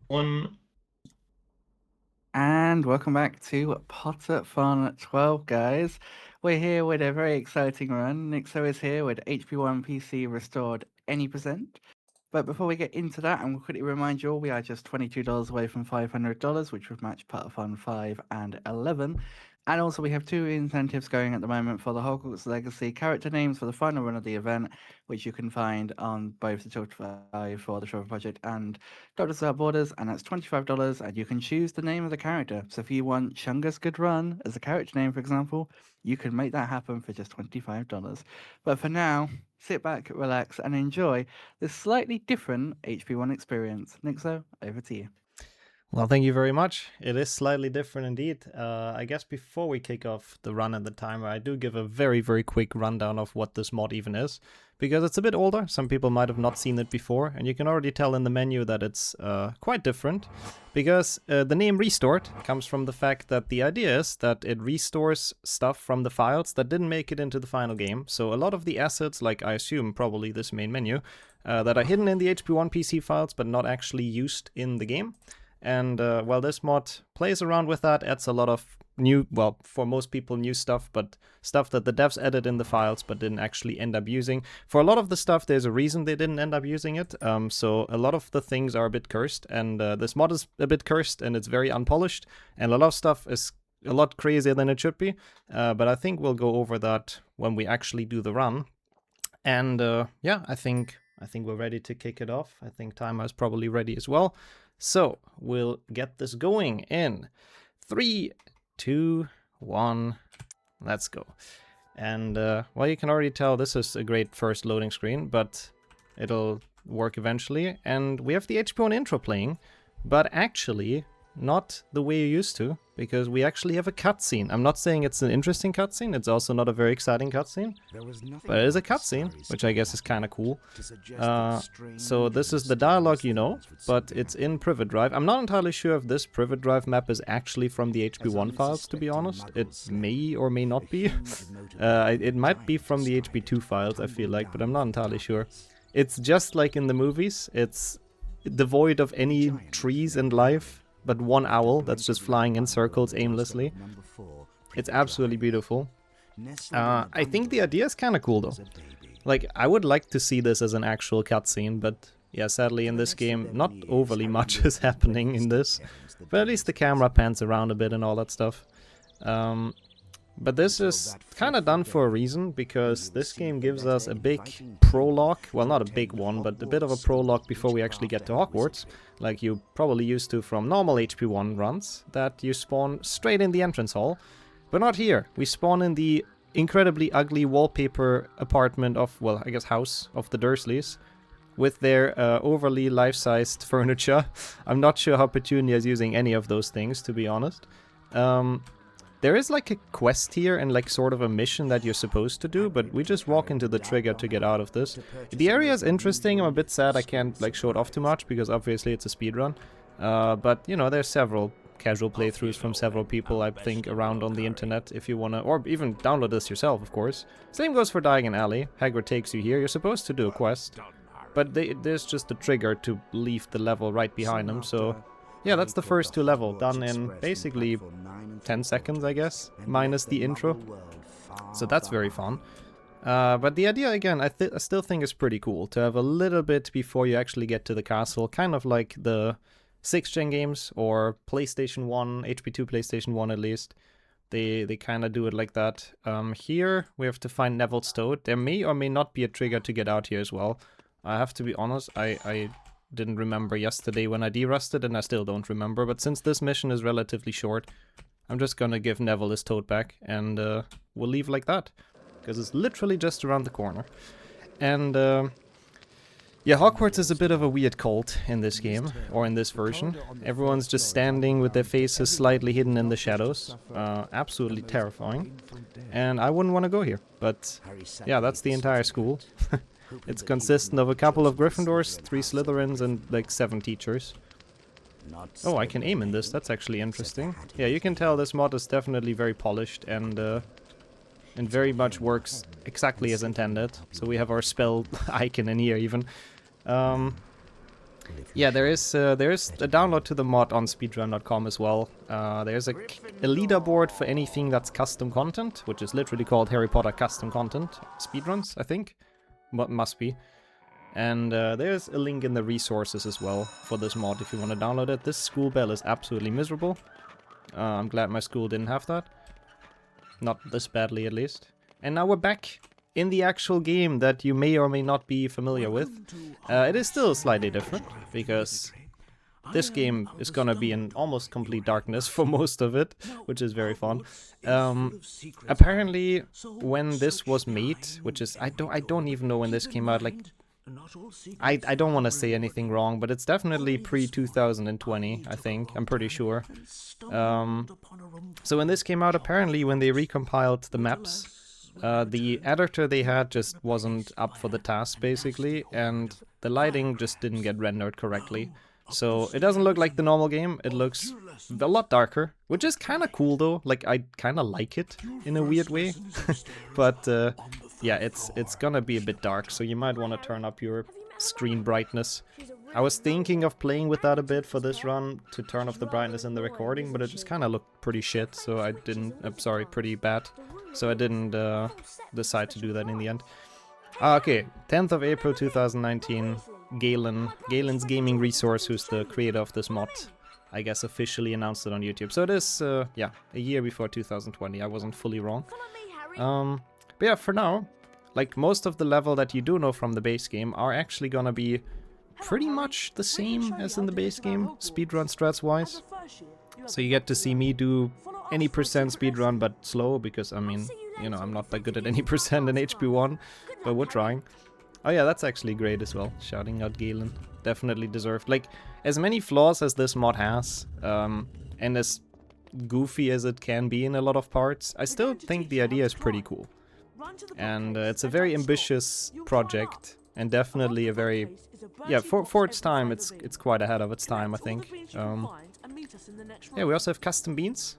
One. And welcome back to Potterthon 12, guys. We're here with a very exciting run. Nixxo is here with HP1 PC restored any percent. But before we get into that, I'm going to quickly remind you all we are just $22 away from $500, which would match Potterthon 5 and 11. And also, we have two incentives going at the moment for the Hogwarts Legacy character names for the final run of the event, which you can find on both the Tiltify for the Travel Project and Doctors Without Borders, and that's $25, and you can choose the name of the character. So if you want Chungus Good Run as a character name, for example, you can make that happen for just $25. But for now, sit back, relax, and enjoy this slightly different HP1 experience. Nixo, over to you. Well, thank you very much. It is slightly different indeed. I guess before we kick off the run and the timer, I do give a very, very quick rundown of what this mod even is, because it's a bit older. Some people might have not seen it before, and you can already tell in the menu that it's quite different, because the name Restored comes from the fact that the idea is that it restores stuff from the files that didn't make it into the final game. So a lot of the assets, like I assume probably this main menu, that are hidden in the HP1 PC files but not actually used in the game. And while this mod plays around with that, adds a lot of new, well, for most people, new stuff, but stuff that the devs added in the files but didn't actually end up using. For a lot of the stuff, there's a reason they didn't end up using it. So a lot of the things are a bit cursed, and this mod is a bit cursed, and it's very unpolished, and a lot of stuff is a lot crazier than it should be. But I think we'll go over that when we actually do the run. And yeah, I think we're ready to kick it off. I think timer is probably ready as well. So we'll get this going in 3, 2, 1. Let's go. And well, you can already tell this is a great first loading screen, but it'll work eventually. And we have the HP1 intro playing, but actually not the way you used to, because we actually have a cutscene. I'm not saying it's an interesting cutscene, it's also not a very exciting cutscene, but it is a cutscene, which I guess is kind of cool. So this is the dialogue, you know, but it's in Privet Drive. I'm not entirely sure if this Privet Drive map is actually from the HP1 files, to be honest. It may or may not be. It might be from the HP2 files, I feel like, but I'm not entirely sure. It's just like in the movies. It's devoid of any trees and life, but one owl that's just flying in circles aimlessly. It's absolutely beautiful. I think the idea is kind of cool though. Like, I would like to see this as an actual cutscene, but yeah, sadly in this game, not overly much is happening in this. But at least the camera pans around a bit and all that stuff. But this is kind of done for a reason, because this game gives us a big prologue, well, not a big one, but a bit of a prologue before we actually get to Hogwarts, like you probably used to from normal HP1 runs, that you spawn straight in the entrance hall. But not here. We spawn in the incredibly ugly wallpaper apartment of, well, I guess house of the Dursleys, with their overly life-sized furniture. I'm not sure how Petunia is using any of those things, to be honest. There is like a quest here and like sort of a mission that you're supposed to do, but we just walk into the trigger to get out of this. The area is interesting. I'm a bit sad I can't like show it off too much because obviously it's a speedrun. But you know, there's several casual playthroughs from several people, I think, around on the internet if you wanna, or even download this yourself, of course. Same goes for Diagon Alley. Hagrid takes you here. You're supposed to do a quest, but there's just a trigger to leave the level right behind them, so yeah, that's the first two levels, done in basically 10 seconds, I guess, minus the intro. So that's very fun. But the idea, again, I still think is pretty cool, to have a little bit before you actually get to the castle, kind of like the 6th gen games, or PlayStation 1, HP2 PlayStation 1 at least. They kind of do it like that. Here, we have to find Neville's Toad. There may or may not be a trigger to get out here as well. I have to be honest, I didn't remember yesterday when I derusted, and I still don't remember, but since this mission is relatively short, I'm just gonna give Neville his toad back, and we'll leave like that, because it's literally just around the corner. And yeah, Hogwarts is a bit of a weird cult in this game, or in this version. Everyone's just standing with their faces slightly hidden in the shadows. Absolutely terrifying. And I wouldn't want to go here, but yeah, that's the entire school. It's consistent of a couple of Gryffindors, 3 Slytherins, and like 7 teachers. Oh, I can aim in this, that's actually interesting. Yeah, you can tell this mod is definitely very polished and very much works exactly as intended. So we have our spell icon in here even. Yeah, there's a download to the mod on speedrun.com as well. There's a leaderboard for anything that's custom content, which is literally called Harry Potter custom content speedruns, I think. What must be. And there's a link in the resources as well for this mod if you want to download it. This school bell is absolutely miserable. I'm glad my school didn't have that. Not this badly, at least. And now we're back in the actual game that you may or may not be familiar with. It is still slightly different, because this game is gonna be in almost complete darkness for most of it, which is very fun. Apparently, when this was made, which is I don't even know when this came out. Like, I don't want to say anything wrong, but it's definitely pre-2020. I think I'm pretty sure. So when this came out, apparently when they recompiled the maps, the editor they had just wasn't up for the task, basically, and the lighting just didn't get rendered correctly. So it doesn't look like the normal game. It looks a lot darker, which is kind of cool though. Like, I kind of like it in a weird way. But yeah, it's gonna be a bit dark, so you might want to turn up your screen brightness. I was thinking of playing with that a bit for this run, to turn off the brightness in the recording, but it just kind of looked pretty shit, so I didn't... sorry, pretty bad. So I didn't decide to do that in the end. Okay, 10th of April 2019, Galen's Gaming Resource, who's the creator of this mod, I guess officially announced it on YouTube. So it is, yeah, a year before 2020, I wasn't fully wrong. But yeah, for now, like, most of the level that you do know from the base game are actually gonna be pretty much the same as in the base game, speedrun strats wise. So you get to see me do any percent speedrun, but slow, because, I mean, you know, I'm not that good at any percent in HP1, but we're trying. Oh yeah, that's actually great as well, shouting out Galen. Definitely deserved. Like, as many flaws as this mod has, and as goofy as it can be in a lot of parts, I still think the idea is pretty cool. And it's a very ambitious project, and definitely a very... yeah, for its time, it's quite ahead of its time, I think. Yeah, we also have custom beans.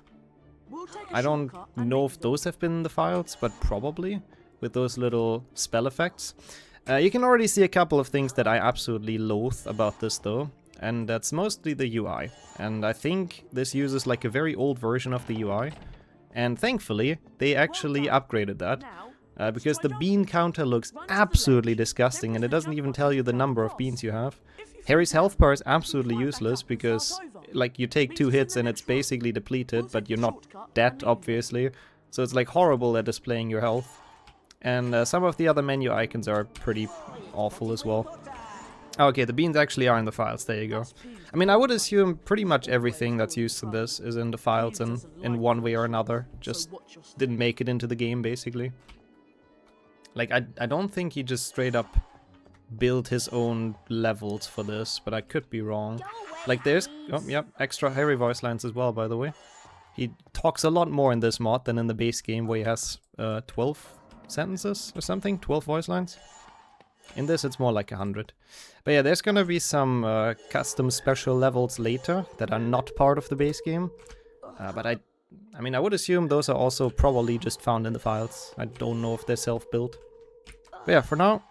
I don't know if those have been in the files, but probably, with those little spell effects. You can already see a couple of things that I absolutely loathe about this though, and that's mostly the UI. And I think this uses like a very old version of the UI, and thankfully they actually upgraded that. Because the bean counter looks absolutely disgusting, and it doesn't even tell you the number of beans you have. Harry's health bar is absolutely useless, because like, you take 2 hits and it's basically depleted, but you're not dead, obviously. So it's like horrible at displaying your health. And some of the other menu icons are pretty awful as well. Okay, the beans actually are in the files, there you go. I mean, I would assume pretty much everything that's used in this is in the files in one way or another. Just didn't make it into the game, basically. Like, I don't think he just straight up built his own levels for this, but I could be wrong. Like, there's... oh, yep, extra Harry voice lines as well, by the way. He talks a lot more in this mod than in the base game, where he has 12 sentences or something, 12 voice lines. In this, it's more like 100. But yeah, there's gonna be some custom special levels later that are not part of the base game. But I mean, I would assume those are also probably just found in the files. I don't know if they're self-built. But yeah, for now,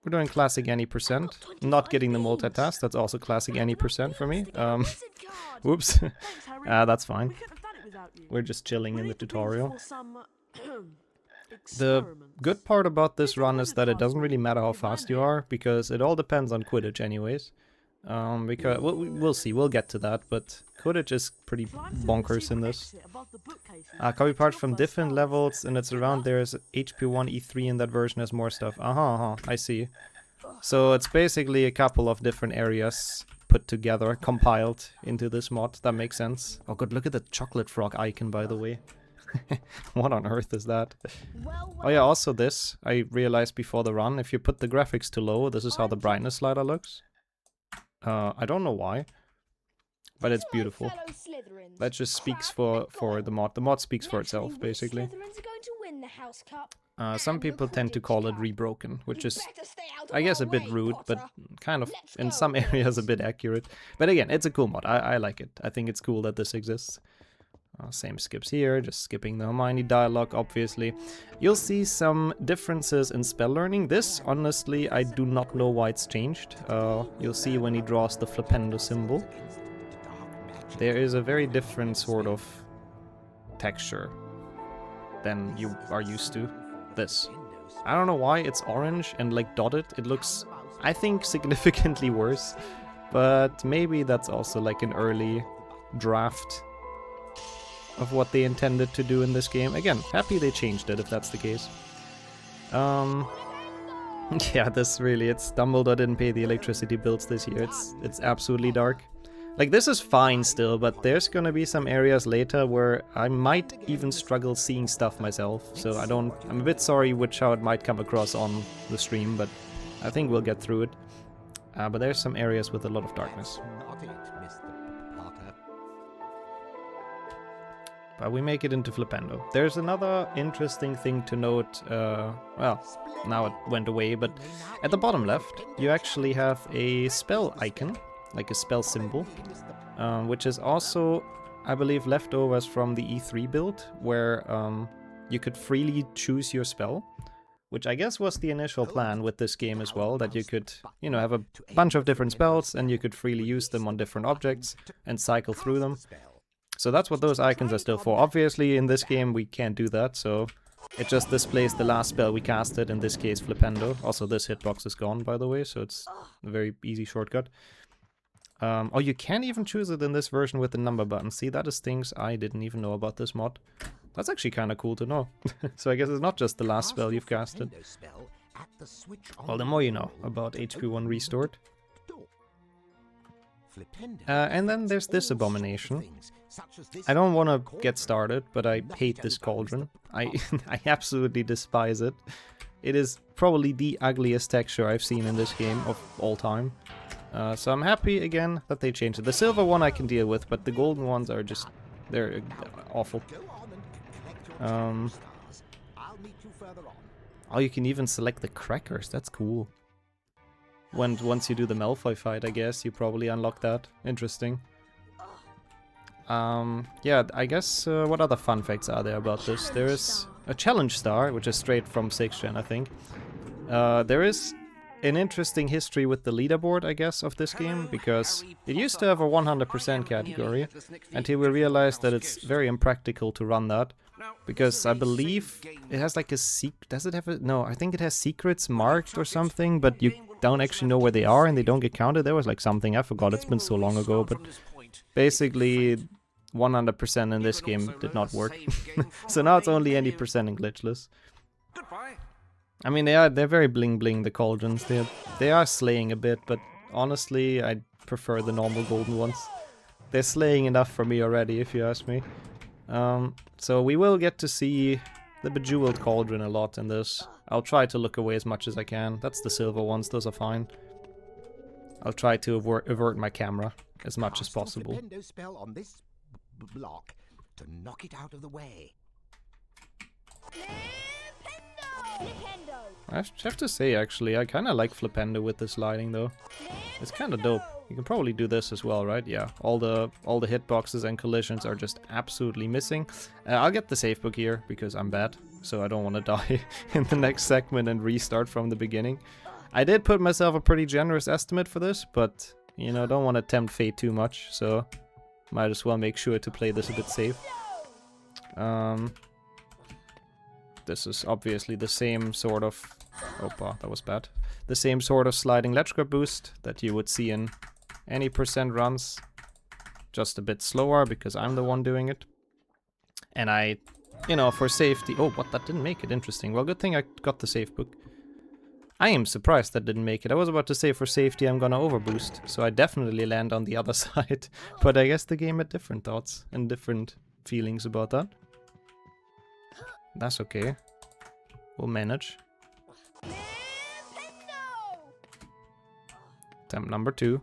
we're doing classic any percent. Not getting the multitask, that's also classic any percent for me. Whoops. That's fine. We're just chilling in the tutorial. The good part about this run is that it doesn't really matter how fast you are, because it all depends on Quidditch anyways. Because we'll see, we'll get to that, but Quidditch is pretty bonkers in this. Copy parts from different levels, and it's around there's HP1, E3 in that version has more stuff. I see. So it's basically a couple of different areas put together, compiled into this mod. That makes sense. Oh god, look at the chocolate frog icon, by the way. What on earth is that? Oh yeah, also this, I realized before the run, if you put the graphics to low, this is how the brightness slider looks. I don't know why, but it's beautiful. That just speaks for the mod. The mod speaks for itself, basically. Some people tend to call it rebroken, which is, I guess, a bit rude, but kind of, in some areas, a bit accurate. But again, it's a cool mod. I like it. I think it's cool that this exists. Same skips here, just skipping the Hermione dialogue, obviously. You'll see some differences in spell learning. This, honestly, I do not know why it's changed. You'll see when he draws the Flipendo symbol. There is a very different sort of texture than you are used to. This. I don't know why it's orange and like dotted. It looks, I think, significantly worse. But maybe that's also like an early draft of what they intended to do in this game. Again, happy they changed it if that's the case. Yeah, this really, it's Dumbledore didn't pay the electricity bills this year. It's absolutely dark. Like, this is fine still, but there's gonna be some areas later where I might even struggle seeing stuff myself. So I'm a bit sorry how it might come across on the stream, but I think we'll get through it. But there's some areas with a lot of darkness. But we make it into Flipendo. There's another interesting thing to note. Well, now it went away, but at the bottom left, you actually have a spell icon, like a spell symbol, which is also, I believe, leftovers from the E3 build, where you could freely choose your spell, which I guess was the initial plan with this game as well, that you could, you know, have a bunch of different spells and you could freely use them on different objects and cycle through them. So that's what those icons are still for. Obviously, in this game, we can't do that, so it just displays the last spell we casted, in this case, Flipendo. Also, this hitbox is gone, by the way, so it's a very easy shortcut. Oh, you can even choose it in this version with the number button. See, that is things I didn't even know about this mod. That's actually kind of cool to know. So I guess it's not just the last spell you've casted. Well, the more you know about HP1 Restored. And then there's this abomination. I don't want to get started, but I hate this cauldron. I absolutely despise it. It is probably the ugliest texture I've seen in this game of all time. So I'm happy again that they changed it. The silver one I can deal with, but the golden ones are just, they're awful. Oh, you can even select the crackers. That's cool. Once you do the Malfoy fight, I guess you probably unlock that. Interesting. Yeah, I guess what other fun facts are there about this? There is a challenge star, which is straight from 6th gen, I think. There is an interesting history with the leaderboard, I guess, of this game, because it used to have a 100% category, until we realized that it's very impractical to run that, because I believe it has like a secret. Does it have a... No, I think it has secrets marked or something, but you don't actually know where they are and they don't get counted. There was like something, I forgot, it's been so long ago, but basically 100% in this game did not work. So now it's only any percent and glitchless. I mean, they're very bling bling, the cauldrons. They are slaying a bit, but honestly, I prefer the normal golden ones. They're slaying enough for me already, if you ask me. So we will get to see the bejeweled cauldron a lot in this. I'll try to look away as much as I can. That's the silver ones, those are fine. I'll try to avert my camera as much as possible. Spell on this block to knock it out of the way. I have to say, actually, I kind of like Flipendo with this lighting, though. It's kind of dope. You can probably do this as well, right? Yeah, all the hitboxes and collisions are just absolutely missing. I'll get the save book here, because I'm bad, so I don't want to die in the next segment and restart from the beginning. I did put myself a pretty generous estimate for this, but, you know, don't want to tempt fate too much, so might as well make sure to play this a bit safe. This is obviously the same sort of... Opa, that was bad. The same sort of sliding ledge grab boost that you would see in any percent runs. Just a bit slower because I'm the one doing it. And I, you know, for safety... Oh, what? That didn't make it. Interesting. Well, good thing I got the save book. I am surprised that didn't make it. I was about to say for safety I'm gonna overboost. So I definitely land on the other side. But I guess the game had different thoughts and different feelings about that. That's okay. We'll manage. Attempt number 2.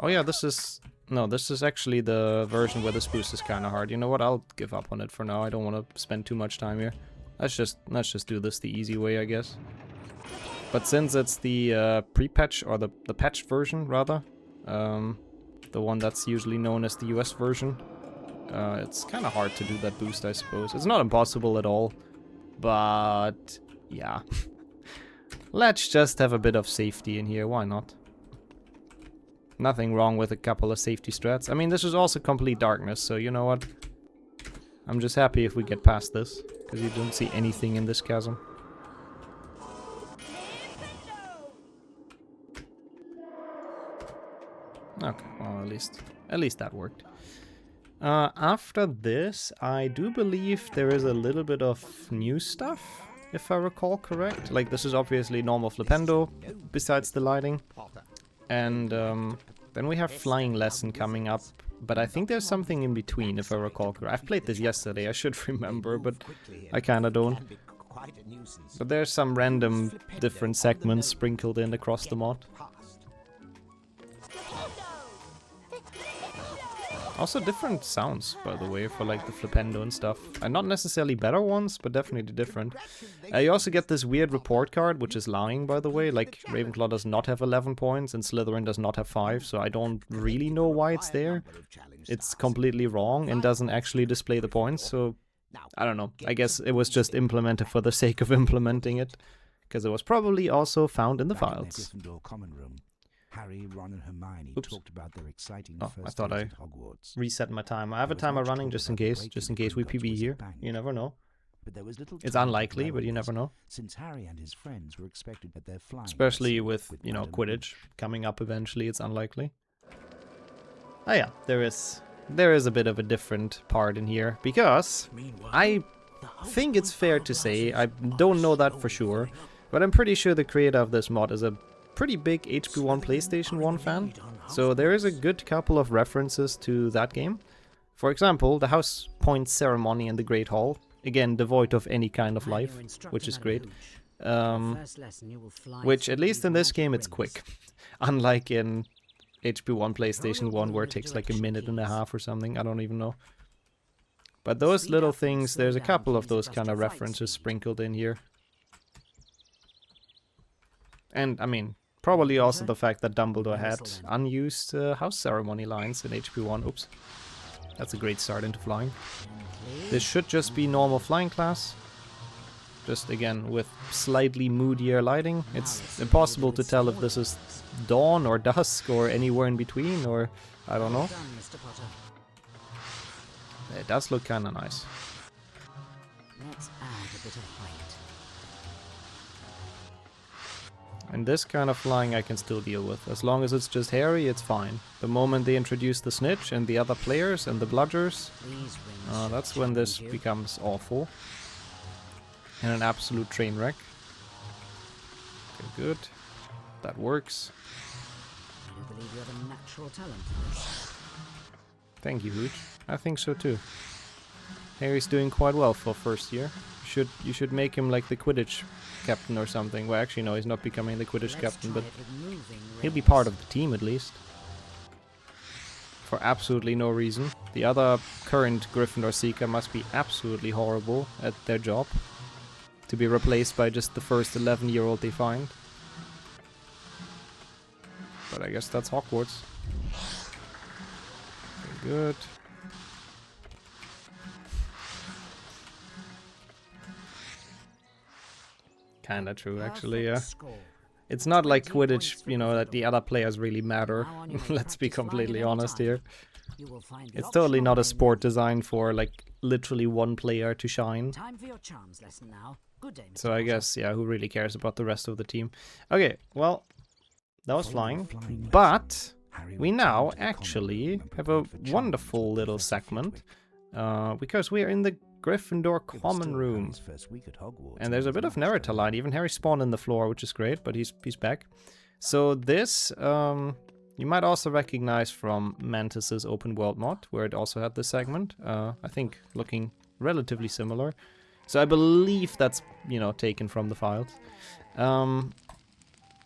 Oh yeah, this is... No, this is actually the version where this boost is kind of hard. You know what? I'll give up on it for now. I don't want to spend too much time here. Let's just do this the easy way, I guess. But since it's the pre-patch, or the patched version, rather, the one that's usually known as the US version. It's kind of hard to do that boost, I suppose. It's not impossible at all, but yeah. Let's just have a bit of safety in here, why not? Nothing wrong with a couple of safety strats. I mean, this is also complete darkness, so you know what? I'm just happy if we get past this, because you don't see anything in this chasm. Okay, well, at least that worked. After this, I do believe there is a little bit of new stuff, if I recall correct. Like, this is obviously normal Flipendo, besides the lighting. And then we have Flying Lesson coming up, but I think there's something in between, if I recall correctly. I've played this yesterday, I should remember, but I kinda don't. But there's some random different segments sprinkled in across the mod. Also different sounds, by the way, for like the Flipendo and stuff. And not necessarily better ones, but definitely different. You also get this weird report card, which is lying, by the way. Like, Ravenclaw does not have 11 points, and Slytherin does not have 5, so I don't really know why it's there. It's completely wrong, and doesn't actually display the points, so I don't know. I guess it was just implemented for the sake of implementing it, because it was probably also found in the files. Harry, Ron, and Hermione talked about their exciting I first thought days I at Hogwarts. reset my timer. I have a timer running just in case we PB here. You never know. But there was little It's time unlikely, for but you never know. since Harry and his friends were expected at their flying Especially lesson with, you know, Madame Quidditch coming up eventually, it's unlikely. Oh yeah, there is a bit of a different part in here, because I think it's fair to say, I don't know that for sure, but I'm pretty sure the creator of this mod is a pretty big HP1 PlayStation 1 fan, so there is a good couple of references to that game. For example, the House Point ceremony in the Great Hall, again devoid of any kind of life, which is great. Which, at least in this game, it's quick. Unlike in HP1 PlayStation 1, where it takes like a minute and a half or something, I don't even know. But those little things, there's a couple of those kind of references sprinkled in here. And, I mean, probably also the fact that Dumbledore had unused house ceremony lines in HP1. Oops. That's a great start into flying. This should just be normal flying class. Just, again, with slightly moodier lighting. It's impossible to tell if this is dawn or dusk or anywhere in between, or I don't know. It does look kind of nice. Let's add a bit of height. And this kind of flying I can still deal with. As long as it's just Harry, it's fine. The moment they introduce the Snitch and the other players and the Bludgers, that's when this becomes awful. And an absolute train wreck. Okay, good. That works. I believe you have a natural talent. Thank you, Hooch. I think so too. Harry's doing quite well for first year. You should make him like the Quidditch captain or something. Well, actually, no, he's not becoming the Quidditch captain, but he'll be part of the team at least. For absolutely no reason. The other current Gryffindor Seeker must be absolutely horrible at their job. To be replaced by just the first 11-year-old they find. But I guess that's Hogwarts. Okay, good. Kinda true, actually, yeah. It's not like Quidditch, you know, that the other players really matter. Let's be completely honest here. It's totally not a sport designed for, like, literally one player to shine. Time for your charms lesson now. Good day, Mr. So I guess, yeah, who really cares about the rest of the team? Okay, well, that was flying. But we now actually have a wonderful little segment. Because we are in the Gryffindor common room. And there's a bit of narrator line. Even Harry spawned in the floor, which is great, but he's back. So this, you might also recognize from Mantis's open world mod, where it also had this segment. I think looking relatively similar. So I believe that's, you know, taken from the files.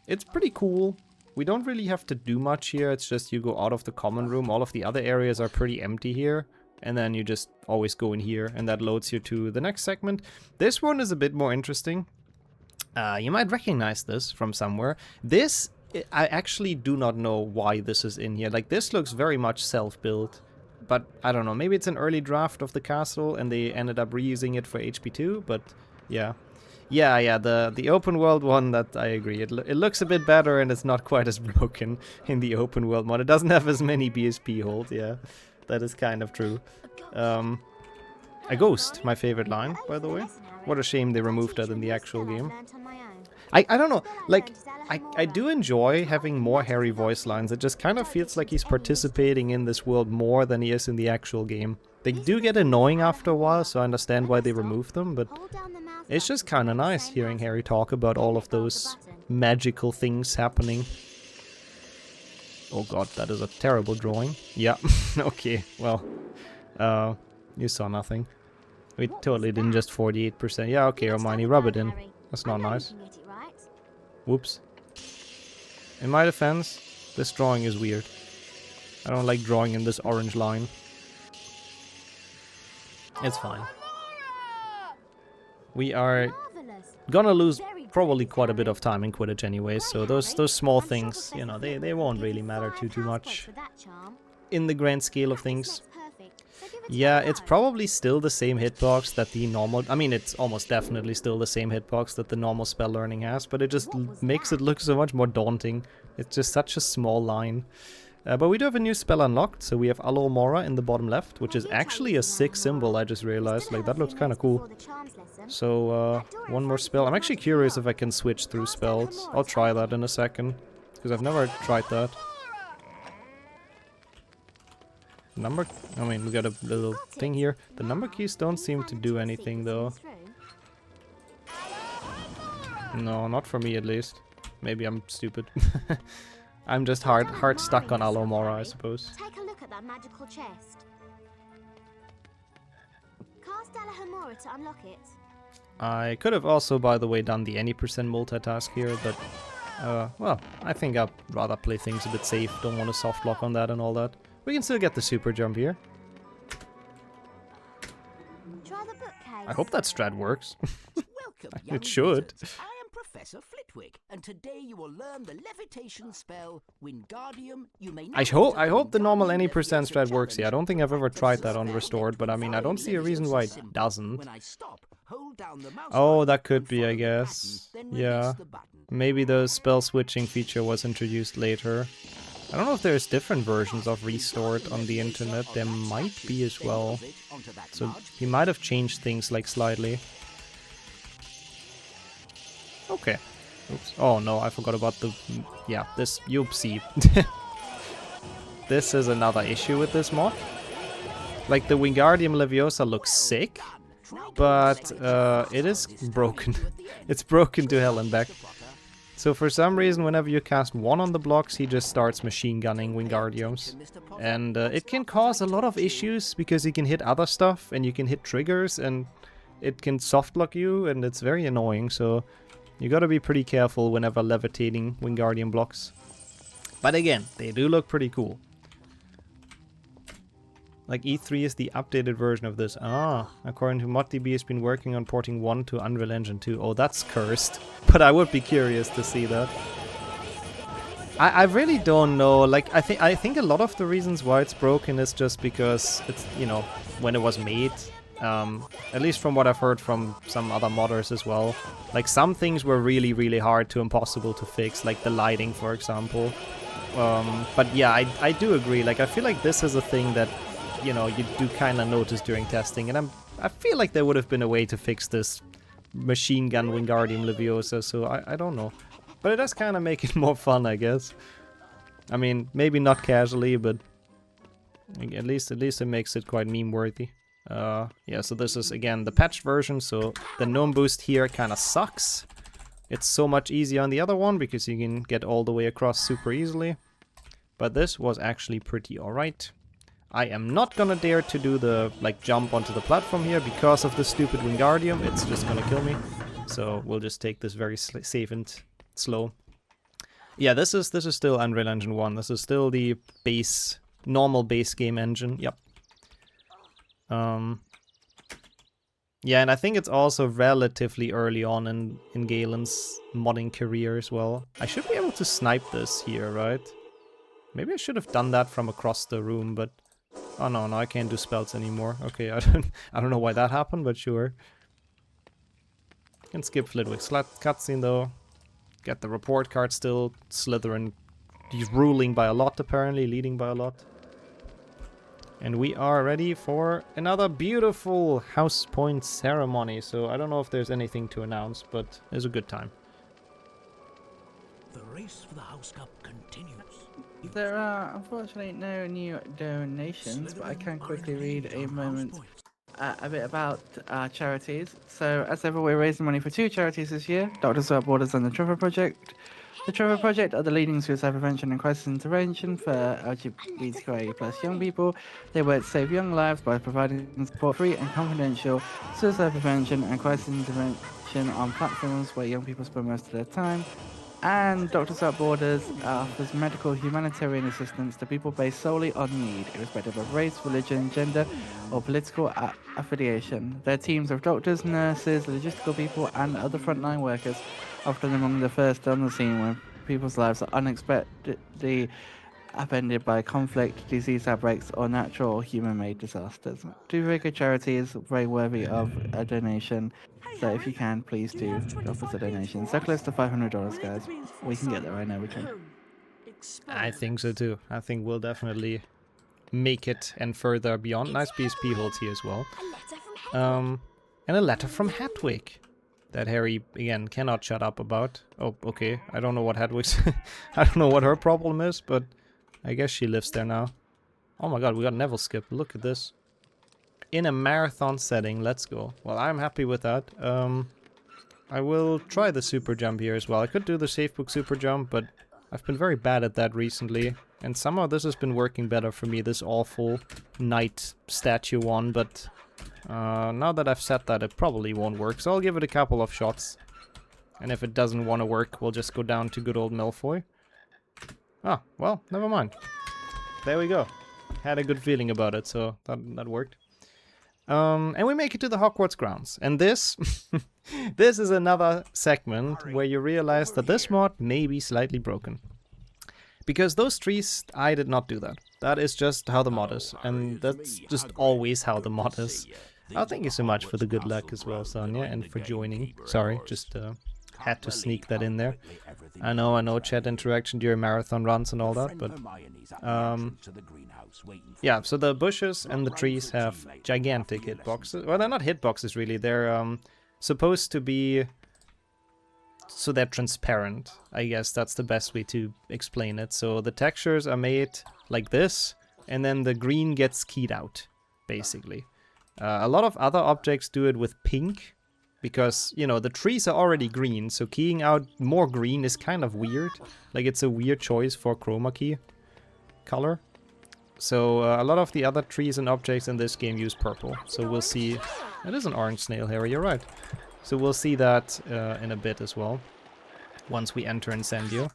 It's pretty cool. We don't really have to do much here. It's just you go out of the common room. All of the other areas are pretty empty here. And then you just always go in here, and that loads you to the next segment. This one is a bit more interesting. You might recognize this from somewhere. This I actually do not know why this is in here. Like, this looks very much self-built. But, I don't know, maybe it's an early draft of the castle and they ended up reusing it for HP2, but yeah. Yeah, the open world one, that I agree. It looks a bit better and it's not quite as broken in the open world mod. It doesn't have as many BSP holds, yeah. That is kind of true. A ghost, my favorite line, by the way. What a shame they removed that in the actual game. I don't know, like, I do enjoy having more Harry voice lines. It just kind of feels like he's participating in this world more than he is in the actual game. They do get annoying after a while, so I understand why they removed them, but it's just kind of nice hearing Harry talk about all of those magical things happening. Oh god, that is a terrible drawing. Yeah, okay, well, you saw nothing. We totally didn't just 48%. Yeah, okay, Hermione, rub it in. That's not nice. Whoops. In my defense, this drawing is weird. I don't like drawing in this orange line. It's fine. We are gonna lose probably quite a bit of time in Quidditch anyways, so those small things, you know, they won't really matter too much in the grand scale of things. Yeah, it's probably still the same hitbox that the normal... I mean, it's almost definitely still the same hitbox that the normal spell learning has, but it just makes it look so much more daunting. It's just such a small line. But we do have a new spell unlocked, so we have Aloe Mora in the bottom left, which is actually a sick symbol, I just realized. Like, that looks kind of cool. So, one more spell. I'm actually curious if I can switch through spells. I'll try that in a second, because I've never tried that. I mean, we got a little thing here. The number keys don't seem to do anything, though. No, not for me at least. Maybe I'm stupid. I'm just hard stuck on Aloe Mora, I suppose. Take a look at that magical chest. Cast Alahomora to unlock it. I could have also, by the way, done the any % multitask here, but well, I think I'd rather play things a bit safe. Don't want to soft lock on that and all that. We can still get the super jump here. Try the bookcase. I hope that strat works. Welcome, young It should. wizards. I am Professor Flitwick, and today you will learn the levitation spell Wingardium. You may I hope the normal any % strat works here. I don't think I've ever tried that on Restored, but I mean, I don't see a reason why it doesn't. When I stop, hold down the mouse Oh, button that could and be, I follow the guess. pattern, then Yeah. release the button. Maybe the spell switching feature was introduced later. I don't know if there's different versions of Restored on the internet. There might be as well. So he might have changed things like slightly. Okay. Oops. Oh no, I forgot about the... Yeah, this... You'll see. This is another issue with this mod. Like, the Wingardium Leviosa looks sick, but it is broken. It's broken to hell and back. So for some reason, whenever you cast one on the blocks, he just starts machine gunning Wingardiums. And it can cause a lot of issues, because you can hit other stuff, and you can hit triggers, and it can softlock you, and it's very annoying, so you gotta be pretty careful whenever levitating Wingardium blocks. But again, they do look pretty cool. Like, E3 is the updated version of this. Ah, according to ModDB, has been working on porting 1 to Unreal Engine 2. Oh, that's cursed. But I would be curious to see that. I really don't know. Like, I think a lot of the reasons why it's broken is just because it's, you know, when it was made. At least from what I've heard from some other modders as well. Like, some things were really, really hard to impossible to fix, like the lighting, for example. But yeah, I do agree. Like, I feel like this is a thing that, you know, you do kind of notice during testing, and I feel like there would have been a way to fix this machine gun Wingardium Leviosa, so I don't know. But it does kind of make it more fun, I guess. I mean, maybe not casually, but at least it makes it quite meme-worthy. Yeah, so this is, again, the patched version, so the gnome boost here kind of sucks. It's so much easier on the other one, because you can get all the way across super easily. But this was actually pretty alright. I am not gonna dare to do the, like, jump onto the platform here because of the stupid Wingardium. It's just gonna kill me. So we'll just take this very safe and slow. Yeah, this is still Unreal Engine 1. This is still the normal base game engine. Yep. Yeah, and I think it's also relatively early on in Galen's modding career as well. I should be able to snipe this here, right? Maybe I should have done that from across the room, but... Oh no, I can't do spells anymore. Okay, I don't know why that happened, but sure. Can skip Flitwick's cutscene though. Get the report card still. Slytherin, he's ruling by a lot apparently, leading by a lot. And we are ready for another beautiful house point ceremony. So I don't know if there's anything to announce, but it's a good time. The race for the House Cup continues. There are unfortunately no new donations, but I can quickly read a moment a bit about charities. So as ever, we're raising money for 2 charities this year, Doctors Without Borders and the Trevor Project. The Trevor Project are the leading suicide prevention and crisis intervention for LGBTQIA+ young people. They work to save young lives by providing support, free and confidential suicide prevention and crisis intervention on platforms where young people spend most of their time. And Doctors Without Borders offers medical humanitarian assistance to people based solely on need, irrespective of race, religion, gender, or political affiliation. Their teams of doctors, nurses, logistical people, and other frontline workers, often among the first on the scene when people's lives are unexpectedly upended by conflict, disease outbreaks, or natural or human-made disasters. Do very good charities, very worthy of a donation. So if you can, please do drop us a donation. So close to $500, guys. We can get there, I know we can. I think so too. I think we'll definitely make it and further beyond. Nice PSP holds here as well. And a letter from Hedwig that Harry, again, cannot shut up about. Oh, okay. I don't know what Hedwig's... I don't know what her problem is, but I guess she lives there now. Oh my god, we got Neville skip. Look at this. In a marathon setting, let's go. Well, I'm happy with that. I will try the super jump here as well. I could do the safebook super jump, but I've been very bad at that recently. And somehow this has been working better for me, this awful knight statue one. But now that I've said that, it probably won't work. So I'll give it a couple of shots. And if it doesn't want to work, we'll just go down to good old Malfoy. Ah, well, never mind. There we go. Had a good feeling about it, so that worked. And we make it to the Hogwarts grounds. And this, this is another segment where you realize that this mod may be slightly broken. Because those trees, I did not do that. That is just how the mod is. And that's just always how the mod is. Oh, thank you so much for the good luck as well, Sonia, and for joining. Sorry, just had to sneak that in there. I know, chat interaction during marathon runs and all that, but... yeah, so the bushes and the trees have gigantic hitboxes. Well, they're not hitboxes really, they're supposed to be... so they're transparent. I guess that's the best way to explain it. So the textures are made like this, and then the green gets keyed out, basically. A lot of other objects do it with pink, because, you know, the trees are already green, so keying out more green is kind of weird. Like, it's a weird choice for chroma key color. So a lot of the other trees and objects in this game use purple. So we'll see... It is an orange snail, Harry, you're right. So we'll see that in a bit as well, once we enter Incendio.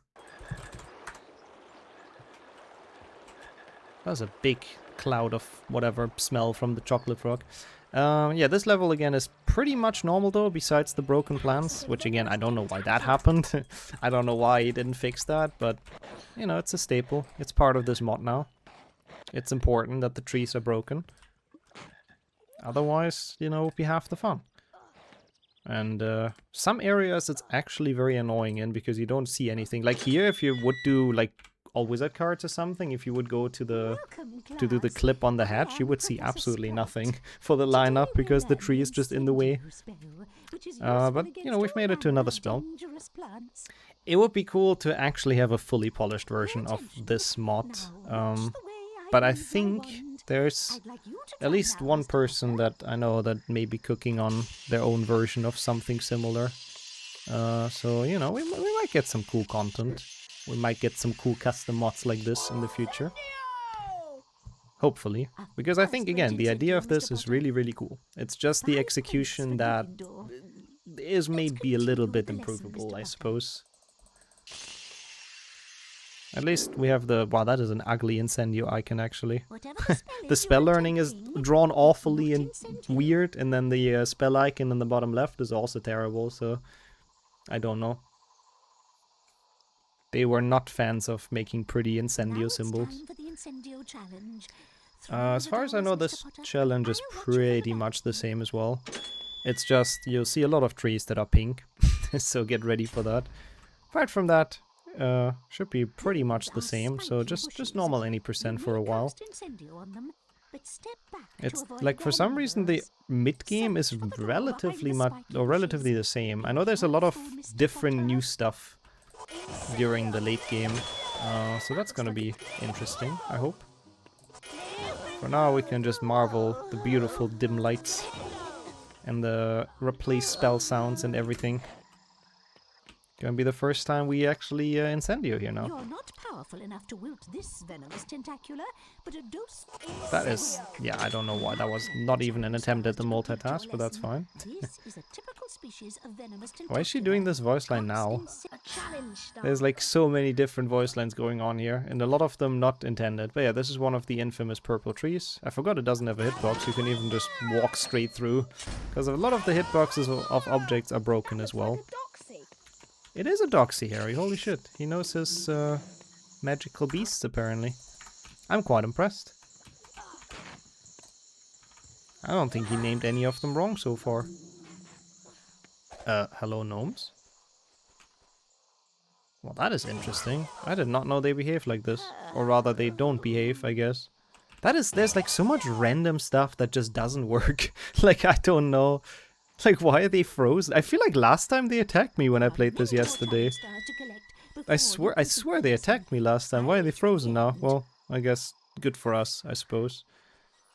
That was a big cloud of whatever smell from the chocolate frog. Yeah, this level again is pretty much normal though, besides the broken plants, which again, I don't know why that happened. I don't know why he didn't fix that, but, you know, it's a staple. It's part of this mod now. It's important that the trees are broken. Otherwise, you know, we have the fun. And some areas it's actually very annoying in because you don't see anything. Like here, if you would do like all wizard cards or something, if you would go to do the clip on the hatch, you would see absolutely nothing for the lineup because the tree is just in the way. But, you know, we've made it to another spell. It would be cool to actually have a fully polished version of this mod. But I think there's at least one person that I know that may be cooking on their own version of something similar. So, you know, we might get some cool content. We might get some cool custom mods like this in the future. Hopefully. Because I think, again, the idea of this is really, really cool. It's just the execution that is maybe a little bit improvable, I suppose. At least we have the... Wow, that is an ugly Incendio icon, actually. Whatever the spell The is spell you're learning is attempting, drawn awfully not and Incendio. weird, and then the spell icon in the bottom left is also terrible, so... I don't know. They were not fans of making pretty Now Incendio it's symbols. time for the Incendio challenge. As far as I know, this challenge is pretty much the same as well. It's just, you'll see a lot of trees that are pink, so get ready for that. Apart from that, should be pretty much the same, so just normal any percent for a while. It's like, for some reason, the mid-game is relatively relatively the same. I know there's a lot of different new stuff during the late game, so that's gonna be interesting, I hope. For now, we can just marvel the beautiful dim lights and the replace spell sounds and everything. Gonna be the first time we actually Incendio here now. You're not powerful enough to wield this venomous tentacular, but a dose. That is, yeah, I don't know why. That was not even an attempt at the multitask, but that's fine. This is a typical species of venomous tentacular. Why is she doing this voice line now? There's like so many different voice lines going on here, and a lot of them not intended. But yeah, this is one of the infamous purple trees. I forgot it doesn't have a hitbox. You can even just walk straight through, because a lot of the hitboxes of objects are broken as well. It is a Doxy, Harry. Holy shit. He knows his magical beasts, apparently. I'm quite impressed. I don't think he named any of them wrong so far. Hello, gnomes? Well, that is interesting. I did not know they behave like this. Or rather, they don't behave, I guess. There's like so much random stuff that just doesn't work. Like, I don't know. Like, why are they frozen? I feel like last time they attacked me when I played this yesterday. I swear they attacked me last time. Why are they frozen now? Well, I guess good for us, I suppose.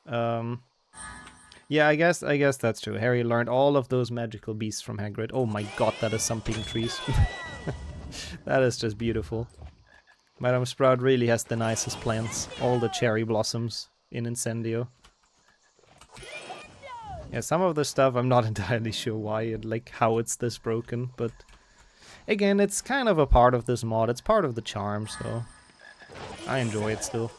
Yeah, I guess that's true. Harry learned all of those magical beasts from Hagrid. Oh my god, that is some pink trees. That is just beautiful. Madame Sprout really has the nicest plants. All the cherry blossoms in Incendio. Yeah, some of the stuff I'm not entirely sure why and like how it's this broken, but again, it's kind of a part of this mod. It's part of the charm, so I enjoy it still.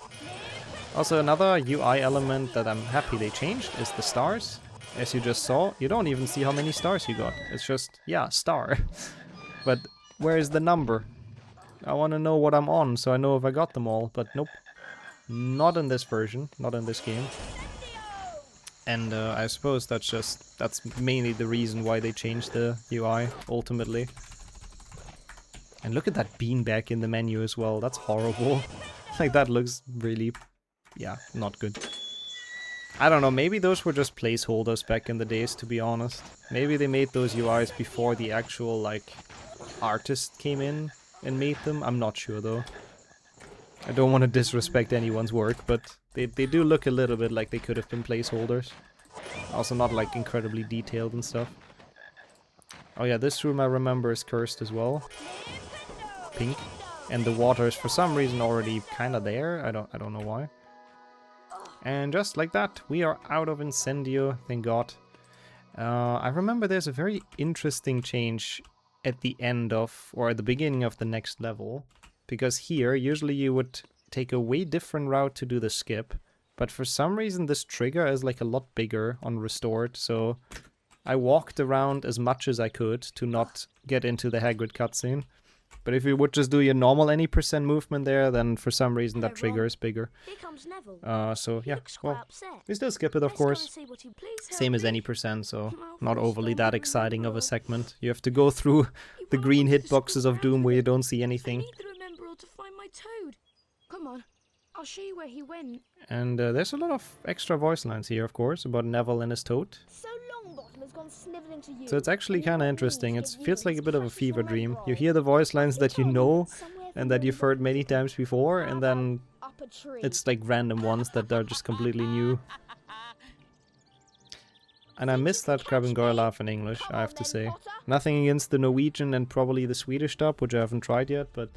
Also, another UI element that I'm happy they changed is the stars. As you just saw, you don't even see how many stars you got. It's just, yeah, star. But where is the number? I want to know what I'm on, so I know if I got them all, but nope. Not in this version, not in this game. And I suppose that's mainly the reason why they changed the UI, ultimately. And look at that beanbag in the menu as well, that's horrible. Like, that looks really, yeah, not good. I don't know, maybe those were just placeholders back in the days, to be honest. Maybe they made those UIs before the actual, like, artist came in and made them. I'm not sure, though. I don't want to disrespect anyone's work, but they do look a little bit like they could have been placeholders. Also not like incredibly detailed and stuff. Oh yeah, this room I remember is cursed as well. Pink. And the water is for some reason already kinda there. I don't know why. And just like that, we are out of Incendio, thank god. I remember there's a very interesting change at the end of, or at the beginning of the next level. Because here, usually you would take a way different route to do the skip. But for some reason this trigger is like a lot bigger on restored, so I walked around as much as I could to not get into the Hagrid cutscene. But if you would just do your normal any percent movement there, then for some reason that trigger is bigger. So yeah, well, we still skip it of course. Same as any percent, so not overly that exciting of a segment. You have to go through the green hitboxes of Doom where you don't see anything. To find my toad. Come on, I'll show you where he went. And there's a lot of extra voice lines here, of course, about Neville and his toad. So Longbottom has gone sniveling to you. So it's actually kind of interesting. It feels like a bit of a fever dream. You hear the voice lines that you know and that you've heard many times before, and then it's like random ones that are just completely new. And I miss that Crab and Goyle laugh in English, I have to say. Nothing against the Norwegian and probably the Swedish dub, which I haven't tried yet, but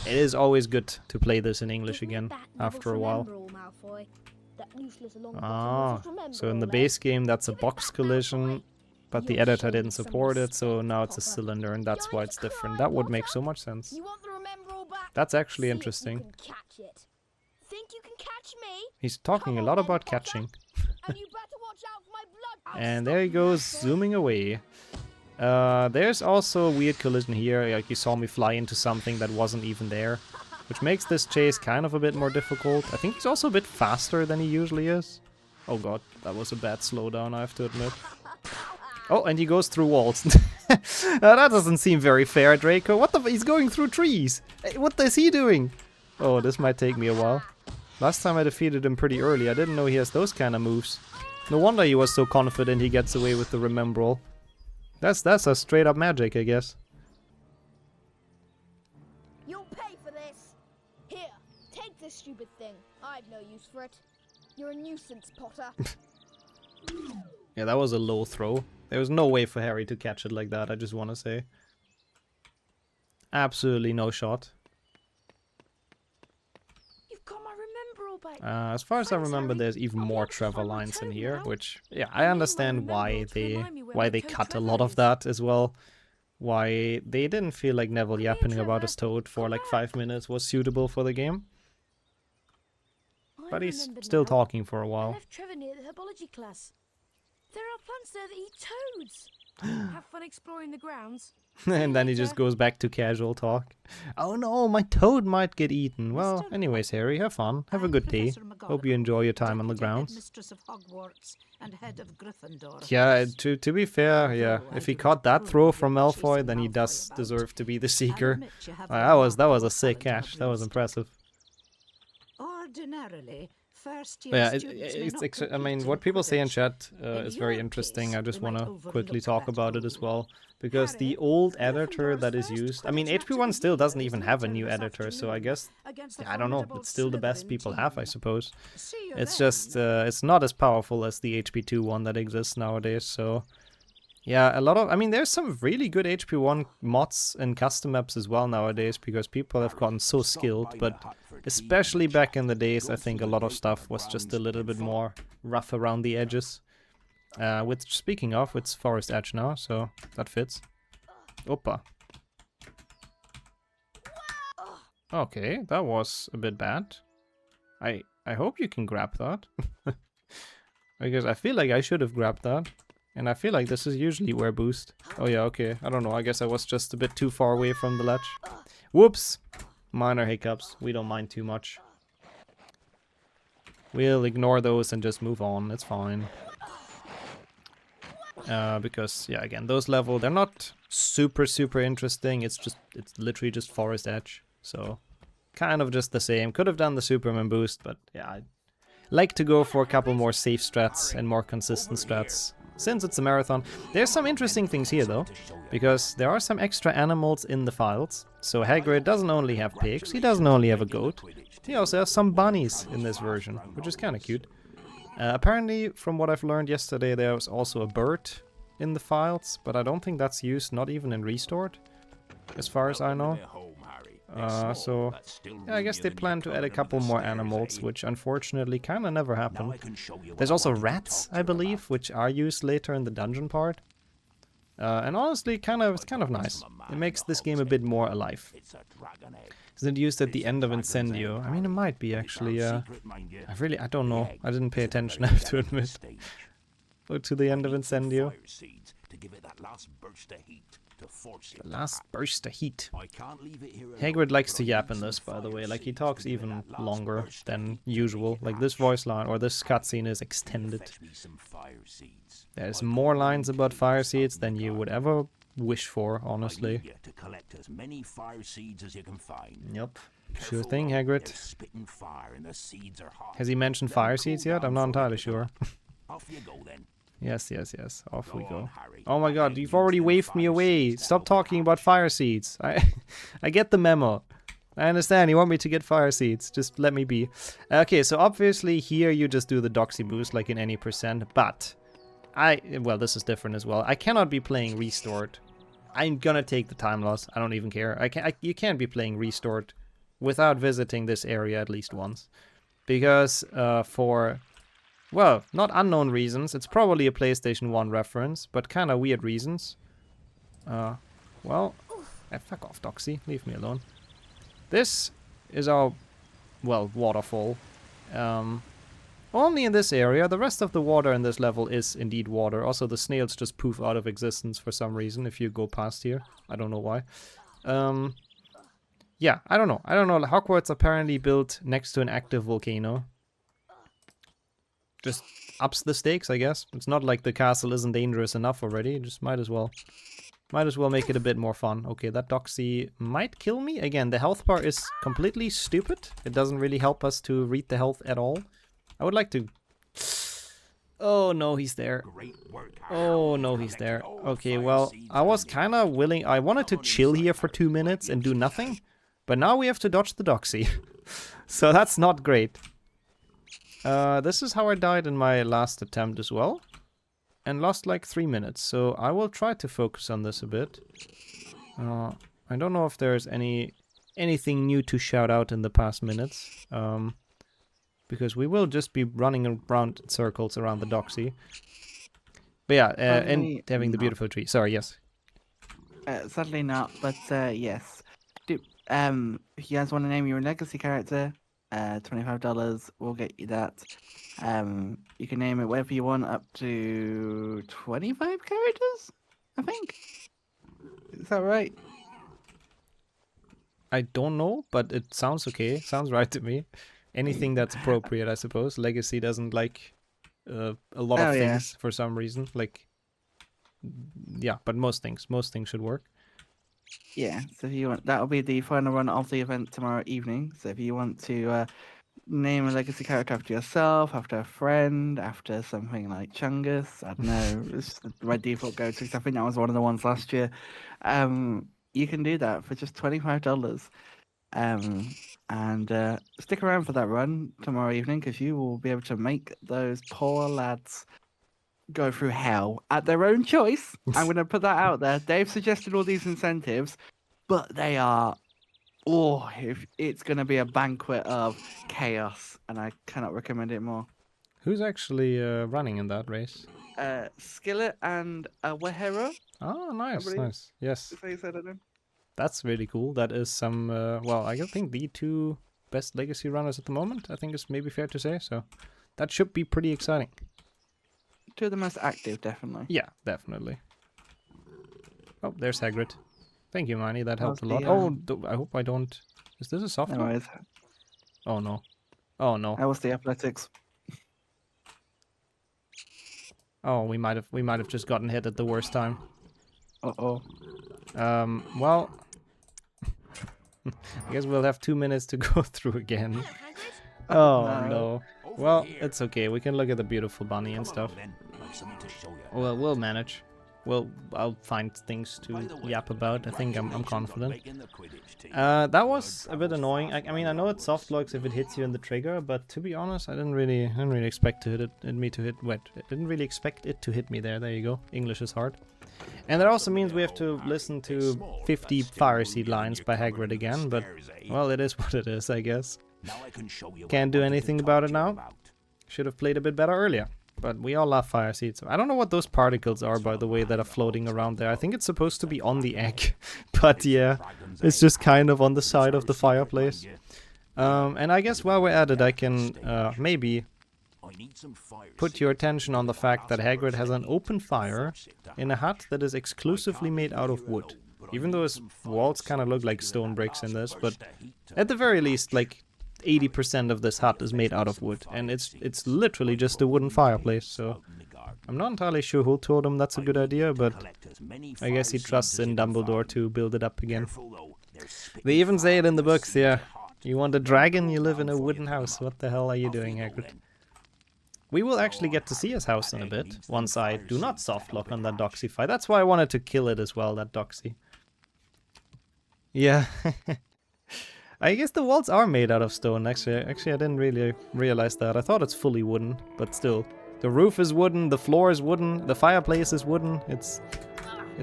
it is always good to play this in English again, after a while. Ah, so in the base game that's a box collision, but the editor didn't support it, so now it's a cylinder, and that's why it's different. That would make so much sense. You want the remember all back? That's actually See if interesting. You can catch it. Think you can catch me? He's talking a Come lot on then, about Potter. catching. And you better watch out for my blood. And there he goes, zooming away. There's also a weird collision here, like you saw me fly into something that wasn't even there, which makes this chase kind of a bit more difficult. I think he's also a bit faster than he usually is. Oh god, that was a bad slowdown, I have to admit. Oh, and he goes through walls. That doesn't seem very fair, Draco. What the f— he's going through trees! What is he doing? Oh, this might take me a while. Last time I defeated him pretty early, I didn't know he has those kind of moves. No wonder he was so confident he gets away with the Remembrall. That's a straight up magic, I guess. You'll pay for this. Here, take this stupid thing. I've no use for it. You're a nuisance, Potter. Yeah, that was a low throw. There was no way for Harry to catch it like that, I just want to say. Absolutely no shot. You've got my Remembrall back. As far as I Thanks, remember, Harry. there's even I'll be more able to Trevor find my lines in toad here, now. which, yeah, I I need understand my why Remembrall to remind me where why my they toad cut a Trevor lot of is. that as well. Why they didn't feel like Neville Come here, yapping about Trevor. his toad for Come like back. 5 minutes was suitable for the game. I But he's remembered still now. talking for a I while. left Trevor near the herbology class. There are plants there that eat toads. Have fun exploring the grounds. And then he just goes back to casual talk. Oh no, my toad might get eaten. Well, Mr. anyways, Harry, have fun. Have a I'm good day. Professor Hope you enjoy your time on the Deputy grounds. Headmistress of Hogwarts and head of Gryffindor. Yeah, to be fair, yeah, Although I if he do caught that approve throw of from your Malfoy, chasing then he Malfoy does about. deserve to be the I'll Seeker. admit you have That was a remarkable sick talent, catch. That was Broomstick. impressive. Ordinarily, first But year yeah, students may not I mean, compete what in people say in Quidditch. chat In is very your interesting. case, I just we might want to quickly overlook talk that about it as rule. well. Because the Harry, old editor Gryffindor's that is first used, I mean, Quidditch match of HP1 the still doesn't year even is have a later new this editor, so I afternoon guess, against the yeah, I don't know, formidable it's still the best Slytherin people have, I team. suppose. See you It's then. just, it's not as powerful as the HP2 one that exists nowadays, so... Yeah, a lot of... I mean, there's some really good HP1 mods and custom maps as well nowadays, because people have gotten so skilled, but especially back in the days, I think a lot of stuff was just a little bit more rough around the edges. Which, speaking of, it's Forest Edge now, so that fits. Opa. Okay, that was a bit bad. I hope you can grab that. Because I feel like I should have grabbed that. And I feel like this is usually where boost. Oh yeah, okay. I don't know. I guess I was just a bit too far away from the ledge. Whoops! Minor hiccups. We don't mind too much. We'll ignore those and just move on. It's fine. Because, yeah, again, those level, they're not super interesting. It's literally just Forest Edge. So, kind of just the same. Could have done the Superman boost, but yeah, I'd like to go for a couple more safe strats and more consistent strats. Since it's a marathon. There's some interesting things here though, because there are some extra animals in the files. So Hagrid doesn't only have pigs, he doesn't only have a goat, he also has some bunnies in this version, which is kind of cute. Apparently, from what I've learned yesterday, there was also a bird in the files, but I don't think that's used, not even in Restored, as far as I know. So, yeah, I guess they plan to add a couple more animals, which unfortunately kind of never happen. There's also rats, I believe, which are used later in the dungeon part. And honestly, it's kind of nice. It makes this game a bit more alive. Is it used at the end of Incendio? I mean, it might be actually. I don't know. I didn't pay attention, I have to admit. Go to the end of Incendio. The last burst of heat. Hagrid likes to yap in this, by the way. Like, he talks even longer than usual. Like, this voice line, or this cutscene is extended. There's more lines about fire seeds than you would ever wish for, honestly. Yep. Sure thing, Hagrid. Has he mentioned fire seeds yet? I'm not entirely sure. Yes. Off we go. Oh my god, you've already waved me away. Stop talking about fire seeds. I get the memo. I understand, you want me to get fire seeds. Just let me be. Okay, so obviously here you just do the Doxy boost like in any percent, but well, this is different as well. I cannot be playing Restored. I'm gonna take the time loss. I don't even care. You can't be playing Restored without visiting this area at least once. Because for... well, not unknown reasons. It's probably a PlayStation 1 reference, but kind of weird reasons. Well, fuck off, Doxy. Leave me alone. This is our, well, waterfall. Only in this area. The rest of the water in this level is indeed water. Also, the snails just poof out of existence for some reason if you go past here. I don't know why. Yeah, I don't know. Hogwarts apparently built next to an active volcano. Just ups the stakes, I guess. It's not like the castle isn't dangerous enough already. Just might as well make it a bit more fun. Okay, that Doxy might kill me. Again, the health bar is completely stupid. It doesn't really help us to read the health at all. I would like to... Oh no, he's there. Oh no, he's there. Okay, well, I was kind of willing... I wanted to chill here for 2 minutes and do nothing. But now we have to dodge the Doxy. So that's not great. This is how I died in my last attempt as well. And lost like 3 minutes. So I will try to focus on this a bit. I don't know if there's anything new to shout out in the past minutes. Because we will just be running around in circles around the Doxy. But yeah, and having the beautiful tree. Sorry, yes. Sadly not, but yes. If you guys want to name your legacy character, $25 will get you that. You can name it whatever you want, up to 25 characters, I think. Is that right? I don't know, but it sounds okay. Sounds right to me. Anything that's appropriate, I suppose. Legacy doesn't like a lot of things for some reason. Like, yeah, but most things should work. Yeah, so if you want, that'll be the final run of the event tomorrow evening. So if you want to name a legacy character after yourself, after a friend, after something like Chungus, I don't know, it's just my default go-to, because I think that was one of the ones last year. You can do that for just $25. And stick around for that run tomorrow evening, because you will be able to make those poor lads go through hell at their own choice. I'm going to put that out there. Dave suggested all these incentives, but they are, it's going to be a banquet of chaos, and I cannot recommend it more. Who's actually running in that race? Skillet and Wehero. Oh, nice. Yes. Is that you said it then? That's really cool. That is some, well, I think the 2 best legacy runners at the moment, I think is maybe fair to say. So that should be pretty exciting. 2 of the most active, definitely. Yeah, definitely. Oh, there's Hagrid. Thank you, Miney. That helped a lot. I hope I don't... Is this a soft one? Anyways. Oh, no. Oh, no. That was the athletics. Oh, we might have just gotten hit at the worst time. Uh-oh. Well... I guess we'll have 2 minutes to go through again. Oh, no. Well, it's okay. We can look at the beautiful bunny and stuff. Well, we'll manage. Well, I'll find things to yap about. I think I'm confident. That was a bit annoying. I mean, I know it soft locks if it hits you in the trigger, but to be honest, I didn't really expect to hit it. I didn't really expect it to hit me there. There you go. English is hard. And that also means we have to listen to 50 fire seed lines by Hagrid again, but well, it is what it is, I guess. Can't do anything about it now. Should have played a bit better earlier. But we all love fire seeds. I don't know what those particles are, by the way, that are floating around there. I think it's supposed to be on the egg. But yeah, it's just kind of on the side of the fireplace. And I guess while we're at it, I can maybe put your attention on the fact that Hagrid has an open fire in a hut that is exclusively made out of wood. Even though his walls kind of look like stone bricks in this, but at the very least, like 80% of this hut is made out of wood, and it's literally just a wooden fireplace, so I'm not entirely sure who told him that's a good idea, but I guess he trusts in Dumbledore to build it up again. They even say it in the books, yeah. You want a dragon, you live in a wooden house. What the hell are you doing, Hagrid? We will actually get to see his house in a bit, once I do not softlock on that Doxy fight. That's why I wanted to kill it as well, that Doxy. Yeah. I guess the walls are made out of stone, actually. Actually, I didn't really realize that. I thought it's fully wooden, but still. The roof is wooden, the floor is wooden, the fireplace is wooden. It's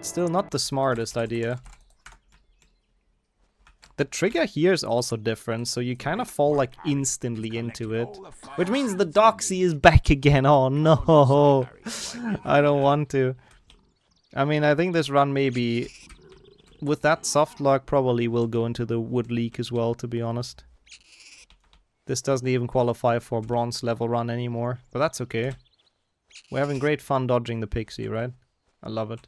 still not the smartest idea. The trigger here is also different, so you kind of fall like instantly into it. Which means the Doxy is back again. Oh no! I don't want to. I mean, I think this run may be with that soft lock, probably will go into the wood leak as well, to be honest. This doesn't even qualify for bronze level run anymore, but that's okay. We're having great fun dodging the pixie, right? I love it.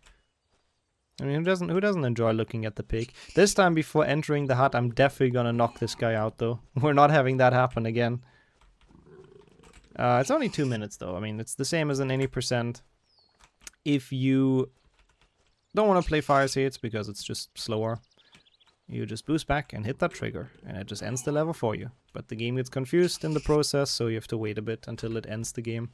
I mean, who doesn't enjoy looking at the pig? This time before entering the hut, I'm definitely gonna knock this guy out, though. We're not having that happen again. It's only 2 minutes, though. I mean, it's the same as in any percent. If you don't want to play fire seeds because it's just slower, you just boost back and hit that trigger, and it just ends the level for you. But the game gets confused in the process, so you have to wait a bit until it ends the game.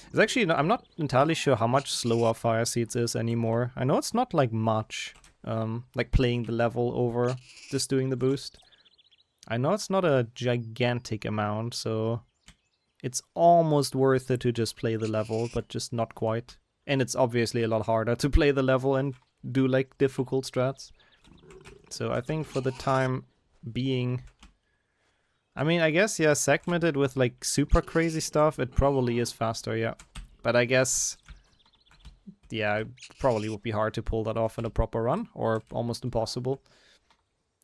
It's actually, I'm not entirely sure how much slower fire seeds is anymore. I know it's not like much, like playing the level over just doing the boost. I know it's not a gigantic amount, so it's almost worth it to just play the level, but just not quite. And it's obviously a lot harder to play the level and do like difficult strats. So I think for the time being, I mean, I guess, yeah, segmented with like super crazy stuff, it probably is faster, yeah. But I guess, yeah, it probably would be hard to pull that off in a proper run, or almost impossible.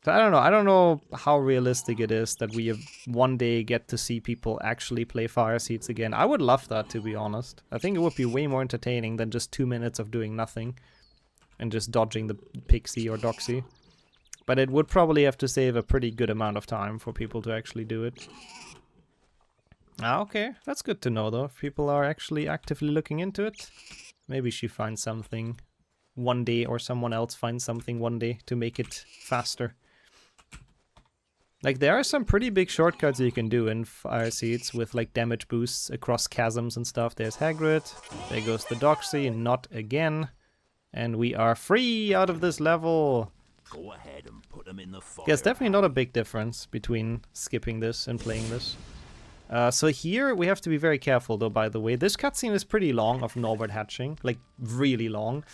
So I don't know. I don't know how realistic it is that we one day get to see people actually play fire seeds again. I would love that, to be honest. I think it would be way more entertaining than just 2 minutes of doing nothing and just dodging the pixie or doxy. But it would probably have to save a pretty good amount of time for people to actually do it. Ah, okay. That's good to know, though. If people are actually actively looking into it, maybe she finds something one day, or someone else finds something one day to make it faster. Like, there are some pretty big shortcuts you can do in fire seeds with, like, damage boosts across chasms and stuff. There's Hagrid. There goes the Doxy. Not again. And we are free out of this level. Go ahead and put them in the fire. Yeah, it's definitely not a big difference between skipping this and playing this. So here we have to be very careful, though, by the way. This cutscene is pretty long of Norbert hatching. Like, really long.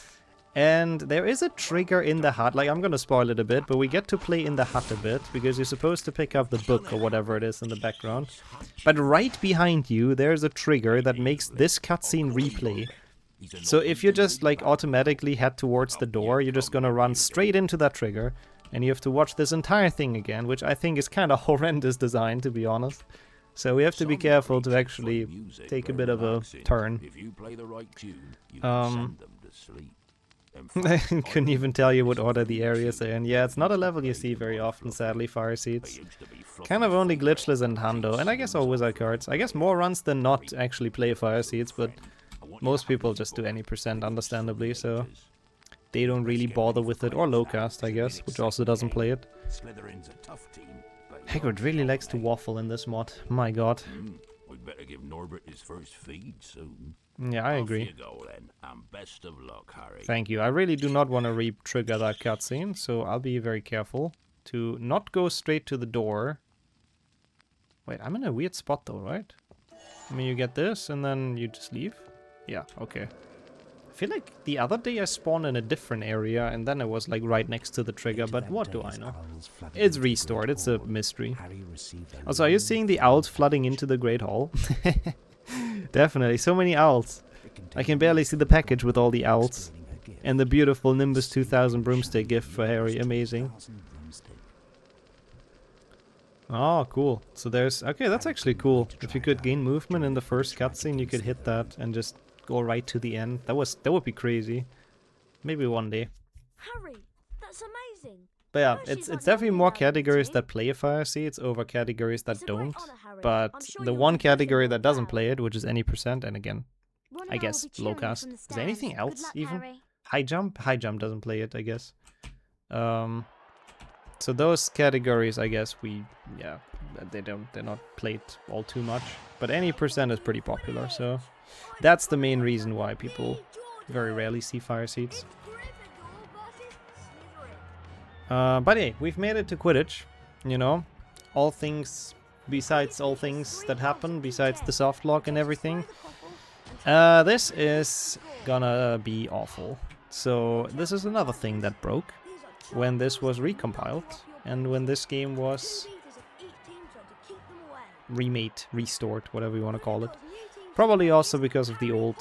And there is a trigger in the hut. Like, I'm gonna spoil it a bit, but we get to play in the hut a bit, because you're supposed to pick up the book or whatever it is in the background. But right behind you, there's a trigger that makes this cutscene replay. So if you just, like, automatically head towards the door, you're just gonna run straight into that trigger, and you have to watch this entire thing again, which I think is kind of horrendous design, to be honest. So we have to be careful to actually take a bit of a turn. I couldn't even tell you what order the areas are in. Yeah, it's not a level you see very often, sadly, fire seeds. Kind of only Glitchless and Hando, and I guess all wizard cards. I guess more runs than not actually play fire seeds, but most people just do any percent, understandably, so they don't really bother with it. Or Lowcast, I guess, which also doesn't play it. Hagrid really likes to waffle in this mod. My god. We better give Norbert his first feed soon. Yeah, I agree. Off you go, then, and best of luck, Harry. Thank you. I really do not want to re-trigger that cutscene, so I'll be very careful to not go straight to the door. Wait, I'm in a weird spot though, right? I mean, you get this, and then you just leave? Yeah, okay. I feel like the other day I spawned in a different area, and then it was like right next to the trigger, but what do I know? It's restored, it's a mystery. Also, are you seeing the owls flooding into the Great Hall? Definitely, so many owls. I can barely see the package with all the owls. And the beautiful Nimbus 2000 broomstick gift for Harry, amazing. Oh, cool. So there's... Okay, that's actually cool. If you could gain movement in the first cutscene, you could hit that and just go right to the end. That would be crazy. Maybe one day. Harry, that's amazing. But yeah, it's definitely more categories that play fire seeds over categories that don't. But the one category that doesn't play it, which is any percent, and again, I guess Lowcast. Is there anything else even? High jump? High jump doesn't play it, I guess. So those categories, I guess they're not played all too much. But any percent is pretty popular, so that's the main reason why people very rarely see fire seeds. But hey, we've made it to Quidditch, you know, all things that happen, besides the soft lock and everything. This is gonna be awful. So this is another thing that broke when this was recompiled and when this game was remade, restored, whatever you want to call it. Probably also because of the old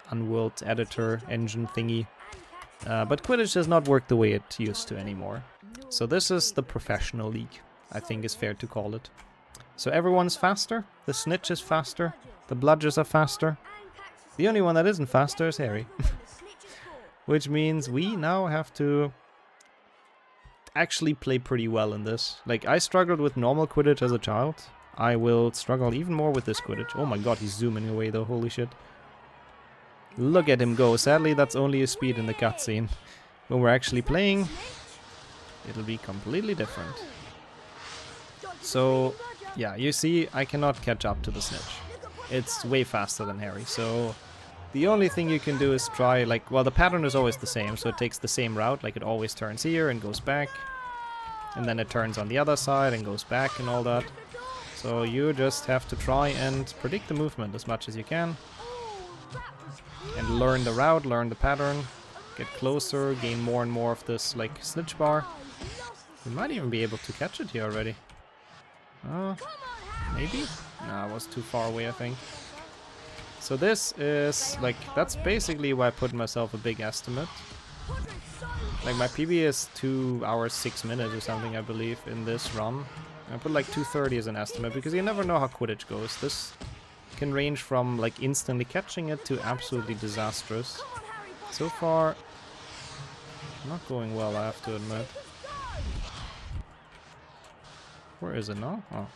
Unworld editor engine thingy. But Quidditch does not work the way it used to anymore. So this is the professional league, I think is fair to call it. So everyone's faster, the Snitch is faster, the Bludgers are faster. The only one that isn't faster is Harry. Which means we now have to actually play pretty well in this. Like, I struggled with normal Quidditch as a child. I will struggle even more with this Quidditch. Oh my god, he's zooming away though, holy shit. Look at him go. Sadly, that's only his speed in the cutscene. When we're actually playing, it'll be completely different. So, yeah, you see, I cannot catch up to the Snitch. It's way faster than Harry, so the only thing you can do is try, like, well, the pattern is always the same, so it takes the same route, like it always turns here and goes back, and then it turns on the other side and goes back and all that. So you just have to try and predict the movement as much as you can, and learn the route, learn the pattern, get closer, gain more and more of this, like, Snitch bar. We might even be able to catch it here already. Maybe? Nah, I was too far away, I think. So this is, like, that's basically why I put myself a big estimate. Like, my PB is 2 hours 6 minutes or something, I believe, in this run. I put like 2:30 as an estimate, because you never know how Quidditch goes. This can range from, like, instantly catching it to absolutely disastrous. So far, not going well, I have to admit. Where is it now? Oh.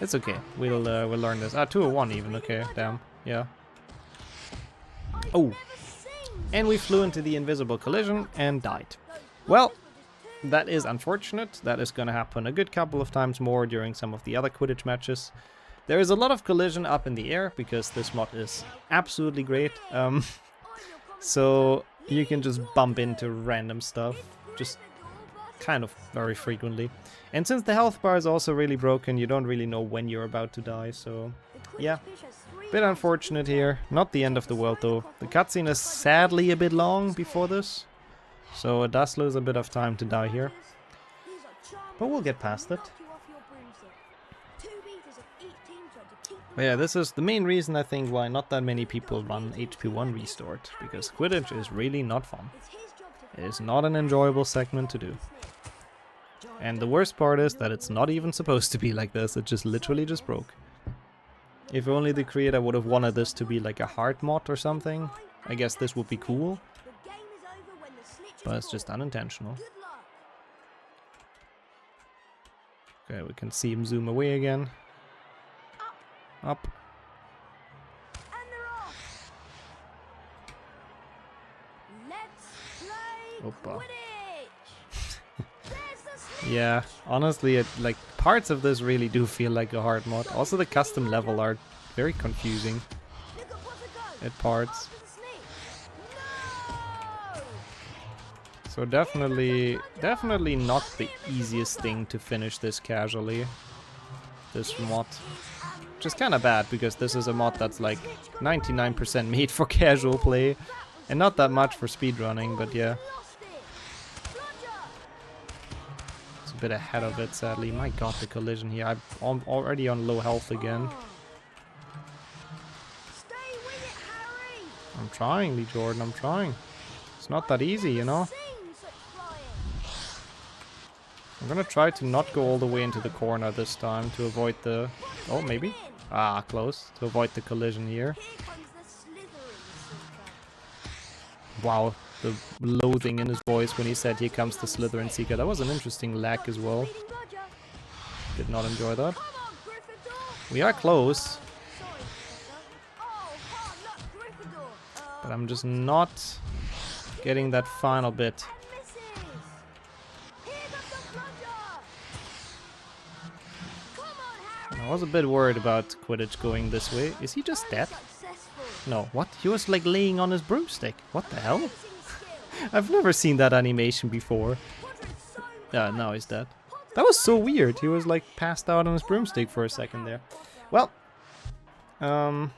It's okay. We'll learn this. Ah, 201 even. Okay, damn. Yeah. Oh. And we flew into the invisible collision and died. Well, that is unfortunate. That is going to happen a good couple of times more during some of the other Quidditch matches. There is a lot of collision up in the air because this mod is absolutely great. So you can just bump into random stuff. Just kind of very frequently. And since the health bar is also really broken, you don't really know when you're about to die, so yeah. Bit unfortunate here. Not the end of the world though. The cutscene is sadly a bit long before this, so it does lose a bit of time to die here. But we'll get past it. But yeah, this is the main reason I think why not that many people run HP1 Restored, because Quidditch is really not fun. It is not an enjoyable segment to do. And the worst part is that it's not even supposed to be like this, it just literally just broke. If only the creator would have wanted this to be like a hard mod or something, I guess this would be cool. But it's just unintentional. Okay, we can see him zoom away again. Up. Opa. Yeah, honestly, it, like, parts of this really do feel like a hard mod. Also, the custom level art, very confusing at parts. So definitely not the easiest thing to finish this casually, this mod. Which is kind of bad, because this is a mod that's like 99% made for casual play, and not that much for speedrunning, but yeah. Bit ahead of it, sadly. My god, the collision here. I'm already on low health again. I'm trying, Lee Jordan, I'm trying. It's not that easy, you know? I'm gonna try to not go all the way into the corner this time to avoid the... Oh, maybe? Ah, close. To avoid the collision here. Wow. The loathing in his voice when he said, "Here comes the Slytherin Seeker." That was an interesting lag as well. Did not enjoy that. We are close. But I'm just not getting that final bit. I was a bit worried about Quidditch going this way. Is he just dead? No, what? He was like laying on his broomstick. What the hell? I've never seen that animation before. Yeah, now he's dead. That was so weird. He was like passed out on his broomstick for a second there. Well, and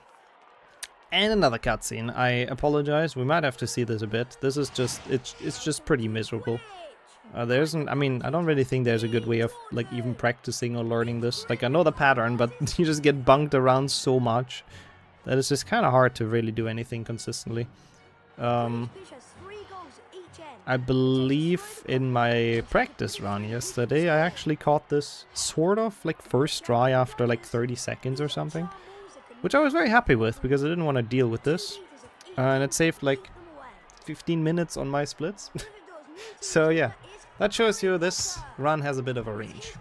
another cutscene. I apologize. We might have to see this a bit. This is just it's just pretty miserable. I mean, I don't really think there's a good way of like even practicing or learning this. Like, I know the pattern, but you just get bunked around so much that it's just kind of hard to really do anything consistently. I believe in my practice run yesterday, I actually caught this sort of like first try after like 30 seconds or something. Which I was very happy with, because I didn't want to deal with this. And it saved like 15 minutes on my splits. So yeah, that shows you this run has a bit of a range.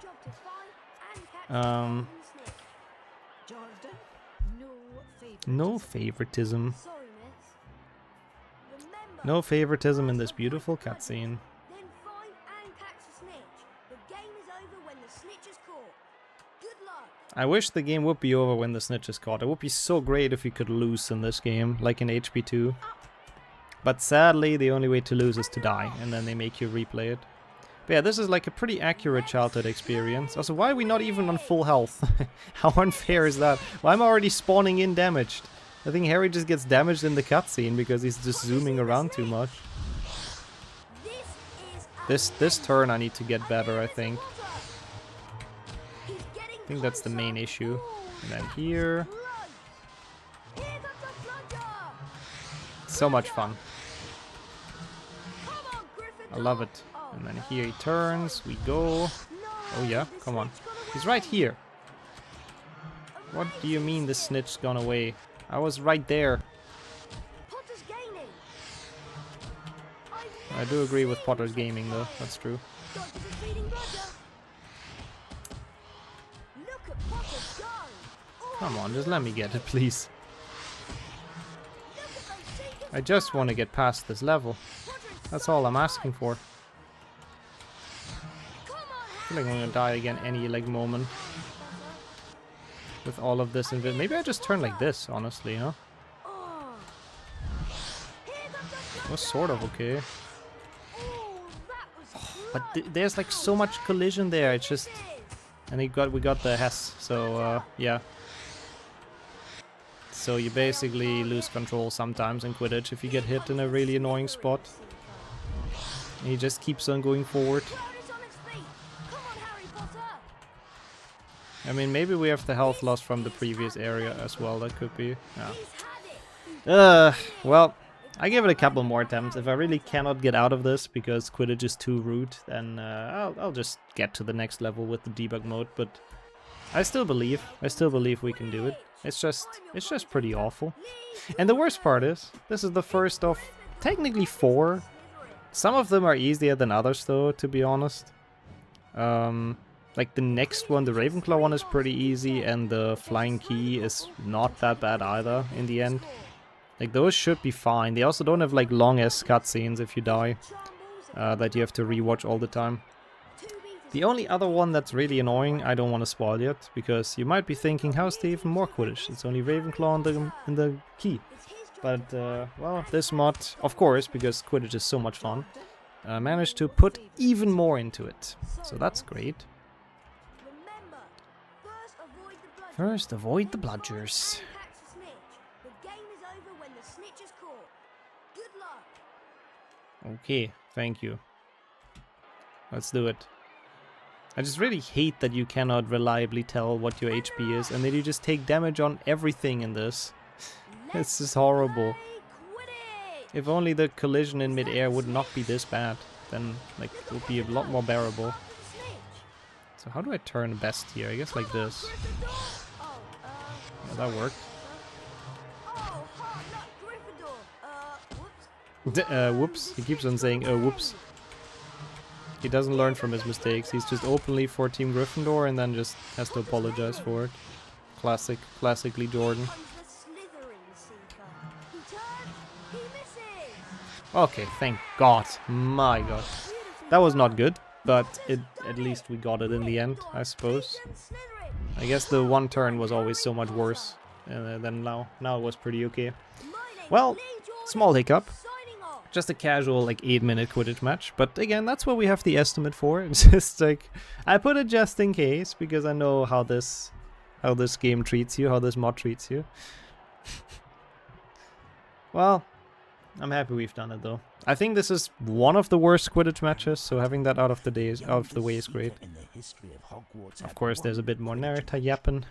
No favoritism. No favoritism in this beautiful cutscene. I wish the game would be over when the snitch is caught. It would be so great if you could lose in this game, like in HP2. But sadly, the only way to lose is to die, and then they make you replay it. But yeah, this is like a pretty accurate childhood experience. Also, why are we not even on full health? How unfair is that? Well, I'm already spawning in damaged. I think Harry just gets damaged in the cutscene because he's just zooming around too much. This turn I need to get better, I think. I think that's the main issue. And then here. So much fun. I love it. And then here he turns, we go. Oh yeah, come on. He's right here. What do you mean the snitch's gone away? I was right there. I do agree with Potter's gaming though, that's true. Come on, just let me get it, please. I just want to get past this level. That's all I'm asking for. I feel like I'm gonna die again any like moment. With all of this invid. Maybe I just turn like this, honestly, you know? It was sort of okay. But there's like so much collision there, it's just... And we got the Hess, so yeah. So you basically lose control sometimes in Quidditch if you get hit in a really annoying spot. And he just keeps on going forward. I mean, maybe we have the health loss from the previous area as well, that could be. Yeah. Well, I give it a couple more attempts. If I really cannot get out of this because Quidditch is too rude, then I'll just get to the next level with the debug mode, but I still believe we can do it. It's just pretty awful. And the worst part is, this is the first of technically 4. Some of them are easier than others though, to be honest. Like the next one, the Ravenclaw one is pretty easy, and the Flying Key is not that bad either in the end. Like those should be fine. They also don't have like long ass cutscenes if you die, that you have to rewatch all the time. The only other one that's really annoying, I don't want to spoil yet, because you might be thinking, how's there even more Quidditch? It's only Ravenclaw and the key. But, well, this mod, of course, because Quidditch is so much fun, managed to put even more into it. So that's great. First, avoid the bludgers. Okay, thank you. Let's do it. I just really hate that you cannot reliably tell what your HP is and that you just take damage on everything in this. It's just horrible. If only the collision in mid-air would not be this bad, then like it would be a lot more bearable. So how do I turn best here? I guess like this. Yeah, that worked. Whoops. He keeps on saying, whoops. He doesn't learn from his mistakes. He's just openly for Team Gryffindor and then just has to apologize for it. Classically Jordan. Okay, thank God. My God. That was not good, but at least we got it in the end, I suppose. I guess the one turn was always so much worse than now. Now it was pretty okay. Well, small hiccup. Just a casual, like, 8-minute Quidditch match. But again, that's what we have the estimate for. It's just like, I put it just in case, because I know how this game treats you, how this mod treats you. Well, I'm happy we've done it though. I think this is one of the worst Quidditch matches, so having that out of the way is great. Of course, there's a bit more narrative yapping.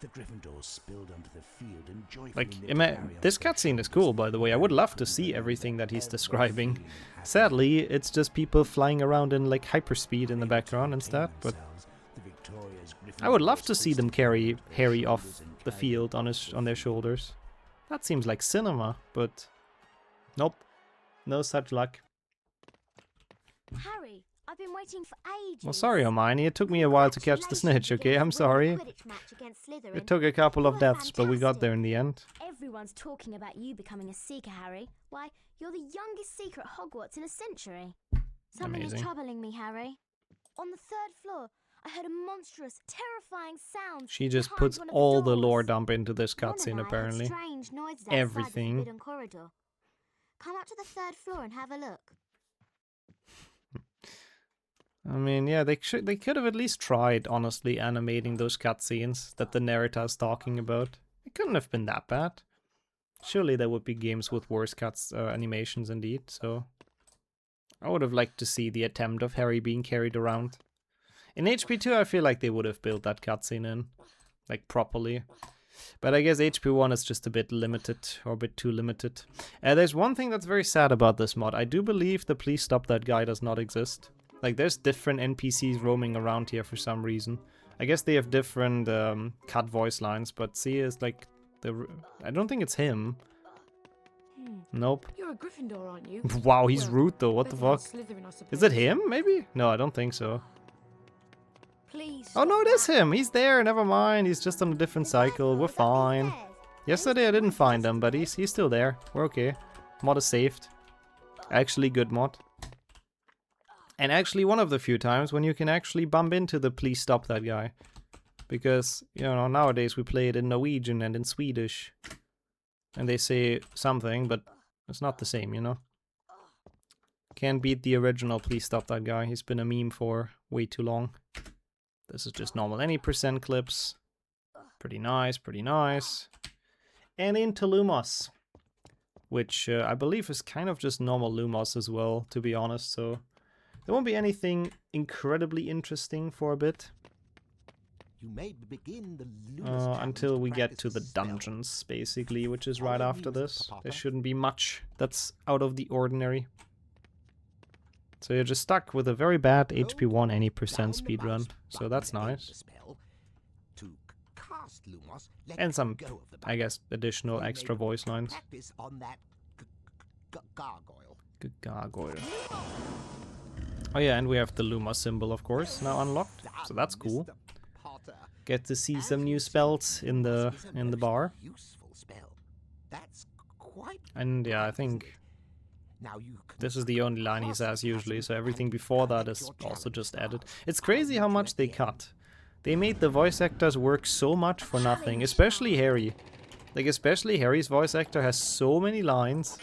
The Gryffindors spilled onto the field and joyfully Like, lit a barrier this of fresh cutscene is cool, by the way. I would love to see everything that he's describing. Sadly, it's just people flying around in like hyperspeed in the background instead, but I would love to see them carry Harry off the field on their shoulders. That seems like cinema, but nope, no such luck. Harry, I've been waiting for ages. Well, sorry, Hermione, it took me a while to catch the snitch, okay? I'm sorry. It took a couple of deaths, but we got there in the end. Everyone's talking about you becoming a Seeker, Harry. Why, you're the youngest Seeker at Hogwarts in a century. Something is Amazing. troubling me, Harry. On the 3rd floor, I heard a monstrous, terrifying sound. She just behind puts one of all the doors. lore dump into this Ron and cutscene, I heard apparently. strange noises outside Everything. the forbidden corridor. Come up to the 3rd floor and have a look. I mean, yeah, they could have at least tried, honestly, animating those cutscenes that the narrator is talking about. It couldn't have been that bad. Surely there would be games with worse animations indeed, so... I would have liked to see the attempt of Harry being carried around. In HP2, I feel like they would have built that cutscene in, like, properly. But I guess HP1 is just a bit limited, or a bit too limited. There's one thing that's very sad about this mod. I do believe the Please Stop That guy does not exist. Like, there's different NPCs roaming around here for some reason. I guess they have different cut voice lines, but see, it's like... I don't think it's him. Nope. You're a Gryffindor, aren't you? Wow, he's Well, rude though, what the better than fuck? Slytherin, I suppose. Is it him, maybe? No, I don't think so. Please. Oh no, stop it is that. him! He's there, never mind, he's just on a different cycle, we're fine. Yesterday I didn't find him, but he's still there. We're okay. Mod is saved. Actually good mod. And actually one of the few times when you can actually bump into the Please Stop That guy. Because, you know, nowadays we play it in Norwegian and in Swedish. And they say something, but it's not the same, you know? Can't beat the original Please Stop That guy. He's been a meme for way too long. This is just normal any percent clips. Pretty nice, pretty nice. And into Lumos. Which I believe is kind of just normal Lumos as well, to be honest. So there won't be anything incredibly interesting for a bit. You may begin the Lumos challenge Until we get practice to the spell. dungeons, basically, which is right Follow after me, Mr. this. Potter. There shouldn't be much that's out of the ordinary. So you're just stuck with a very bad HP1 any percent Down the speedrun. mouse So button that's to end nice. the spell. To cast Lumos, let And some, go of the I guess, button. additional You may extra voice lines. Practice on that gargoyle. Good gargoyle. Oh yeah, and we have the Luma symbol, of course, now unlocked. So that's cool. Mr. Potter. Get to see As some you new see, spells in the Lumos is a bar. most useful spell. That's quite And yeah, I good, isn't think it? Now you can this is the only line he cast says the usually, chasm so everything and before that collect is your also talent just added. stars. It's crazy how I'll much meet they you at the cut. They made the voice actors work so much for nothing, especially Harry. Like, especially Harry's voice actor has so many lines.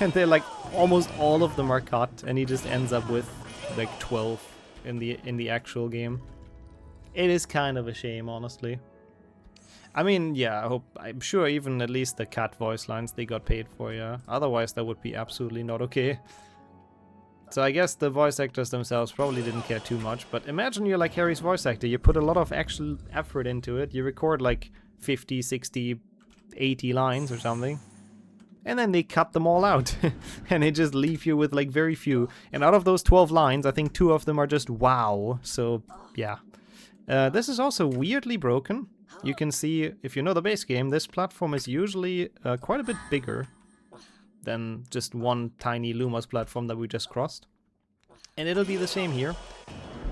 And they're like, almost all of them are cut, and he just ends up with like 12 in the actual game. It is kind of a shame, honestly. I mean, yeah, I'm sure even at least the cat voice lines they got paid for, yeah. Otherwise that would be absolutely not okay. So I guess the voice actors themselves probably didn't care too much, but imagine you're like Harry's voice actor, you put a lot of actual effort into it, you record like 50, 60, 80 lines or something, and then they cut them all out, and they just leave you with like very few, and out of those 12 lines, I think 2 of them are just wow, so yeah. This is also weirdly broken. You can see, if you know the base game, this platform is usually quite a bit bigger than just one tiny Lumos platform that we just crossed. And it'll be the same here.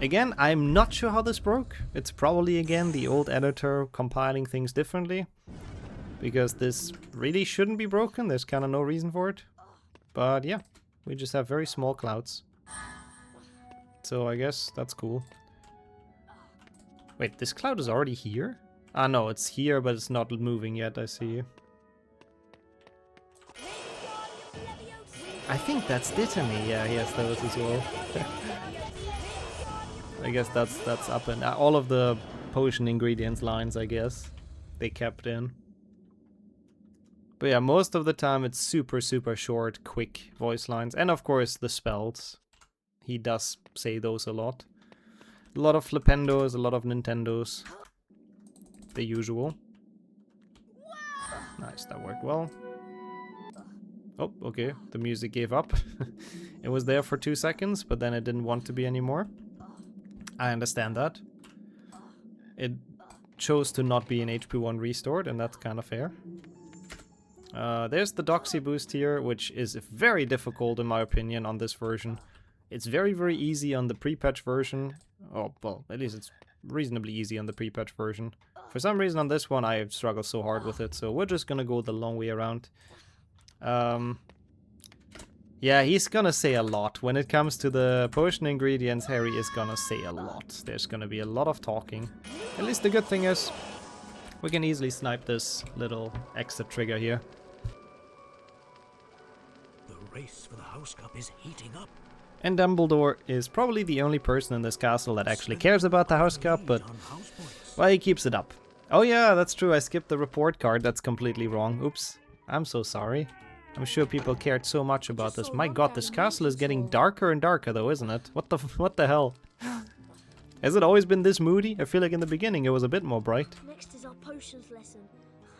Again, I'm not sure how this broke. It's probably, again, the old editor compiling things differently. Because this really shouldn't be broken, there's kind of no reason for it. But yeah, we just have very small clouds. So I guess that's cool. Wait, this cloud is already here? Ah no, it's here, but it's not moving yet, I see. I think that's Dittany, yeah, he has those as well. I guess that's up and all of the potion ingredients lines, I guess, they kept in. But yeah, most of the time it's super short, quick voice lines. And of course the spells. He does say those a lot. A lot of Flipendos, a lot of Nintendos. the usual. Nice, that worked well. Oh, okay, the music gave up. It was there for 2 seconds, but then it didn't want to be anymore. I understand that. It chose to not be an HP1 restored, and that's kind of fair. There's the Doxy boost here, which is very difficult in my opinion on this version. It's very, very easy on the pre-patch version. Oh, well, at least it's reasonably easy on the pre-patch version. For some reason on this one I struggle so hard with it, so we're just gonna go the long way around. Yeah, he's gonna say a lot. When it comes to the potion ingredients, Harry is gonna say a lot. There's gonna be a lot of talking. At least the good thing is, we can easily snipe this little extra trigger here. The race for the House Cup is heating up. And Dumbledore is probably the only person in this castle that actually cares about the House Cup, but, well, he keeps it up. Oh yeah, that's true, I skipped the report card, that's completely wrong. Oops, I'm so sorry. I'm sure people cared so much about this. My god, this castle is getting darker and darker though, isn't it? What the hell? Has it always been this moody? I feel like in the beginning it was a bit more bright. Next is our potions lesson,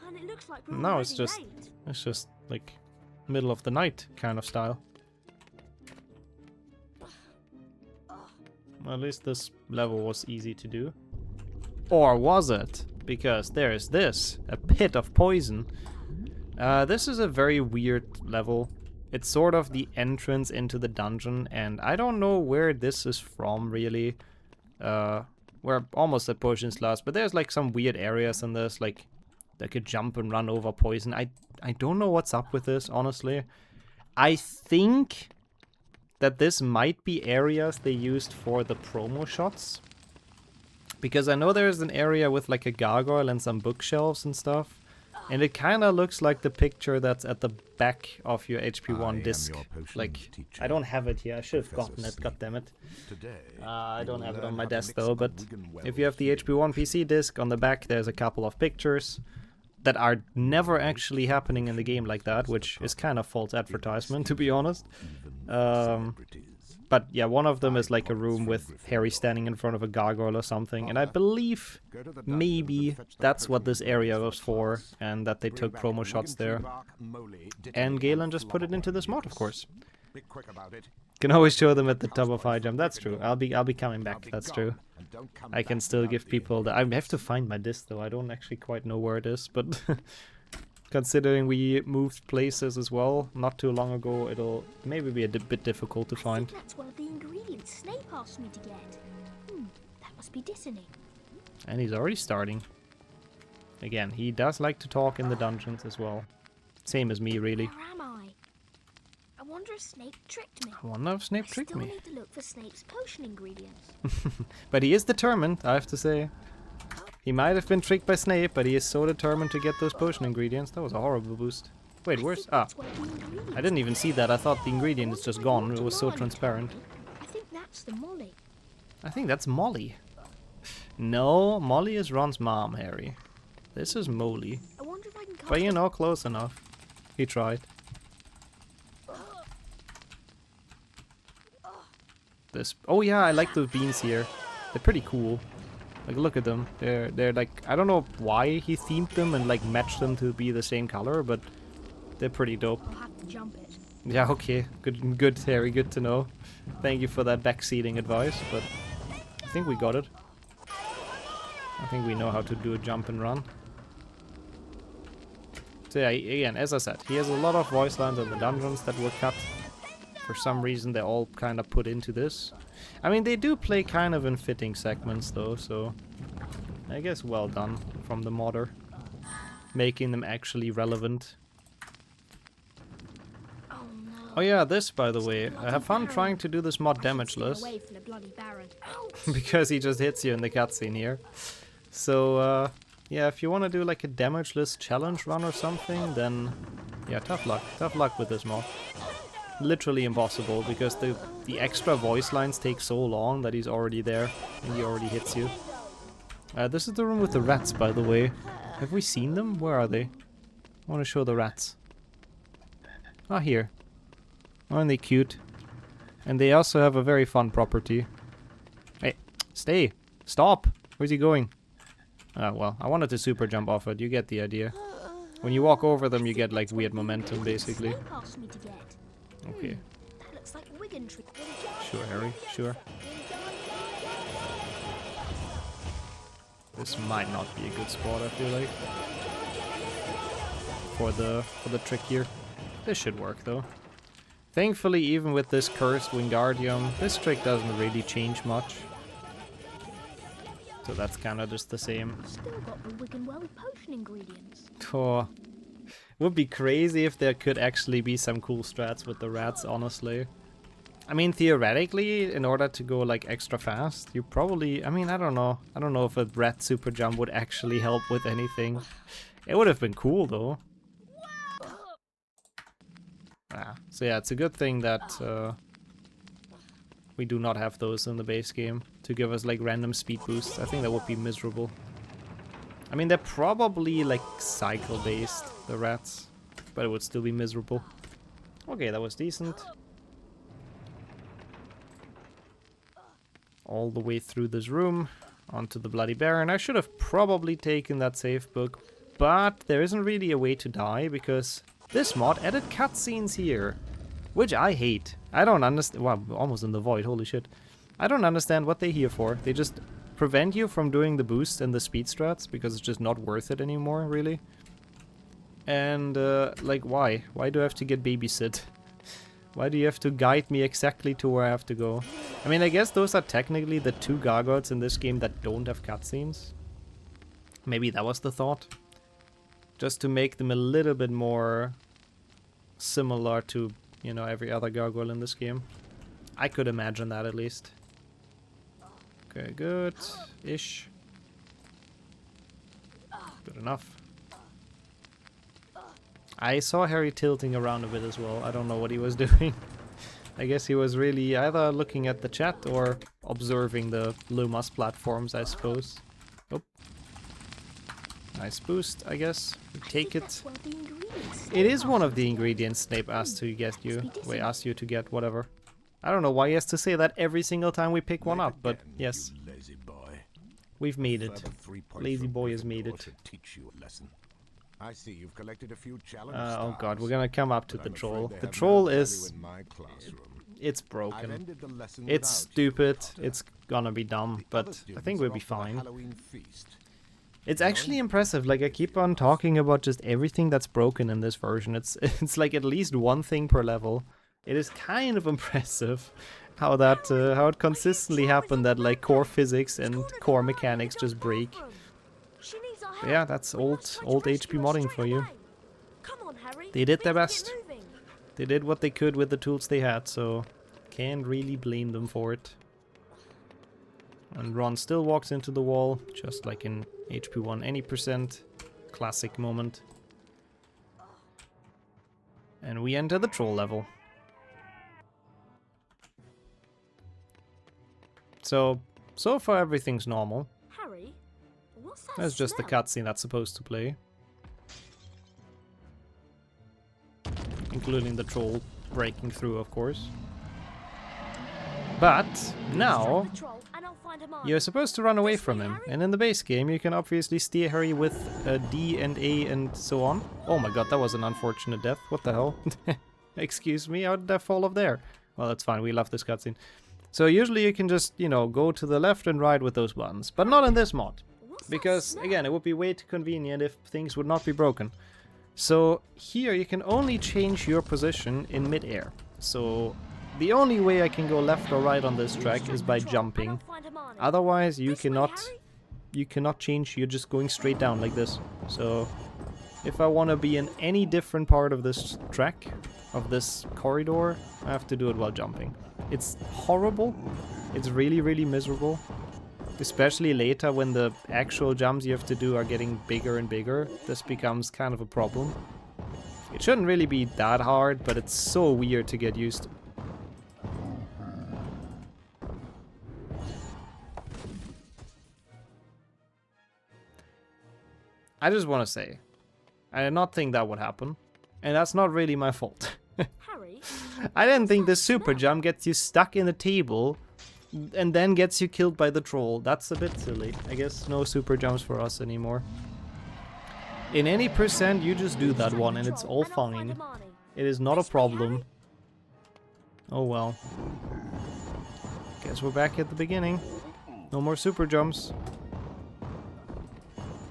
and it looks like we're No, it's just like middle of the night kind of style. Well, at least this level was easy to do. Or was it? Because there's this, a pit of poison. This is a very weird level. It's sort of the entrance into the dungeon, and I don't know where this is from, really. We're almost at potions last, but there's like some weird areas in this, like that could jump and run over poison. I don't know what's up with this, honestly. I think that this might be areas they used for the promo shots. Because I know there's an area with like a gargoyle and some bookshelves and stuff. And it kind of looks like the picture that's at the back of your HP1 disc. Like, I don't have it here. I should have gotten it, goddammit. I don't have it on my desk though, but if you have the HP1 PC disc, on the back there's a couple of pictures that are never actually happening in the game like that, which is kind of false advertisement, to be honest. But yeah, one of them is like a room with Harry standing in front of a gargoyle or something, and I believe maybe that's what this area was for, and that they took promo shots there. And Galen just put it into this mod, of course. Can always show them at the top of high jump. That's true. I'll be coming back. That's true. I can still give people the. I have to find my disc though. I don't actually quite know where it is, but considering we moved places as well not too long ago, it'll maybe be a bit difficult to find. I think that's one of the ingredients Snape asked me to get. That must be Dissony. And he's already starting. Again, he does like to talk in the dungeons as well. Same as me, really. Where am I? I wonder if Snape tricked me. I wonder if Snape tricked me. I still need to look for Snape's potion ingredients. But he is determined, I have to say. He might have been tricked by Snape, but he is so determined to get those potion ingredients. That was a horrible boost. Wait, where's... Ah. I didn't even see that. I thought the ingredient is just gone. It was so transparent. I think that's the Molly. I think that's Molly. No, Molly is Ron's mom, Harry. This is Molly. I wonder if I can But you know, close enough. He tried. This... Oh yeah, I like those beans here. They're pretty cool. Like, look at them. They're like, I don't know why he themed them and like matched them to be the same color, but they're pretty dope. I'll have to jump it. Yeah, okay. Good, Harry. Good to know. Thank you for that backseating advice, but I think we got it. I think we know how to do a jump and run. So yeah, again, as I said, he has a lot of voice lines in the dungeons that were cut. For some reason, they're all kind of put into this. I mean, they do play kind of in fitting segments, though, so I guess well done from the modder. Making them actually relevant. Oh yeah, this, by the way, I have fun trying to do this mod damageless. Because he just hits you in the cutscene here. So, yeah, if you want to do like a damageless challenge run or something, then yeah, tough luck. Tough luck with this mod. Literally impossible, because the extra voice lines take so long that he's already there and he already hits you. This is the room with the rats, by the way. Have we seen them? Where are they? I want to show the rats. Ah, here. Aren't they cute? And they also have a very fun property. Hey, stay! Stop! Where's he going? Well, I wanted to super jump off it. You get the idea. When you walk over them, you get like weird momentum, basically. Okay. That looks like a Wigan tree. Sure, Harry. Sure. This might not be a good spot, I feel like. For the trick here. This should work though. Thankfully, even with this cursed Wingardium, this trick doesn't really change much. So that's kind of just the same. Still got the Wigan Well potion ingredients. Oh, would be crazy if there could actually be some cool strats with the rats, honestly. I mean, theoretically, in order to go like extra fast, you probably, I mean, I don't know. I don't know if a rat super jump would actually help with anything. It would have been cool though. So yeah, it's a good thing that we do not have those in the base game to give us like random speed boosts. I think that would be miserable. I mean, they're probably like cycle based, the rats, but it would still be miserable. Okay, that was decent. All the way through this room onto the Bloody Baron. I should have probably taken that save book, but there isn't really a way to die because this mod added cutscenes here, which I hate. I don't understand. Wow, almost in the void, holy shit. I don't understand what they're here for. They just prevent you from doing the boost and the speed strats because it's just not worth it anymore, really. And, like, why? Why do I have to get babysit? Why do you have to guide me exactly to where I have to go? I mean, I guess those are technically the two gargoyles in this game that don't have cutscenes. Maybe that was the thought. Just to make them a little bit more similar to, you know, every other gargoyle in this game. I could imagine that at least. Okay, good-ish. Good enough. I saw Harry tilting around a bit as well. I don't know what he was doing. I guess he was really either looking at the chat or observing the Lumas platforms, I suppose. Oh. Nice boost, I guess. We take it. It is one of the ingredients Snape asked to get you. Wait, asked you to get, whatever. I don't know why he has to say that every single time we pick one up, but yes. We've made it. Lazy boy has made it. I see you've collected a few challenge Oh god, we're gonna come up to the troll. The troll is... It's broken. It's stupid. It's gonna be dumb, but I think we'll be fine. It's actually impressive. Like, I keep on talking about just everything that's broken in this version. It's like at least one thing per level. It is kind of impressive how that how it consistently happened that like core physics and core mechanics just break. But yeah, that's old HP modding for you. They did their best. They did what they could with the tools they had, so can't really blame them for it. And Ron still walks into the wall, just like in HP1 any percent. Classic moment. And we enter the troll level. So far everything's normal. Harry, what's that? That's just the cutscene that's supposed to play. Including the troll breaking through, of course. But now you're supposed to run away from him, and in the base game you can obviously steer Harry with D and A and so on. Oh my god, that was an unfortunate death. What the hell? Excuse me, how did I fall off there? Well, that's fine, we love this cutscene. So usually you can just, you know, go to the left and right with those buttons, but not in this mod. Because, again, it would be way too convenient if things would not be broken. So here you can only change your position in mid-air. So the only way I can go left or right on this track is by jumping. Otherwise you cannot change, you're just going straight down like this. So if I want to be in any different part of this track, of this corridor, I have to do it while jumping. It's horrible. It's really, really miserable. Especially later when the actual jumps you have to do are getting bigger and bigger. This becomes kind of a problem. It shouldn't really be that hard, but it's so weird to get used to. I just want to say, I did not think that would happen. And that's not really my fault. Harry, I didn't think the super jump gets you stuck in the table and then gets you killed by the troll. That's a bit silly. I guess no super jumps for us anymore. In any percent, you just do that one and it's all fine. It is not a problem. Oh well. Guess we're back at the beginning. No more super jumps.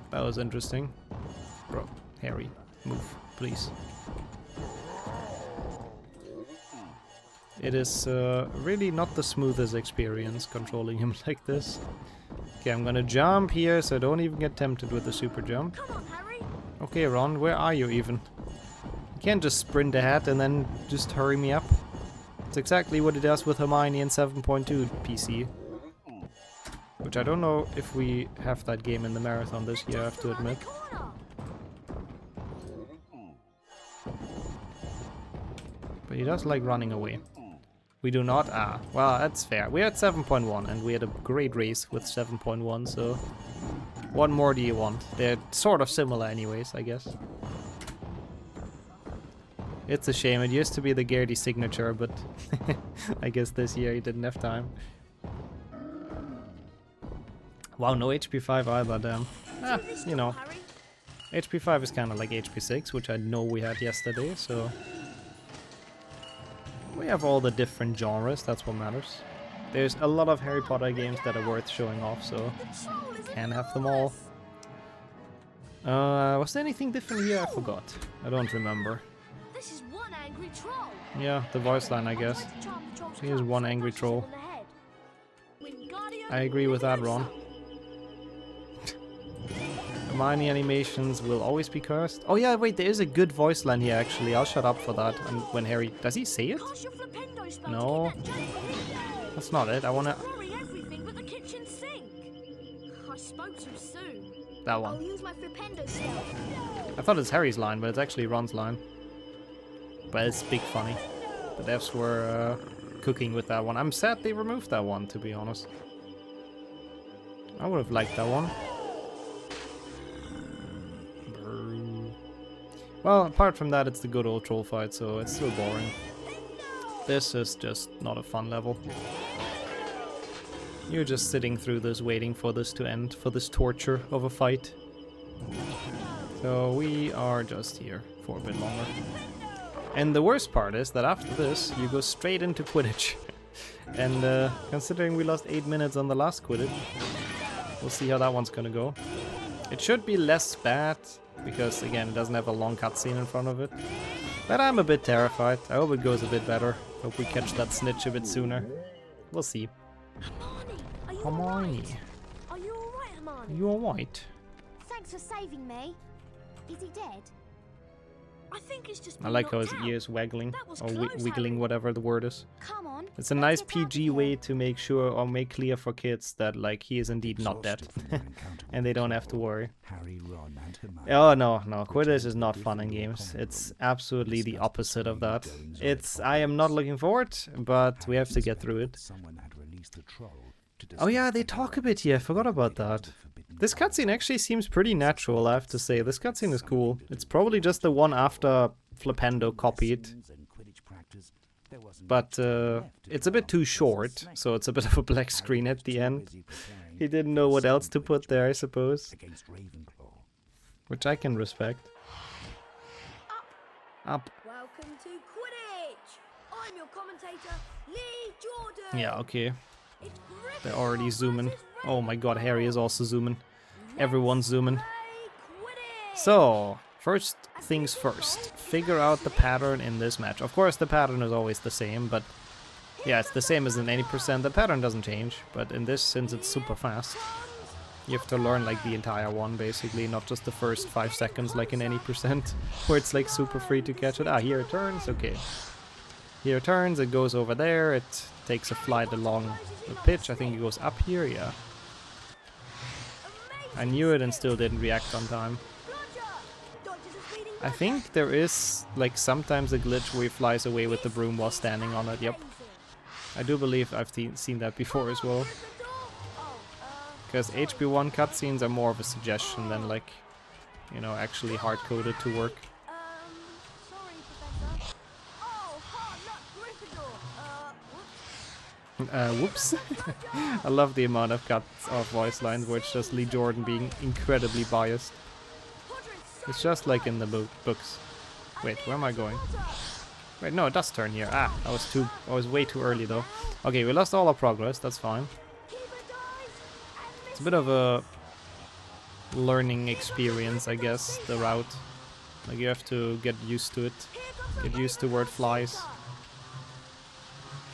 That was interesting. Bro, Harry, move, please. It is really not the smoothest experience controlling him like this. Okay, I'm gonna jump here so I don't even get tempted with the super jump. Okay, Ron, where are you even? You can't just sprint ahead and then just hurry me up. It's exactly what it does with Hermione in 7.2 PC. Which I don't know if we have that game in the marathon this year, I have to admit. But he does like running away. We do not? Ah, well, that's fair. We're at 7.1 and we had a great race with 7.1, so... What more do you want? They're sort of similar anyways, I guess. It's a shame. It used to be the Gardy signature, but I guess this year he didn't have time. Wow, no HP5 either, damn. Ah, you know. HP5 is kind of like HP6, which I know we had yesterday, so... We have all the different genres, that's what matters. There's a lot of Harry Potter games that are worth showing off, so... Can't have them all. Was there anything different here? I forgot. I don't remember. This is one angry troll. Yeah, the voice line, I guess. Here's one angry troll. I agree with that, Ron. Hermione animations will always be cursed. Oh yeah, wait, there is a good voice line here actually. I'll shut up for that. And when Harry... Does he say it? No. That's not it. I wanna... That one. I thought it's Harry's line, but it's actually Ron's line. But it's big funny. The devs were cooking with that one. I'm sad they removed that one, to be honest. I would have liked that one. Well, apart from that, it's the good old troll fight, so it's still boring. This is just not a fun level. You're just sitting through this, waiting for this to end, for this torture of a fight. So we are just here for a bit longer. And the worst part is that after this, you go straight into Quidditch. And considering we lost 8 minutes on the last Quidditch, we'll see how that one's gonna go. It should be less bad, because again, it doesn't have a long cutscene in front of it. But I'm a bit terrified. I hope it goes a bit better. Hope we catch that snitch a bit sooner. We'll see. Hermione. Are you alright, Hermione? You alright? Thanks for saving me. Is he dead? I think it's just I like how his ears waggling, or wiggling, whatever the word is. Come on. It's a nice PG way to make sure, or make clear for kids that, like, he is indeed not dead. And they don't have to worry. Oh, no, Quidditch is not fun in games. It's absolutely the opposite of that. I am not looking forward, but we have to get through it. Oh yeah, they talk a bit here, I forgot about that. This cutscene actually seems pretty natural, I have to say. This cutscene is cool. It's probably just the one after Flipendo copied. But it's a bit too short, so it's a bit of a black screen at the end. He didn't know what else to put there, I suppose. Which I can respect. Up. Welcome to Quidditch. I'm your commentator, Lee Jordan. Yeah, okay. They're already zooming. Oh my god, Harry is also zooming. Everyone's zooming. So, first things first. Figure out the pattern in this match. Of course, the pattern is always the same, but... Yeah, it's the same as in any percent. The pattern doesn't change, but in this, since it's super fast, you have to learn like the entire one, basically, not just the first 5 seconds like in any percent, where it's like super free to catch it. Ah, here it turns, okay. Here it turns, it goes over there, it takes a flight along the pitch. I think it goes up here, yeah. I knew it and still didn't react on time. I think there is, like, sometimes a glitch where he flies away with the broom while standing on it, yep. I do believe I've seen that before as well. Because HP1 cutscenes are more of a suggestion than, like, you know, actually hard-coded to work. Whoops. I love the amount of cuts of voice lines where it's just Lee Jordan being incredibly biased. It's just like in the books. Wait, where am I going? Wait, no, it does turn here. Ah, I was way too early though. Okay, we lost all our progress, that's fine. It's a bit of a learning experience, I guess, the route. Like you have to get used to it. Get used to where it flies.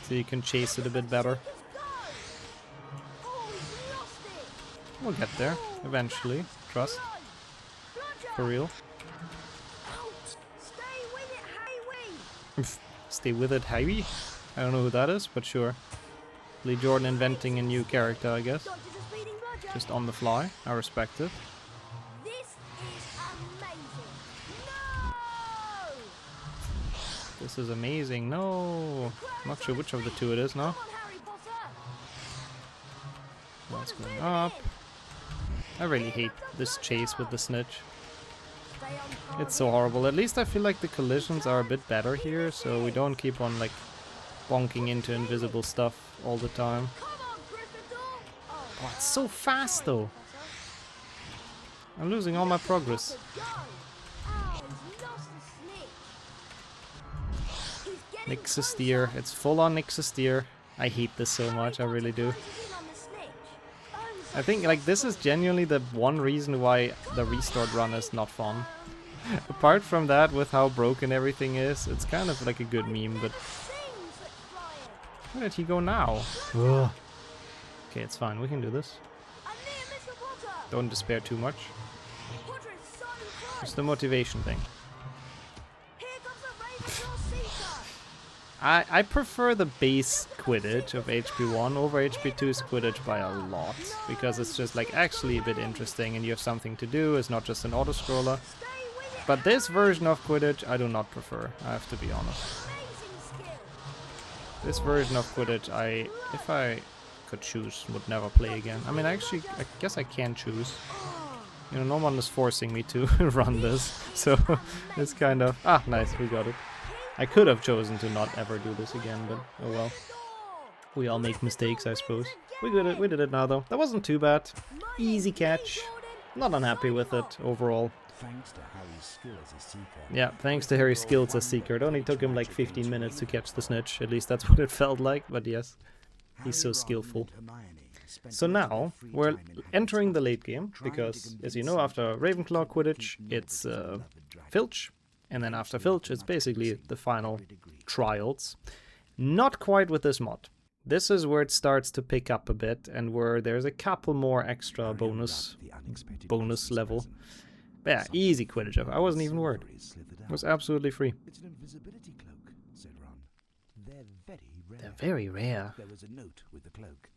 So you can chase it a bit better. We'll get there, eventually. Trust. For real. Stay with it, Harry? I don't know who that is, but sure. Lee Jordan inventing a new character, I guess. Just on the fly. I respect it. This is amazing. No! Not sure which of the two it is now. That's going up. I really hate this chase with the snitch. It's so horrible. At least I feel like the collisions are a bit better here, so we don't keep on like bonking into invisible stuff all the time. Oh, it's so fast though. I'm losing all my progress. Nixxo steer. It's full on Nixxo steer. I hate this so much, I really do. I think like this is genuinely the one reason why the restored run is not fun. Apart from that, with how broken everything is, it's kind of like a good meme, but... Where did he go now? Ugh. Okay, it's fine, we can do this. Don't despair too much. It's the motivation thing. I prefer the base Quidditch of HP1 over HP2's Quidditch by a lot, because it's just like actually a bit interesting and you have something to do, it's not just an auto-scroller. But this version of Quidditch I do not prefer, I have to be honest. This version of Quidditch if I could choose, would never play again. I mean actually, I guess I can choose. You know, no one is forcing me to run this, so it's kind of... Ah, nice, we got it. I could have chosen to not ever do this again, but oh well. We all make mistakes, I suppose. We did it now though. That wasn't too bad. Easy catch. Not unhappy with it overall. Yeah, thanks to Harry's skill as a seeker. It only took him like 15 minutes to catch the snitch. At least that's what it felt like, but yes. He's so skillful. So now, we're entering the late game, because, as you know, after Ravenclaw Quidditch, it's Filch. And then after Filch, it's basically the final trials. Not quite with this mod. This is where it starts to pick up a bit, and where there's a couple more extra bonus level. But yeah, easy Quidditch. I wasn't even worried. It was absolutely free. It's an invisibility cloak, said Ron. They're very rare. They're very rare. There was a note with the cloak.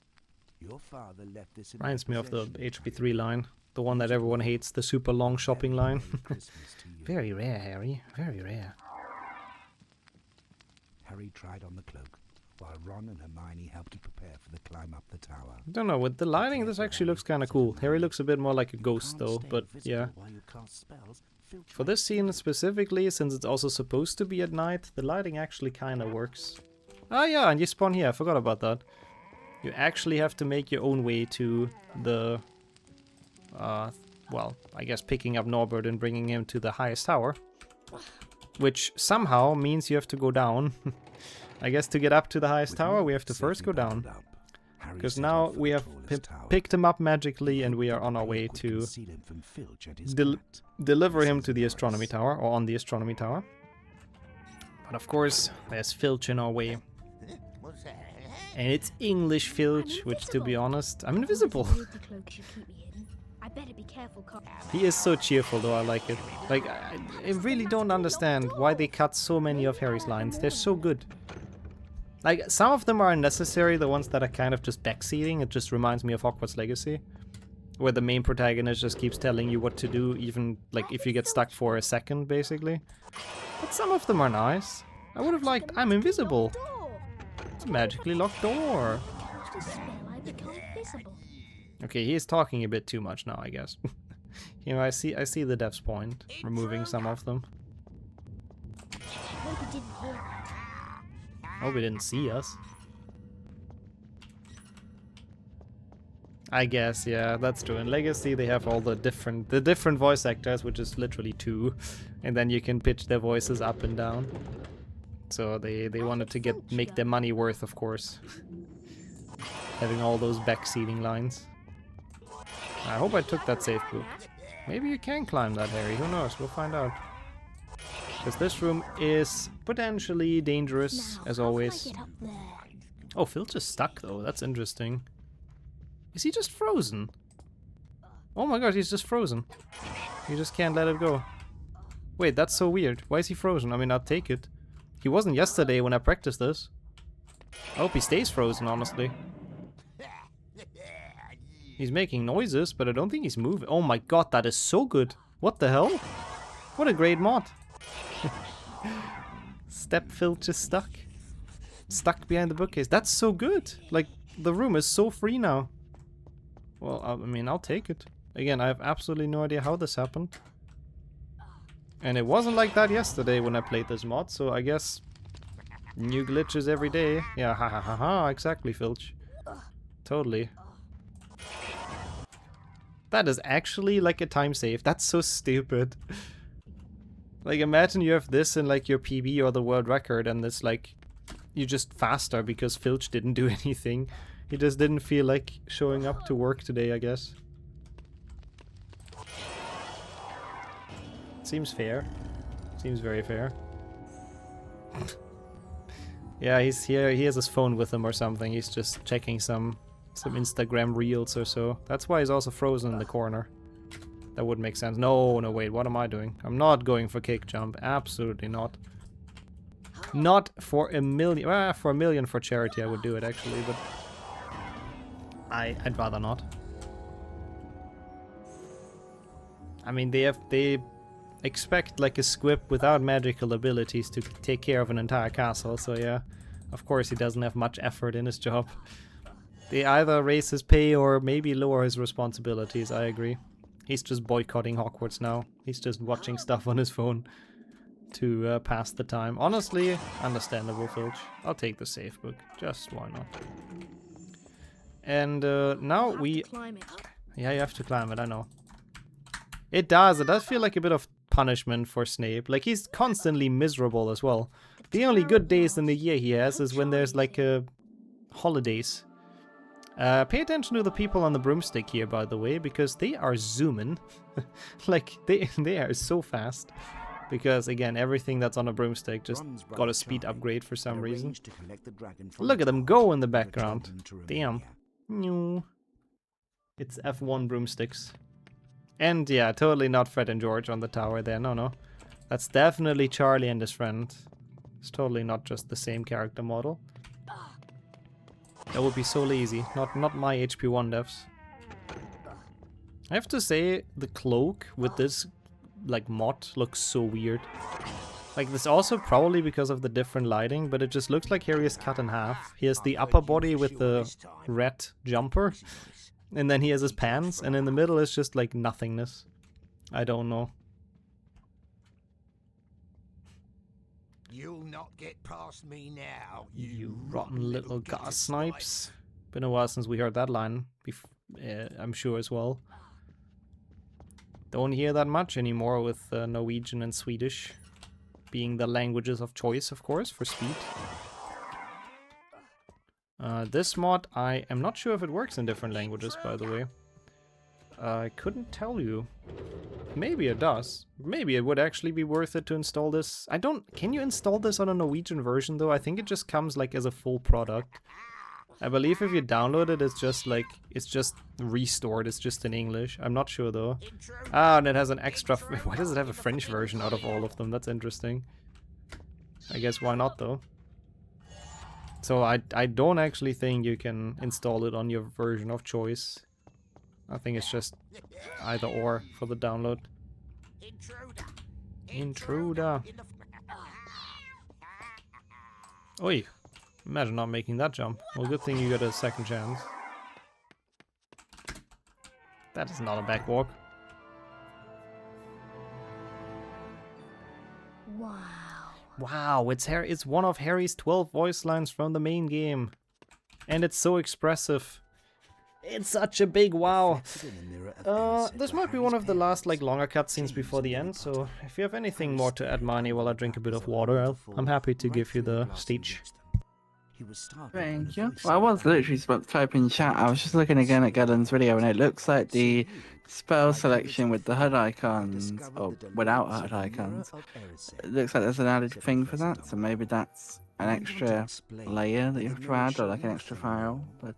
Your father left this in Reminds me of the HP3 line. The one that everyone hates, the super long shopping line. Very rare, Harry. Very rare. Harry tried on the cloak, while Ron and Hermione helped to prepare for the climb up the tower. I don't know, with the lighting this actually looks kind of cool. Harry looks a bit more like a ghost though, but yeah. For this scene specifically, since it's also supposed to be at night, the lighting actually kind of works. Ah yeah, and you spawn here, I forgot about that. You actually have to make your own way to the... well, I guess picking up Norbert and bringing him to the highest tower. Which somehow means you have to go down. I guess to get up to the highest tower, we have to first go down. Because now we have picked him up magically and we are on our way to deliver him to the astronomy tower, or on the astronomy tower. But of course, there's Filch in our way. And it's English Filch, which to be honest, I'm invisible. I better be careful, He is so cheerful though, I like it. Like, I really don't understand why they cut so many of Harry's lines. They're so good. Like, some of them are unnecessary, the ones that are kind of just backseating. It just reminds me of Hogwarts Legacy, where the main protagonist just keeps telling you what to do, even like if you get stuck for a second, basically. But some of them are nice. I would have liked, I'm invisible. It's a magically locked door. Okay, he is talking a bit too much now, I guess. You know, I see the dev's point, removing some of them. Hope he didn't see us. I guess, yeah, that's true. In Legacy, they have all the different voice actors, which is literally 2, and then you can pitch their voices up and down. So they wanted to make their money worth, of course, having all those backseating lines. I hope I took that safe book. Maybe you can climb that, Harry. Who knows? We'll find out. Because this room is potentially dangerous, as always. Oh, Filch is stuck, though. That's interesting. Is he just frozen? Oh my god, he's just frozen. You just can't let it go. Wait, that's so weird. Why is he frozen? I mean, I'll take it. He wasn't yesterday when I practiced this. I hope he stays frozen, honestly. He's making noises, but I don't think he's moving. Oh my god, that is so good. What the hell? What a great mod. Step Filch is stuck. Stuck behind the bookcase. That's so good. Like, the room is so free now. Well, I mean, I'll take it. Again, I have absolutely no idea how this happened. And it wasn't like that yesterday when I played this mod, so I guess new glitches every day. Yeah, ha ha ha ha, exactly, Filch. Totally. That is actually like a time save. That's so stupid. Like, imagine you have this in like your PB or the world record, and it's like you're just faster because Filch didn't do anything. He just didn't feel like showing up to work today, I guess. Seems fair. Seems very fair. Yeah, he's here. He has his phone with him or something. He's just checking some Instagram reels or so. That's why he's also frozen in the corner. That would make sense. No, no, wait. What am I doing? I'm not going for cake jump. Absolutely not. Not for a million. Well, for a million for charity, I would do it actually, but I'd rather not. I mean, they expect like a squib without magical abilities to take care of an entire castle, so yeah, of course he doesn't have much effort in his job. They either raise his pay or maybe lower his responsibilities, I agree. He's just boycotting Hogwarts now. He's just watching stuff on his phone to pass the time. Honestly, understandable, Filch. I'll take the safe book. Just why not? And now we... Yeah, you have to climb it, I know. It does feel like a bit of punishment for Snape. Like, he's constantly miserable as well. The only good days in the year he has is when there's like holidays. Pay attention to the people on the broomstick here, by the way, because they are zooming. Like, they are so fast. Because, again, everything that's on a broomstick just got a speed upgrade for some reason. Look at them go in the background. Damn. It's F1 broomsticks. And, yeah, totally not Fred and George on the tower there. No, no. That's definitely Charlie and his friend. It's totally not just the same character model. That would be so lazy. Not my HP1 devs. I have to say, the cloak with this, like, mod looks so weird. Like, this also probably because of the different lighting, but it just looks like Harry is cut in half. He has the upper body with the red jumper, and then he has his pants, and in the middle is just, like, nothingness. I don't know. You'll not get past me now, You rotten little gas snipes. Been a while since we heard that line, I'm sure as well. Don't hear that much anymore with Norwegian and Swedish being the languages of choice, of course, for speed. This mod, I am not sure if it works in different languages, by the way. I couldn't tell you. Maybe it does. Maybe it would actually be worth it to install this. Can you install this on a Norwegian version though? I think it just comes like as a full product. I believe if you download it, it's just like, it's just restored, it's just in English. I'm not sure though. Ah, and it has an extra, why does it have a French version out of all of them? That's interesting. I guess why not though? So I don't actually think you can install it on your version of choice. I think it's just either or for the download. Intruder. Oi. Imagine not making that jump. Well, good thing you got a second chance. That is not a backwalk. Wow. Wow, it's one of Harry's 12 voice lines from the main game. And it's so expressive. It's such a big wow. This might be one of the last like longer cutscenes before the end, so if you have anything more to add, Marnie, while I drink a bit of water, I'm happy to give you the stage. Thank you. Well, I was literally about to type in chat. I was just looking again at Gellen's video, and it looks like the spell selection with the HUD icons, or without HUD icons, it looks like there's an added thing for that, so maybe that's an extra layer that you have to add, or like an extra file, but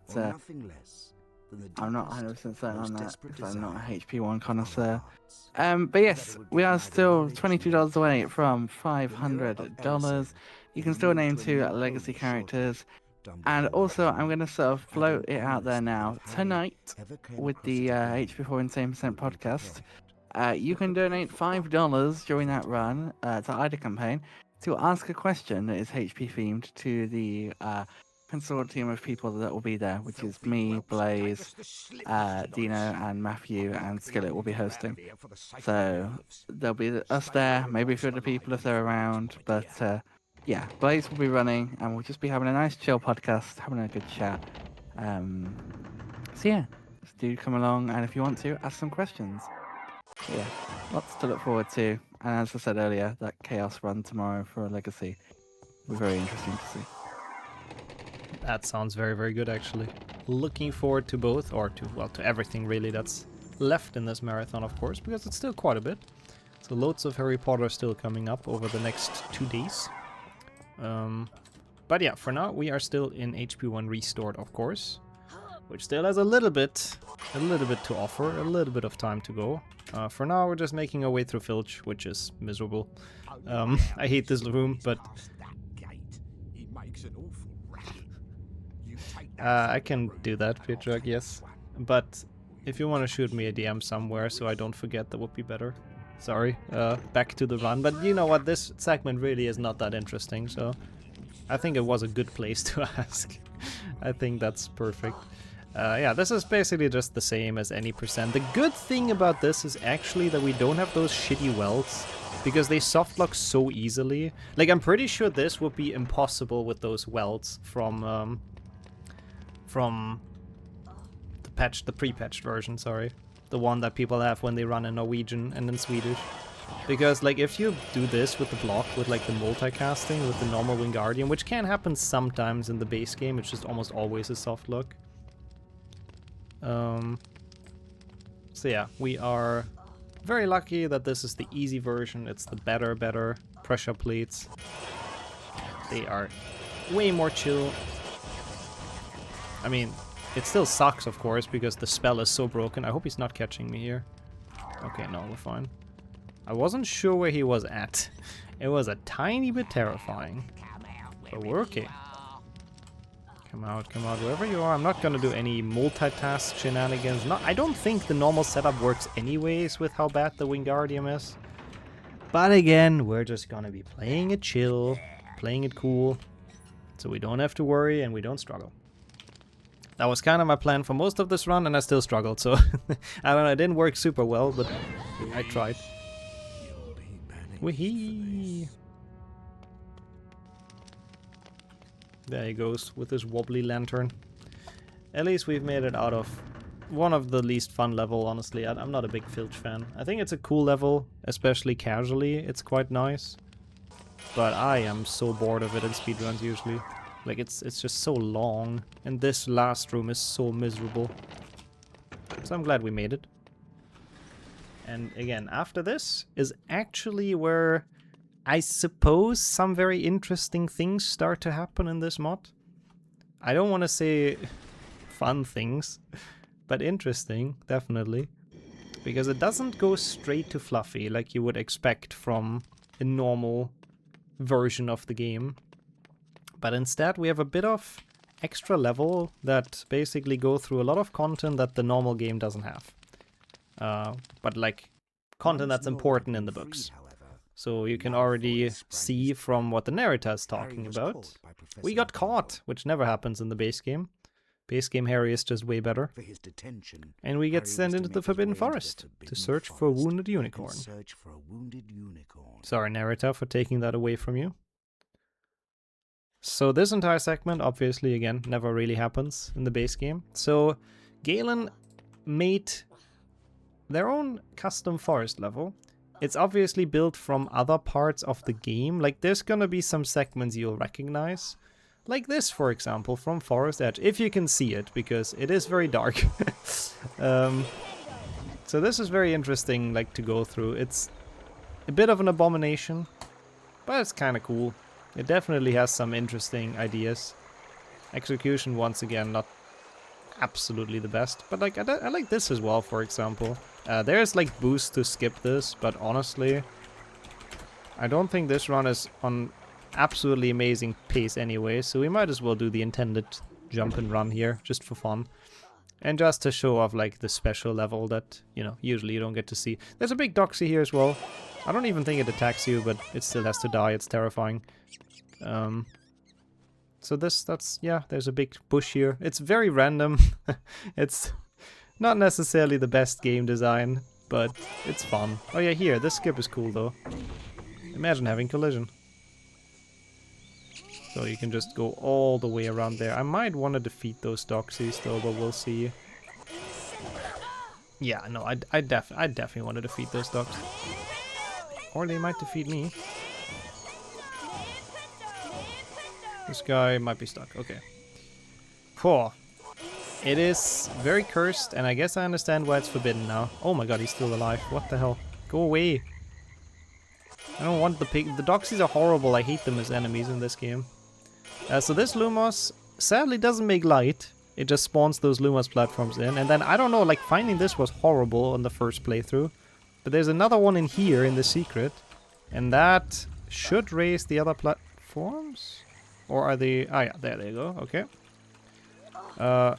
I'm not 100% certain on that, because I'm not a HP1 connoisseur. But yes, we are still $22 away from $500. You can still name 2 legacy characters. And also, I'm going to sort of float it out there now. Tonight, with the HP4 Insane Percent podcast, you can donate $5 during that run to either campaign to ask a question that is HP themed to the consortium of people that will be there, which is me, Blaze, Dino, and Matthew, and Skillet will be hosting. So there'll be us there, maybe a few other people if they're around, but yeah, Blaze will be running, and we'll just be having a nice chill podcast, having a good chat. So yeah, just do come along, and if you want to, ask some questions. Yeah, lots to look forward to, and as I said earlier, that Chaos run tomorrow for a Legacy will be very interesting to see. That sounds very, very good, actually. Looking forward to both, or to, well, to everything really that's left in this marathon, of course, because it's still quite a bit. So loads of Harry Potter still coming up over the next 2 days. But yeah, for now we are still in HP1 Restored, of course, which still has a little bit to offer, a little bit of time to go. For now we're just making our way through Filch, which is miserable. I hate this room, but I can do that, Pietrug, yes. But if you want to shoot me a DM somewhere so I don't forget, that would be better. Sorry, back to the run. But you know what, this segment really is not that interesting, so I think it was a good place to ask. I think that's perfect. Yeah, this is basically just the same as any percent. The good thing about this is actually that we don't have those shitty welts, because they softlock so easily. Like, I'm pretty sure this would be impossible with those welts from the pre-patched version, sorry. The one that people have when they run in Norwegian and in Swedish. Because, like, if you do this with the block, with, like, the multicasting, with the normal Wingardium, which can happen sometimes in the base game, it's just almost always a soft lock. So yeah, we are very lucky that this is the easy version. It's the better pressure plates. They are way more chill. I mean, it still sucks, of course, because the spell is so broken. I hope he's not catching me here. Okay, no, we're fine. I wasn't sure where he was at. It was a tiny bit terrifying. But we're okay. Come out, wherever you are. I'm not gonna do any multitask shenanigans. I don't think the normal setup works anyways with how bad the Wingardium is. But again, we're just gonna be playing it chill, playing it cool, so we don't have to worry and we don't struggle. That was kind of my plan for most of this run, and I still struggled, so I don't know, it didn't work super well, but I tried. Wee-hee! There he goes, with his wobbly lantern. At least we've made it out of one of the least fun level, honestly. I'm not a big Filch fan. I think it's a cool level, especially casually, it's quite nice. But I am so bored of it in speedruns usually. Like, it's just so long, and this last room is so miserable. So I'm glad we made it. And again, after this is actually where I suppose some very interesting things start to happen in this mod. I don't want to say fun things, but interesting, definitely. Because it doesn't go straight to fluffy like you would expect from a normal version of the game. But instead we have a bit of extra level that basically go through a lot of content that the normal game doesn't have. But like content that's important in the books. So you can already see from what the narrator is talking about. We got caught, which never happens in the base game. Base game Harry is just way better. And we get sent into the Forbidden Forest to search for a wounded unicorn. Sorry, narrator, for taking that away from you. So this entire segment, obviously, again, never really happens in the base game. So Galen made their own custom forest level. It's obviously built from other parts of the game. Like, there's gonna be some segments you'll recognize. Like this, for example, from Forest Edge, if you can see it, because it is very dark. So this is very interesting, like, to go through. It's a bit of an abomination, but it's kind of cool. It definitely has some interesting ideas. Execution, once again, not absolutely the best, but like I like this as well, for example. There's like boost to skip this, but honestly, I don't think this run is on absolutely amazing pace anyway, so we might as well do the intended jump and run here, just for fun. And just to show off like the special level that, you know, usually you don't get to see. There's a big doxy here as well. I don't even think it attacks you, but it still has to die. It's terrifying. So yeah, there's a big bush here. It's very random. It's not necessarily the best game design, but it's fun. Oh yeah, here, this skip is cool though. Imagine having collision. So you can just go all the way around there. I might want to defeat those doxies though, but we'll see. Yeah, no, I definitely want to defeat those dogs. Or they might defeat me. This guy might be stuck. Okay. Poor. It is very cursed, and I guess I understand why it's forbidden now. Oh my god, he's still alive. What the hell? Go away. I don't want the pig. The doxies are horrible. I hate them as enemies in this game. So this Lumos sadly doesn't make light. It just spawns those Lumos platforms in. And then, I don't know, like, finding this was horrible on the first playthrough. But there's another one in here in the secret. And that should raise the other platforms? Or are they... Ah, yeah, there they go. Okay. I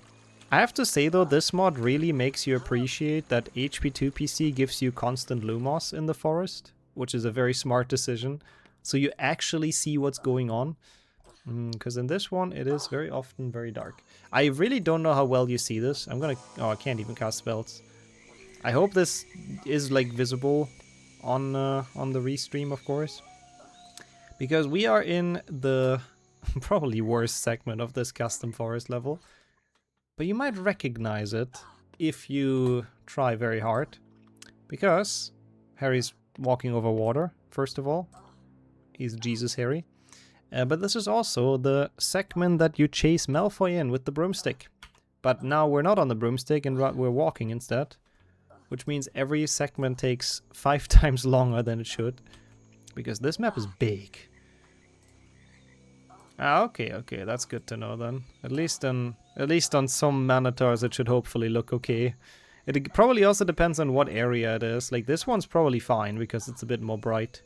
have to say, though, this mod really makes you appreciate that HP2 PC gives you constant Lumos in the forest. Which is a very smart decision. So you actually see what's going on. Because in this one, it is very often very dark. I really don't know how well you see this. I'm gonna... Oh, I can't even cast spells. I hope this is, like, visible on the restream, of course. Because we are in the probably worst segment of this custom forest level. But you might recognize it if you try very hard. Because Harry's walking over water, first of all. He's Jesus Harry. But this is also the segment that you chase Malfoy in with the broomstick. But now we're not on the broomstick and we're walking instead. Which means every segment takes 5 times longer than it should. Because this map is big. Ah, okay, that's good to know then. At least on some Manitars it should hopefully look okay. It probably also depends on what area it is. Like, this one's probably fine because it's a bit more bright.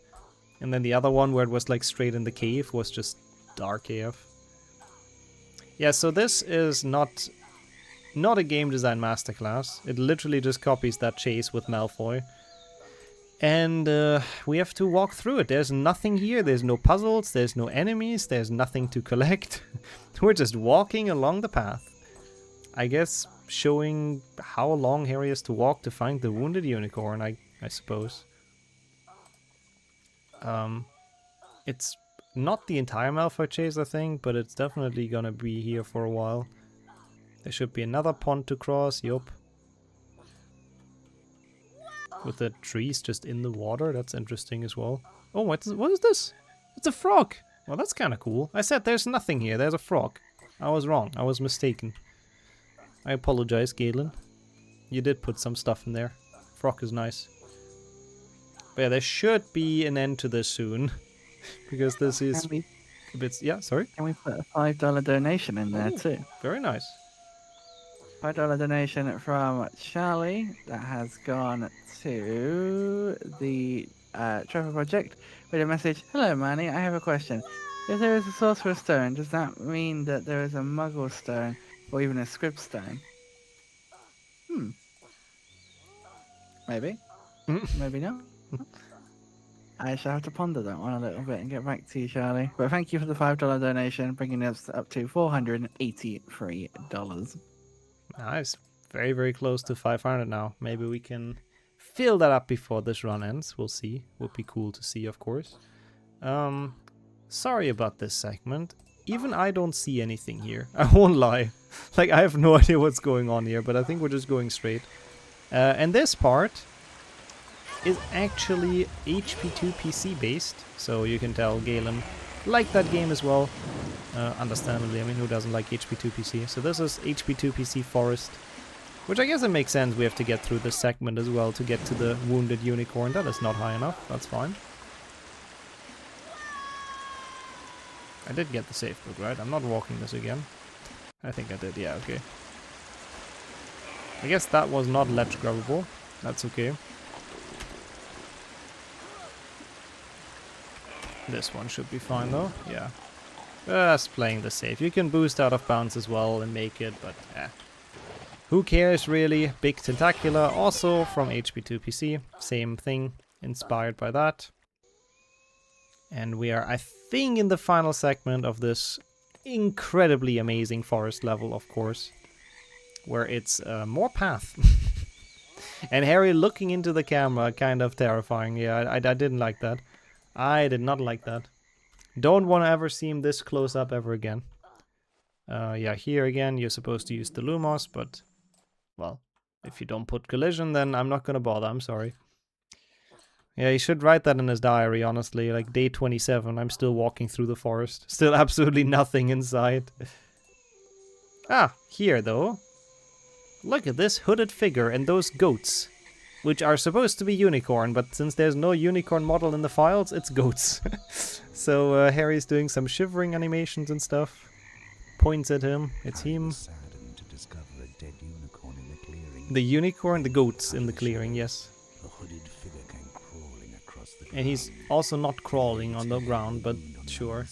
And then the other one where it was like straight in the cave was just dark AF. Yeah, so this is not a game design masterclass. It literally just copies that chase with Malfoy. And we have to walk through it. There's nothing here. There's no puzzles. There's no enemies. There's nothing to collect. We're just walking along the path. I guess showing how long Harry has to walk to find the wounded unicorn, I suppose. It's not the entire Malfoy chase, I think, but it's definitely gonna be here for a while. There should be another pond to cross, yup. With the trees just in the water, that's interesting as well. Oh, what is this? It's a frog! Well, that's kinda cool. I said there's nothing here, there's a frog. I was wrong, I was mistaken. I apologize, Galen. You did put some stuff in there. Frog is nice. But yeah, there should be an end to this soon. Because this is a bit... Yeah, sorry? Can we put a $5 donation in there too? Very nice. $5 donation from Charlie that has gone to the Trevor Project with a message. Hello, Manny, I have a question. If there is a Sorcerer's Stone, does that mean that there is a Muggle Stone or even a Scrib Stone? Maybe. Maybe not. I shall have to ponder that one a little bit and get back to you, Charlie. But thank you for the $5 donation, bringing us up to $483. Nice. Very, very close to 500 now. Maybe we can fill that up before this run ends. We'll see. Would be cool to see, of course. Sorry about this segment. even I don't see anything here. I won't lie. Like, I have no idea what's going on here, but I think we're just going straight. And this part is actually HP2 PC based, so you can tell Galen liked that game as well. Understandably, I mean, who doesn't like HP2 PC? So this is HP2 PC Forest, which I guess it makes sense. We have to get through this segment as well to get to the wounded unicorn. That is not high enough, that's fine. I did get the safe book, right? I'm not walking this again. I think I did, yeah, okay. I guess that was not ledge grabbable. That's okay. This one should be fine though, yeah. Just playing the safe. You can boost out of bounds as well and make it, but who cares really? Big Tentacular, also from HP2 PC. Same thing, inspired by that. And we are, I think, in the final segment of this incredibly amazing forest level, of course. Where it's more path. And Harry looking into the camera, kind of terrifying. Yeah, I didn't like that. I did not like that. Don't want to ever see him this close up ever again. Yeah, here again, you're supposed to use the Lumos, but, well, if you don't put collision, then I'm not gonna bother, I'm sorry. Yeah, he should write that in his diary, honestly. Like, day 27, I'm still walking through the forest. Still absolutely nothing inside. Ah, here, though. Look at this hooded figure and those goats. Which are supposed to be unicorn, but since there's no unicorn model in the files, it's goats. So Harry's doing some shivering animations and stuff. Points at him. It's him. To discover a dead unicorn in the clearing. The unicorn, the goats in the clearing, yes. A hooded figure came crawling across the And he's also not crawling on the ground, but sure.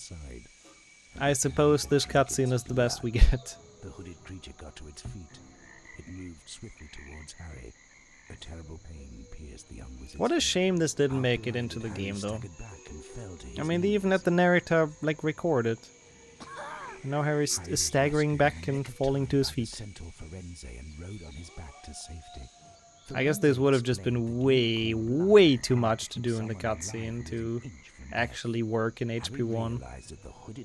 I suppose this cutscene is the best we get. The hooded creature got to its feet. It moved swiftly towards Harry. A terrible pain pierced the young wizard's What a shame this didn't make it into the game, though. I mean, they even let the narrator, like, record it. Now Harry is staggering back and falling to his feet. I guess this would have just been way, way too much to do in the cutscene to actually work in HP1.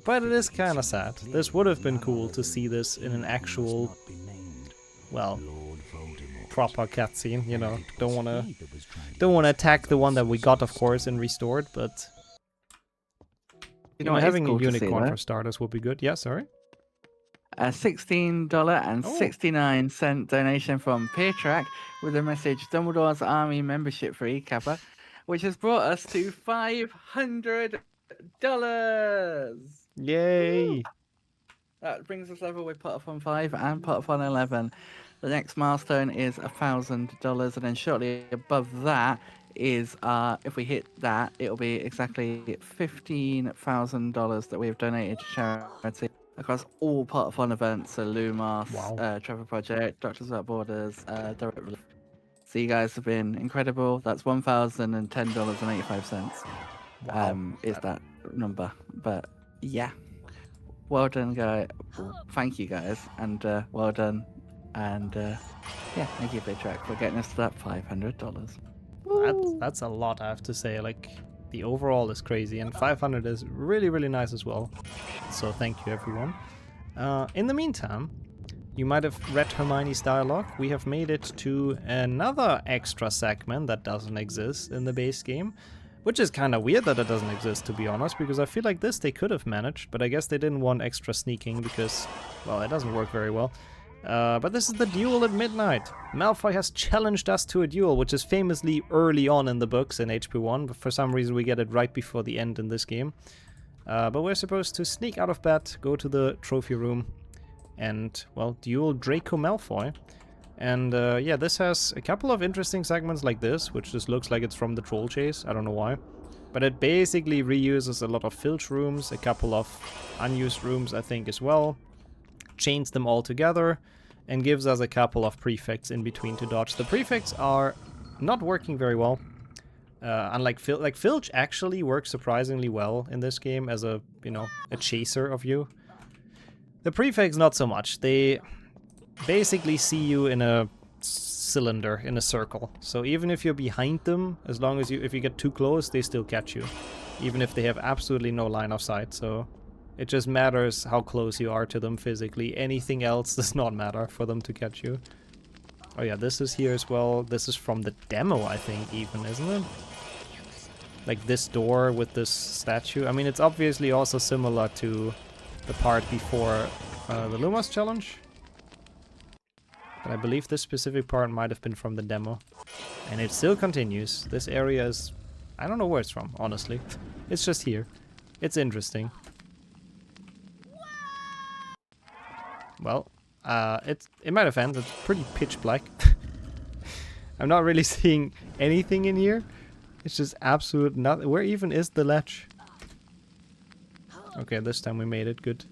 But it is kinda sad. This would have been cool to see this in an actual, well, proper cutscene, you know. Don't wanna attack the one that we got, of course, and restored, but you know, having cool a unicorn see, for starters would be good. Yeah, sorry. A $16.69 donation from Peertrack with the message Dumbledore's Army membership free, Kappa, which has brought us to $500. Yay! That brings us level with Potterthon 5 and Potterthon 11. The next milestone is $1,000, and then shortly above that is, if we hit that, it'll be exactly $15,000 that we have donated to charity across all Potterthon events, so Lumos, Wow. Trevor Project, Doctors Without Borders, Direct Relief. So you guys have been incredible. That's $1,010.85. Wow. Is that number? But yeah, well done, guys. Thank you, guys, and well done. And yeah, thank you, Peertrack, for getting us to that $500. That's a lot, I have to say. Like, the overall is crazy, and 500 is really, really nice as well. So thank you, everyone. In the meantime, you might have read Hermione's dialogue. We have made it to another extra segment that doesn't exist in the base game, which is kind of weird that it doesn't exist, to be honest, because I feel like this they could have managed, but I guess they didn't want extra sneaking because, well, it doesn't work very well. But this is the duel at midnight. Malfoy has challenged us to a duel, which is famously early on in the books in HP1, but for some reason we get it right before the end in this game. But we're supposed to sneak out of bed, go to the trophy room, and, well, duel Draco Malfoy. And yeah, this has a couple of interesting segments like this, which just looks like it's from the Troll Chase, I don't know why. But it basically reuses a lot of Filch rooms, a couple of unused rooms I think as well, chains them all together, and gives us a couple of prefects in between to dodge. The prefects are not working very well. Unlike Filch actually works surprisingly well in this game as a, you know, a chaser of you. The prefects not so much. They basically see you in a cylinder, in a circle. So even if you're behind them, as long as if you get too close, they still catch you. Even if they have absolutely no line of sight, so It just matters how close you are to them physically. Anything else does not matter for them to catch you. Oh yeah, this is here as well. This is from the demo, I think, even, isn't it? Like this door with this statue. I mean, it's obviously also similar to the part before the Lumos challenge. But I believe this specific part might have been from the demo. And it still continues. This area is... I don't know where it's from, honestly. It's just here. It's interesting. Well, in my defense, it's pretty pitch black. I'm not really seeing anything in here. It's just absolute nothing. Where even is the ledge? Okay, this time we made it. Good.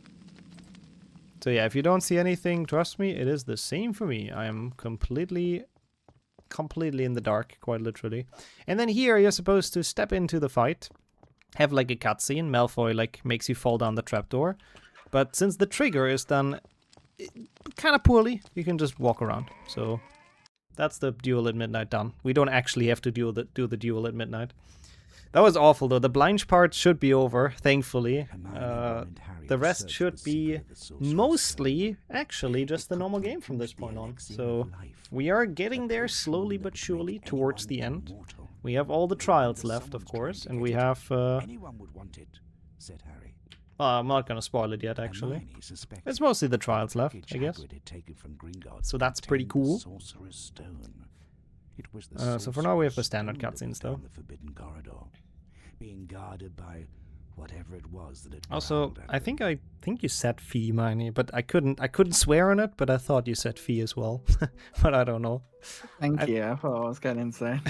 So yeah, if you don't see anything, trust me, it is the same for me. I am completely in the dark, quite literally. And then here you're supposed to step into the fight. Have like a cutscene. Malfoy like makes you fall down the trapdoor. But since the trigger is done kind of poorly, you can just walk around. So that's the duel at midnight done. We don't actually have to do the duel at midnight. That was awful though. The blind part should be over, thankfully. The rest should be mostly actually just the normal game from this point on. So we are getting there slowly but surely towards the end. We have all the trials left, of course, and we have... Anyone would want it, said Harry. I'm not going to spoil it yet, actually. It's mostly the trials left, I guess. So that's pretty cool. So for now we have the standard cutscenes, though. Being guarded by whatever it was that had also, I think you said fee, Miney, but I couldn't swear on it, but I thought you said fee as well. But I don't know. Thank you. I thought I was getting insane.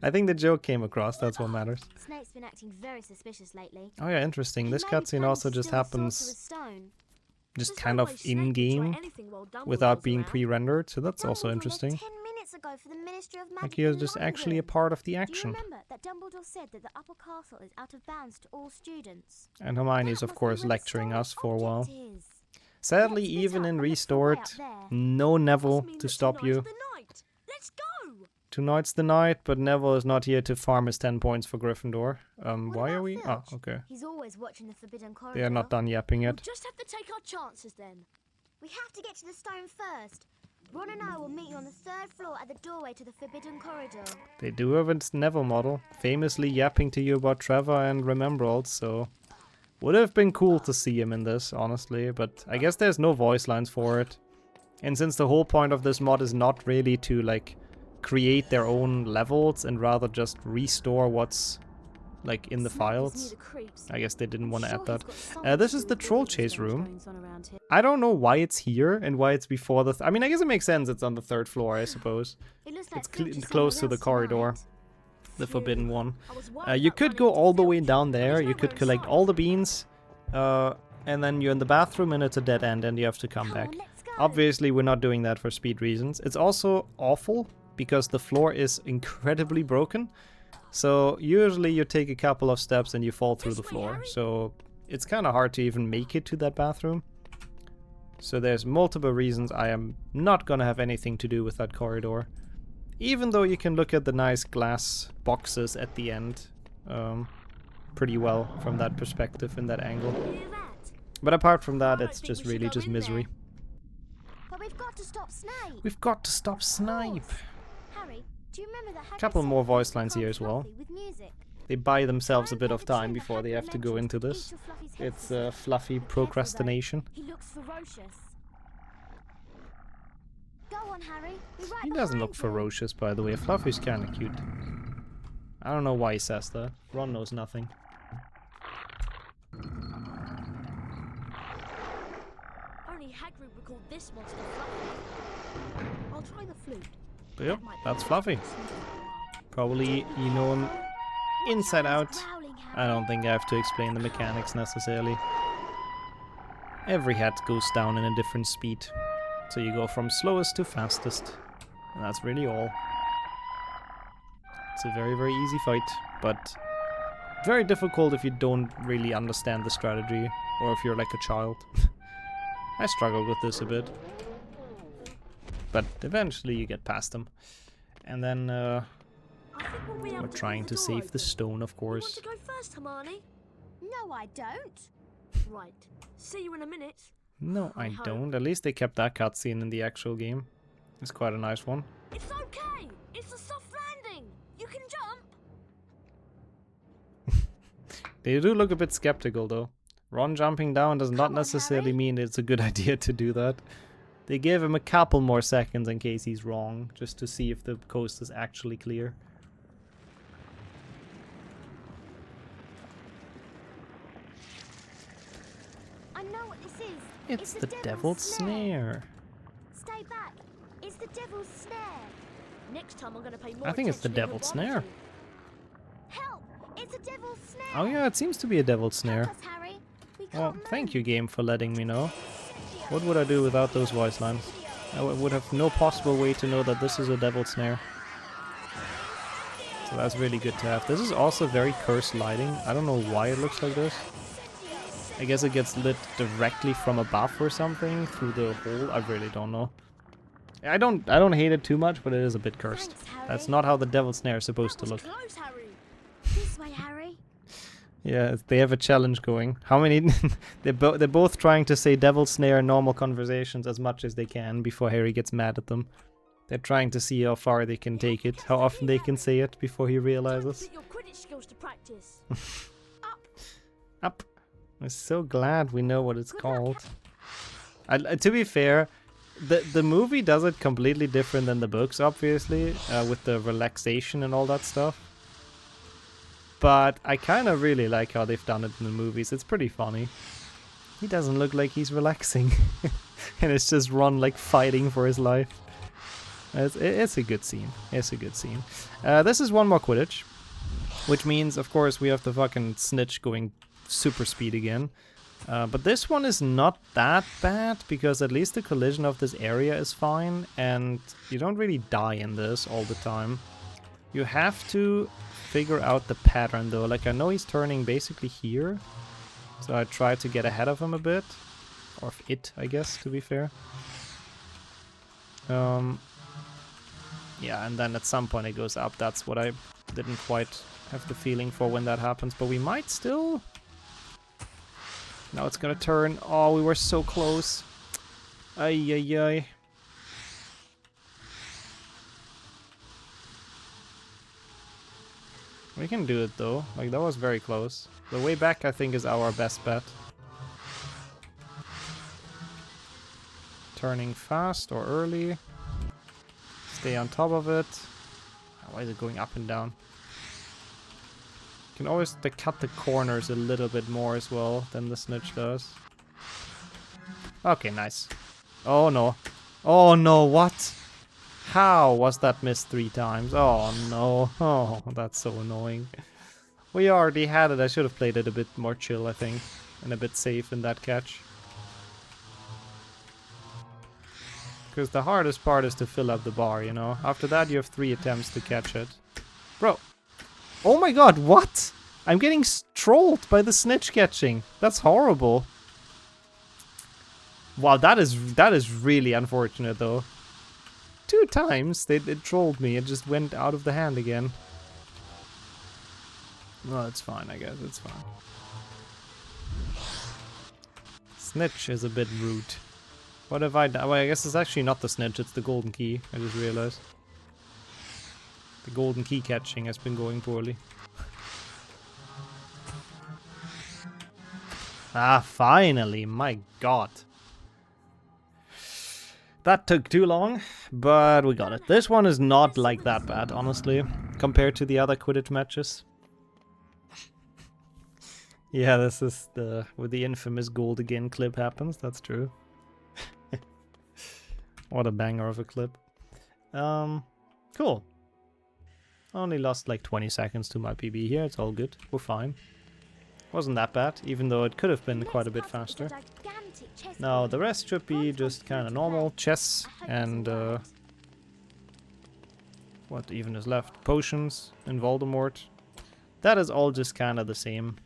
I think the joke came across, that's what matters. Snape's been acting very suspicious lately. Oh yeah, interesting. This cutscene also just happens just kind of in-game without being pre-rendered, so that's also interesting. 10 minutes ago for the Ministry of Magic Like he is just actually a part of the action. Do you remember that Dumbledore said that the upper castle is out of bounds to all students? And Hermione is of course lecturing us for a while. Sadly, even in Restored, no Neville to stop you. Let's go! Tonight's the night, but Neville is not here to farm his 10 points for Gryffindor. Why are we? Oh, okay. He's always watching the Forbidden Corridor. They are not done yapping yet. We'll just have to take our chances then. We have to get to the stone first. Ron and I will meet you on the 3rd floor at the doorway to the Forbidden Corridor. They do have a Neville model, famously yapping to you about Trevor and Remembrance, so... Would have been cool to see him in this, honestly, but I guess there's no voice lines for it. And since the whole point of this mod is not really to, like, create their own levels and rather just restore what's like in the files, I guess they didn't want to add that. This is the troll chase room. I don't know why it's here and why it's before the... I mean, I guess it makes sense it's on the 3rd floor, I suppose. It's close to the corridor, the forbidden one. You could go all the way down there, you could collect all the beans, and then you're in the bathroom and it's a dead end and you have to come back. Obviously we're not doing that for speed reasons. It's also awful because the floor is incredibly broken. So usually you take a couple of steps and you fall through the floor. So it's kind of hard to even make it to that bathroom. So there's multiple reasons I am not gonna have anything to do with that corridor. Even though you can look at the nice glass boxes at the end pretty well from that perspective and that angle. But apart from that, it's just really just misery. But we've got to stop Snape. We've got to stop Snape. Harry, do you remember that Couple more voice lines here as well. with music? They buy themselves a bit of time before they have to go into this. It's fluffy procrastination. He looks ferocious. Go on, Harry. He doesn't look ferocious, by the way. Fluffy's kind of cute. I don't know why he says that. Ron knows nothing. Only Hagrid would call this monster Fluffy. I'll try the flute. But yep, that's Fluffy. Probably you know him inside out. I don't think I have to explain the mechanics necessarily. Every hat goes down in a different speed. So you go from slowest to fastest. And that's really all. It's a very, very easy fight, but very difficult if you don't really understand the strategy, or if you're like a child. I struggled with this a bit. But eventually you get past them. And then we're trying to save the stone, of course. You want to go first, Hermione? No, I don't. Right. See you in a minute. No, I hope. don't. At least they kept that cutscene in the actual game. It's quite a nice one. It's okay. It's a soft landing. You can jump. They do look a bit skeptical though. Ron jumping down does not Come on, necessarily Harry. mean it's a good idea to do that. They gave him a couple more seconds in case he's wrong, just to see if the coast is actually clear. I know what this is. It's the devil's snare. Stay back. It's the devil's snare. Next time I'm going to pay more I think it's the attention if devil's you're snare. Help! It's a devil's snare. Oh yeah, it seems to be a devil's snare. Help us, Harry. We Well, can't thank move. you, game, for letting me know. What would I do without those voice lines? I would have no possible way to know that this is a devil's snare. So that's really good to have. This is also very cursed lighting. I don't know why it looks like this. I guess it gets lit directly from above or something through the hole. I really don't know. I don't hate it too much, but it is a bit cursed. Thanks, Harry. That's not how the devil's snare is supposed to That was look. close, Harry. This way, Harry. Yeah, they have a challenge going. How many? they're both trying to say devil's snare in normal conversations as much as they can before Harry gets mad at them. They're trying to see how far they can take it, how often they can say it before he realizes. Put your Quidditch skills to practice. Up. I'm so glad we know what it's called. To be fair, the movie does it completely different than the books, obviously, with the relaxation and all that stuff. But I kind of really like how they've done it in the movies. It's pretty funny. He doesn't look like he's relaxing. And it's just Ron like fighting for his life. It's a good scene. It's a good scene. This is one more Quidditch. Which means, of course, we have the fucking snitch going super speed again. But this one is not that bad, because at least the collision of this area is fine. And you don't really die in this all the time. You have to figure out the pattern though. Like, I know he's turning basically here. So I try to get ahead of him a bit. Or of it, I guess, to be fair. Yeah, and then at some point it goes up. That's what I didn't quite have the feeling for when that happens. But we might still... Now it's gonna turn. Oh, we were so close. Ay, ay, ay. We can do it though. Like, that was very close. The way back, I think, is our best bet. Turning fast or early. Stay on top of it. Why is it going up and down? You can always cut the corners a little bit more as well than the snitch does. Okay, nice. Oh no. Oh no, what? How was that missed 3 times? Oh no. Oh, that's so annoying. We already had it. I should have played it a bit more chill, I think. And a bit safe in that catch. Because the hardest part is to fill up the bar, you know? After that you have 3 attempts to catch it. Bro. Oh my god, what? I'm getting trolled by the snitch catching. That's horrible. Wow, that is really unfortunate though. 2 times they trolled me. It just went out of the hand again. Well, it's fine, I guess. It's fine. Snitch is a bit rude. What have I done? Well, I guess it's actually not the snitch, it's the golden key. I just realized. The golden key catching has been going poorly. Ah, finally! My god. That took too long, but we got it. This one is not like that bad, honestly, compared to the other Quidditch matches. Yeah, this is the where the infamous gold again clip happens, that's true. What a banger of a clip. Cool. Only lost like 20 seconds to my PB here, it's all good, we're fine. Wasn't that bad, even though it could have been quite a bit faster. Now, the rest should be just kind of normal. Chess and, what even is left? Potions and Voldemort. That is all just kind of the same.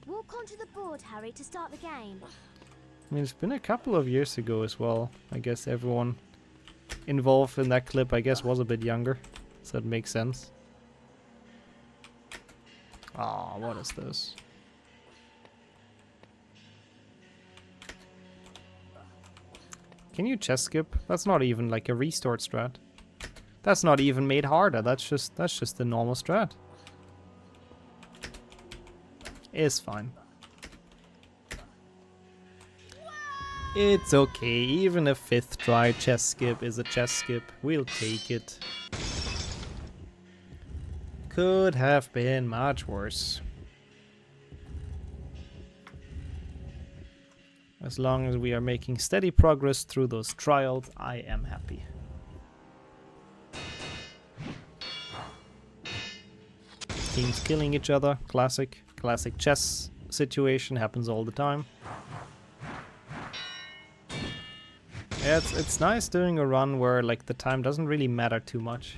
Walk onto the board, Harry, to start the game. I mean, it's been a couple of years ago as well. I guess everyone involved in that clip, I guess, was a bit younger. So it makes sense. Ah, what is this? Can you chest skip? That's not even like a restored strat. That's not even made harder. That's just the normal strat. It's fine. It's okay. Even a 5th try chest skip is a chest skip. We'll take it. Could have been much worse. As long as we are making steady progress through those trials, I am happy. Teams killing each other, classic chess situation, happens all the time. Yeah, it's nice doing a run where like the time doesn't really matter too much.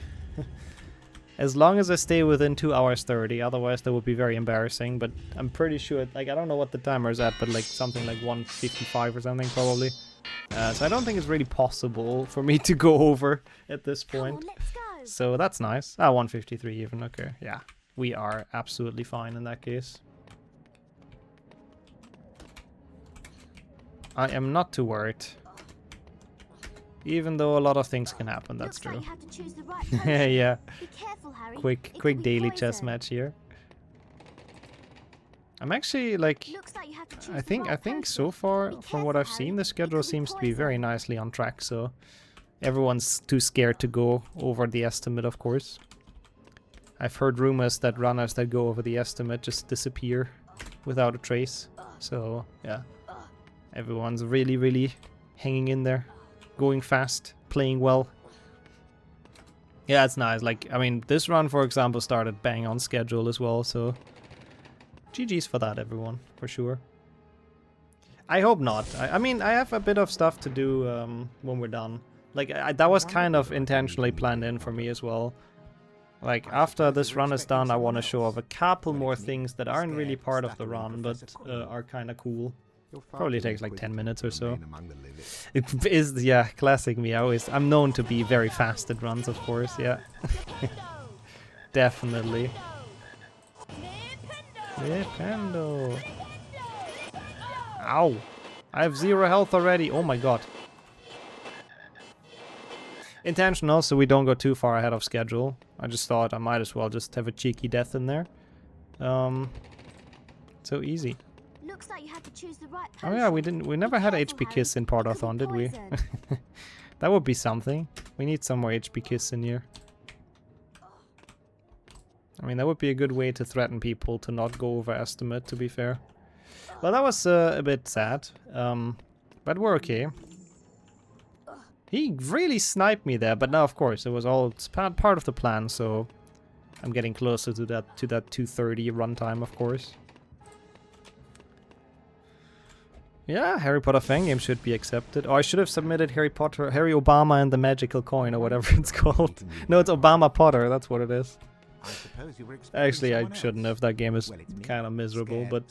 As long as I stay within 2 hours 30, otherwise that would be very embarrassing, but I'm pretty sure, like, I don't know what the timer is at, but like something like 1:55 or something probably. So I don't think it's really possible for me to go over at this point. So that's nice. 1:53 even, okay, yeah. We are absolutely fine in that case. I am not too worried. Even though a lot of things can happen, that's true. Like you have to choose the right yeah. Be careful, Harry. Quick daily chess match here. I'm actually like, I think so far from what I've seen, the schedule seems to be very nicely on track. So everyone's too scared to go over the estimate, of course. I've heard rumors that runners that go over the estimate just disappear without a trace. So yeah, everyone's really hanging in there. Going fast, playing well. Yeah, it's nice. Like, I mean, this run, for example, started bang on schedule as well, so GG's for that, everyone, for sure. I hope not. I mean, I have a bit of stuff to do when we're done. Like, that was kind of intentionally planned in for me as well. Like, after this run is done, I want to show off a couple more things that aren't really part of the run, but are kind of cool. Probably takes like 10 minutes or so. It is, yeah, classic me. I'm known to be very fast at runs, of course, yeah. Definitely. Nintendo. Ow. I have 0 health already. Oh my god. Intentional, so we don't go too far ahead of schedule. I just thought I might as well just have a cheeky death in there. So easy. Looks like you had to choose the right oh yeah, we never had HP Kiss in Potterthon, did we? That would be something. We need some more HP Kiss in here. I mean, that would be a good way to threaten people to not go over estimate, to be fair. Well, that was a bit sad, but we're okay. He really sniped me there, but now, of course, it's part of the plan, so I'm getting closer to that 2:30 runtime, of course. Yeah, Harry Potter fan game should be accepted. Oh, I should have submitted Harry Obama and the Magical Coin, or whatever it's called. No, it's Obama Potter, that's what it is. Actually, I shouldn't have. That game is kind of miserable, but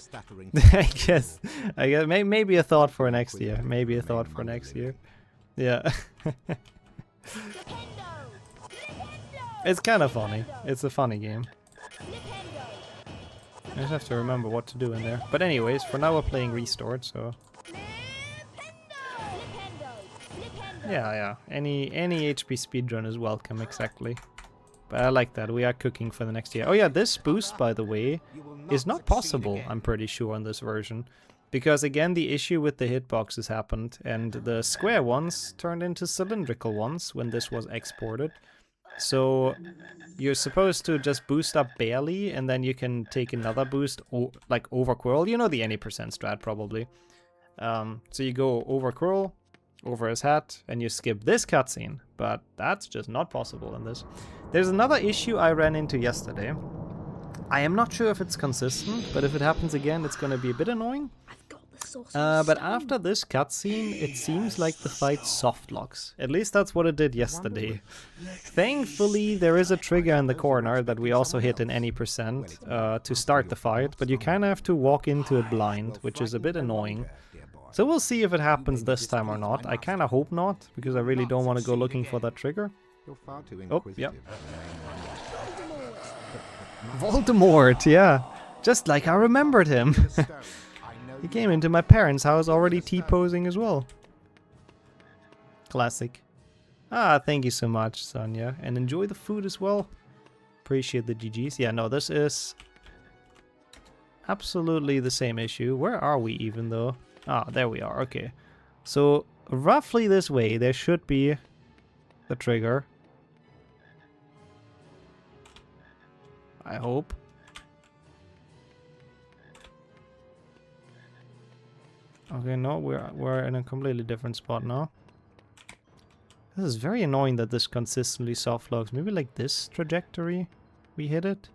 I guess maybe a thought for next year. Maybe a thought for next year. Yeah. It's kind of funny. It's a funny game. I just have to remember what to do in there. But anyways, for now we're playing Restored, so... Yeah. Any HP speedrun is welcome, exactly. But I like that. We are cooking for the next year. Oh yeah, this boost, by the way, is not possible, I'm pretty sure, on this version. Because again, the issue with the hitboxes happened, and the square ones turned into cylindrical ones when this was exported. So you're supposed to just boost up barely, and then you can take another boost, like overcurl. You know the any percent strat, probably. So you go overcurl, over his hat, and you skip this cutscene. But that's just not possible in this. There's another issue I ran into yesterday. I am not sure if it's consistent, but if it happens again, it's gonna be a bit annoying. But after this cutscene, it seems like the fight soft locks. At least that's what it did yesterday. Thankfully, there is a trigger in the corner that we also hit in any percent to start the fight, but you kind of have to walk into it blind, which is a bit annoying. So we'll see if it happens this time or not. I kind of hope not, because I really don't want to go looking for that trigger. Oh, yeah. Voldemort, yeah. Just like I remembered him. He came into my parents' house already T-posing as well. Classic. Ah, thank you so much, Sonia. And enjoy the food as well. Appreciate the GGs. Yeah, no, this is absolutely the same issue. Where are we even though? Ah, there we are. Okay. So roughly this way there should be the trigger. I hope. Okay, no, we're in a completely different spot now. This is very annoying that this consistently soft logs. Maybe like this trajectory we hit it.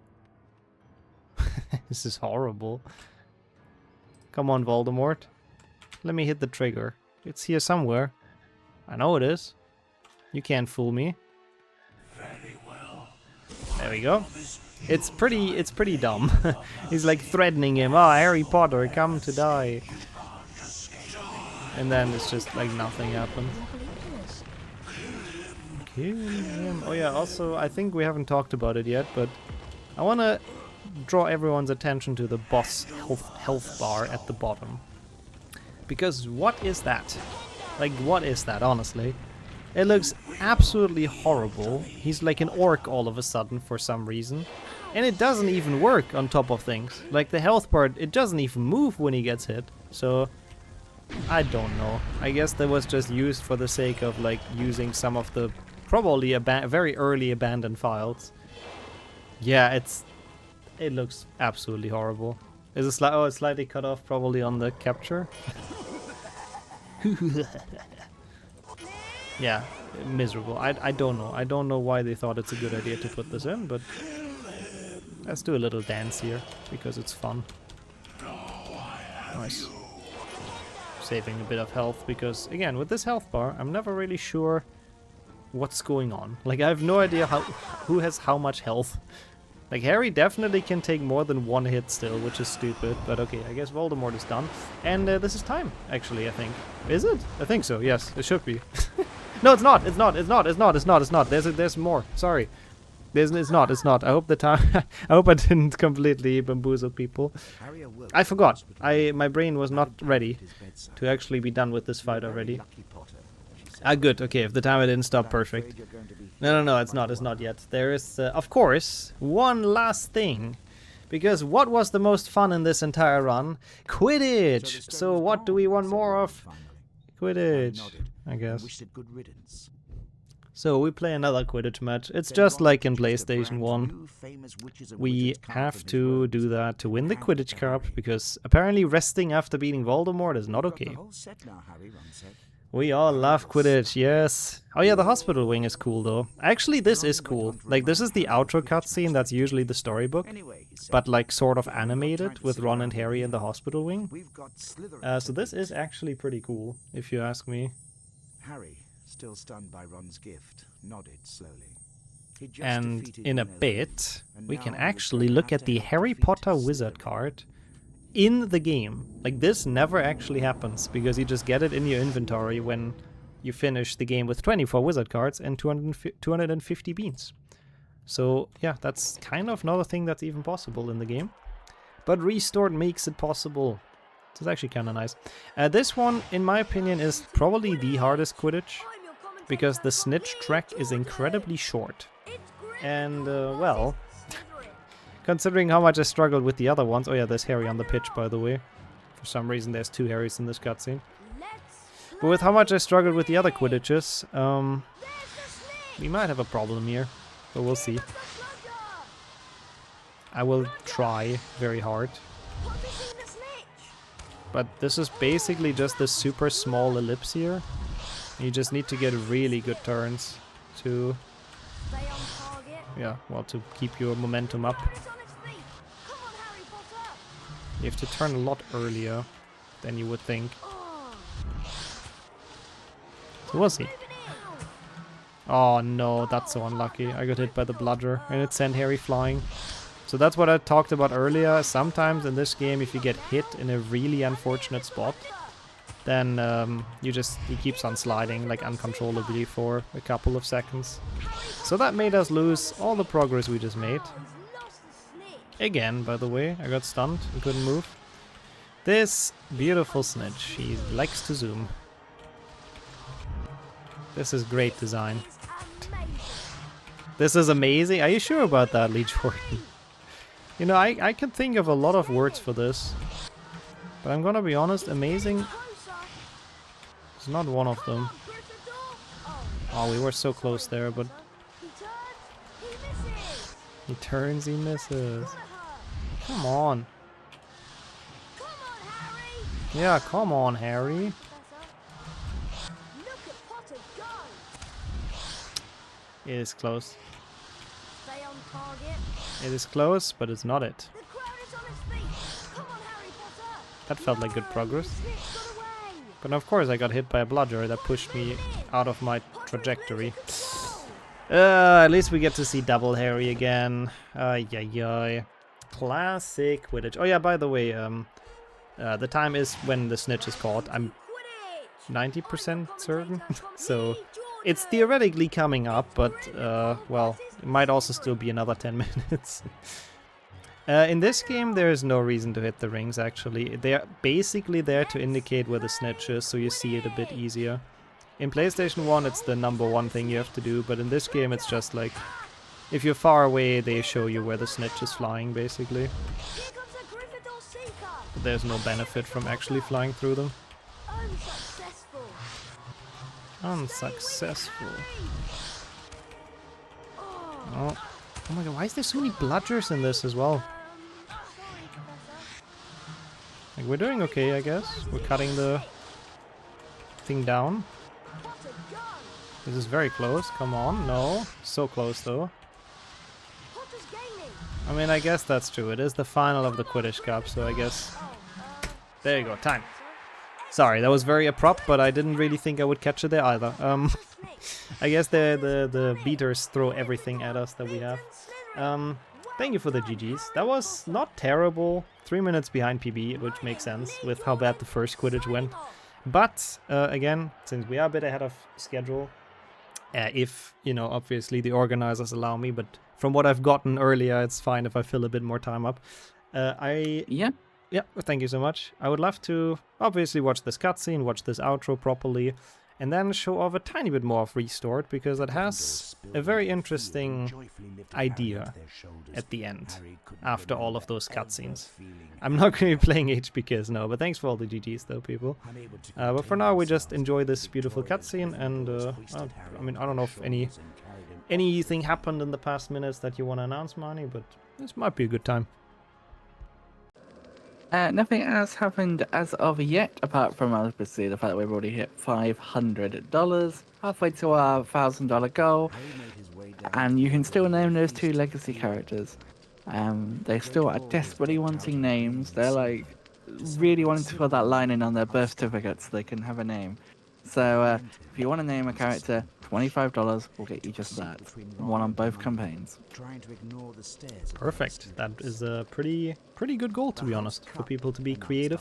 This is horrible. Come on, Voldemort. Let me hit the trigger. It's here somewhere. I know it is. You can't fool me. Very well. There we go. It's pretty dumb. He's like threatening him. Oh, Harry Potter, come to die. And then it's just like nothing happened. Kill him. Oh yeah, also I think we haven't talked about it yet, but I want to draw everyone's attention to the boss health bar at the bottom. Because what is that? Like, what is that, honestly? It looks absolutely horrible. He's like an orc all of a sudden for some reason. And it doesn't even work on top of things. Like the health bar, it doesn't even move when he gets hit. So, I don't know. I guess that was just used for the sake of like using some of the probably very early abandoned files. Yeah, it looks absolutely horrible. Is it it's slightly cut off probably on the capture? Yeah, miserable. I don't know. I don't know why they thought it's a good idea to put this in, but let's do a little dance here because it's fun. Nice. Saving a bit of health because, again, with this health bar, I'm never really sure what's going on. Like, I have no idea who has how much health. Like, Harry definitely can take more than one hit still, which is stupid. But okay, I guess Voldemort is done. And this is time, actually, I think. Is it? I think so, yes. It should be. No, it's not. It's not. It's not. It's not. It's not. It's not. There's more. Sorry. It's not. It's not. I hope the time... I hope I didn't completely bamboozle people. I forgot. My brain was not ready to actually be done with this fight already. Ah, good. Okay, if the timer didn't stop, perfect. No, it's not. It's not yet. There is, of course, one last thing. Because what was the most fun in this entire run? Quidditch! So what do we want more of? Quidditch, I guess. So we play another Quidditch match. It's just like in PlayStation 1. We have to do that to win the Quidditch Cup, because apparently resting after beating Voldemort is not okay. We all love Quidditch, yes. Oh yeah, the hospital wing is cool though. Actually, this is cool. Like, this is the outro cutscene that's usually the storybook, but like sort of animated with Ron and Harry in the hospital wing. So this is actually pretty cool, if you ask me. Harry, still stunned by Ron's gift, nodded slowly. And in a bit, we can actually look at the Harry Potter wizard card in the game. Like, this never actually happens, because you just get it in your inventory when you finish the game with 24 wizard cards and 250 beans. So yeah, that's kind of not a thing that's even possible in the game. But Restored makes it possible. It's actually kind of nice. This one, in my opinion, is probably the hardest Quidditch, because the snitch track is incredibly short. And, well... Considering how much I struggled with the other ones... Oh yeah, there's Harry on the pitch, by the way. For some reason, there's two Harrys in this cutscene. But with how much I struggled with the other Quidditches, we might have a problem here. But we'll see. I will try very hard. But this is basically just a super small ellipse here. You just need to get really good turns to... Yeah, well, to keep your momentum up. You have to turn a lot earlier than you would think. So we'll see. Oh no, that's so unlucky. I got hit by the bludger and it sent Harry flying. So that's what I talked about earlier. Sometimes in this game, if you get hit in a really unfortunate spot, then he keeps on sliding like uncontrollably for a couple of seconds. So that made us lose all the progress we just made. Again, by the way, I got stunned and couldn't move. This beautiful snitch, he likes to zoom. This is great design. This is amazing. Are you sure about that, Lee Jordan? You know, I can think of a lot of words for this. But I'm gonna be honest, amazing is not one of them. Oh, we were so close there, but... He turns, he misses. Come on. Yeah, come on, Harry. It is close. It is close, but it's not it. That felt like good progress. But of course I got hit by a bludger that pushed me out of my trajectory. At least we get to see double Harry again. Ay. Classic Quidditch. Oh yeah, by the way, the time is when the snitch is caught. I'm 90% certain. So it's theoretically coming up, but well, it might also still be another 10 minutes. In this game, there is no reason to hit the rings, actually. They are basically there to indicate where the snitch is, so you see it a bit easier. In PlayStation 1, it's the #1 thing you have to do, but in this game, it's just like, if you're far away, they show you where the snitch is flying, basically. But there's no benefit from actually flying through them. Unsuccessful. Oh my god, why is there so many bludgers in this as well? Like, we're doing okay, I guess. We're cutting the thing down. This is very close. Come on, no. So close, though. I mean, I guess that's true. It is the final of the Quidditch Cup, so I guess... There you go, time. Sorry, that was very abrupt, but I didn't really think I would catch it there either. I guess the beaters throw everything at us that we have. Thank you for the GGs. That was not terrible. 3 minutes behind PB, which makes sense with how bad the first Quidditch went. But, again, since we are a bit ahead of schedule, if, you know, obviously the organizers allow me, but from what I've gotten earlier, it's fine if I fill a bit more time up. Yeah, thank you so much. I would love to obviously watch this cutscene, watch this outro properly, and then show off a tiny bit more of Restored, because it has a very interesting idea at the end, after all of those cutscenes. I'm not going to be playing HPKs, no, but thanks for all the GGs though, people. But for now, we just enjoy this beautiful cutscene, and I mean, I don't know if anything happened in the past minutes that you want to announce, Marnie, but this might be a good time. Nothing else happened as of yet, apart from obviously the fact that we've already hit $500, halfway to our $1,000 goal, and you can still name those 2 legacy characters. They still are desperately wanting names. They're like really wanting to put that line in on their birth certificate so they can have a name. So if you want to name a character, $25 will get you just that. One on both campaigns. Perfect. That is a pretty good goal, to be honest, for people to be creative.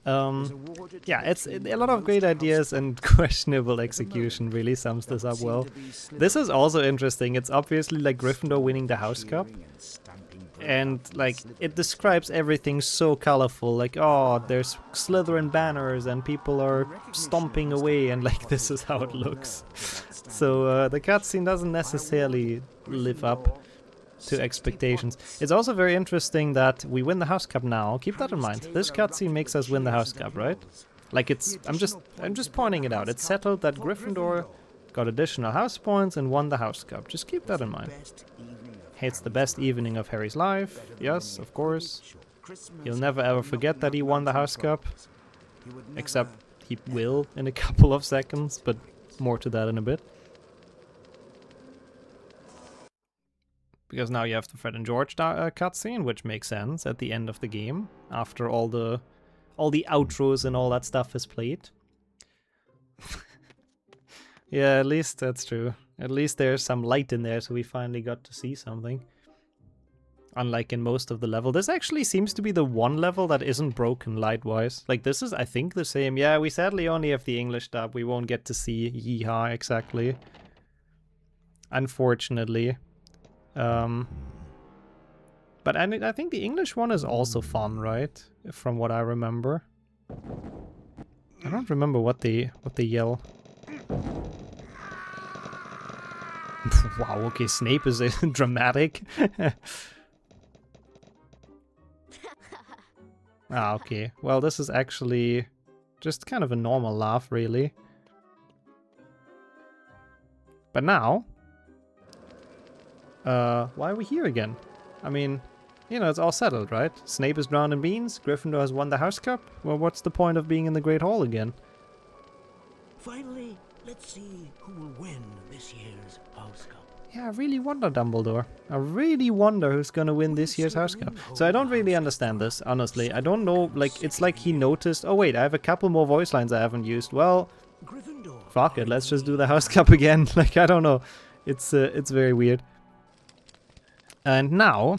Yeah, it's a lot of great ideas and questionable execution really sums this up well. This is also interesting. It's obviously like Gryffindor winning the House Cup. And like it describes everything so colorful, like, oh, there's Slytherin banners and people are stomping away, and like this is how it looks. So the cutscene doesn't necessarily live up to expectations. It's also very interesting that we win the House Cup now. Keep that in mind. This cutscene makes us win the House Cup, right? Like it's I'm just pointing it out. It's settled that Gryffindor got additional house points and won the House Cup. Just keep that in mind. It's the best evening of Harry's life. Yes, of course. He'll never ever forget that he won the House Cup. Except he will in a couple of seconds, but more to that in a bit. Because now you have the Fred and George cutscene, which makes sense at the end of the game, after all the outros and all that stuff is played. Yeah, at least that's true. At least there's some light in there, so we finally got to see something. Unlike in most of the level. This actually seems to be the one level that isn't broken light-wise. Like, this is, I think, the same. Yeah, we sadly only have the English dub. We won't get to see Yeehaw exactly. Unfortunately. But I think the English one is also fun, right? From what I remember. I don't remember what they yell. Wow, okay, Snape is dramatic. Ah, okay. Well, this is actually just kind of a normal laugh, really. But now... why are we here again? I mean, you know, it's all settled, right? Snape is drowned in beans, Gryffindor has won the House Cup. Well, what's the point of being in the Great Hall again? Finally, let's see who will win this year's House Cup. Yeah, I really wonder, Dumbledore. I really wonder who's gonna win this year's House Cup. So I don't really understand this, honestly. I don't know, like, it's like he noticed, oh wait, I have a couple more voice lines I haven't used. Well, fuck it, let's just do the House Cup again. Like, I don't know. It's very weird. And now,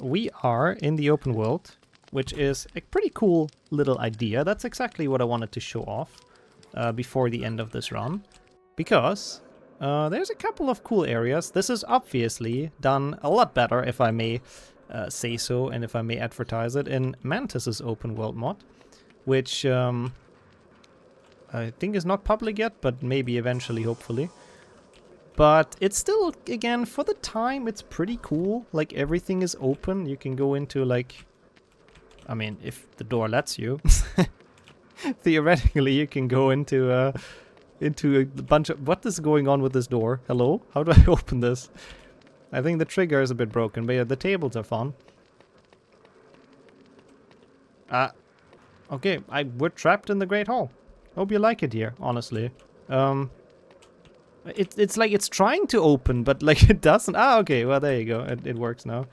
we are in the open world, which is a pretty cool little idea. That's exactly what I wanted to show off before the end of this run. Because there's a couple of cool areas. This is obviously done a lot better, if I may say so, and if I may advertise it, in Mantis's open world mod, which I think is not public yet, but maybe eventually, hopefully. But it's still, again, for the time, it's pretty cool. Like, everything is open. You can go into, like... I mean, if the door lets you. Theoretically, you can go into a bunch of... What is going on with this door? Hello? How do I open this? I think the trigger is a bit broken, but yeah, the tables are fun. Okay, we're trapped in the Great Hall. Hope you like it here, honestly. It's like it's trying to open, but like it doesn't. Ah, okay, well there you go. It works now.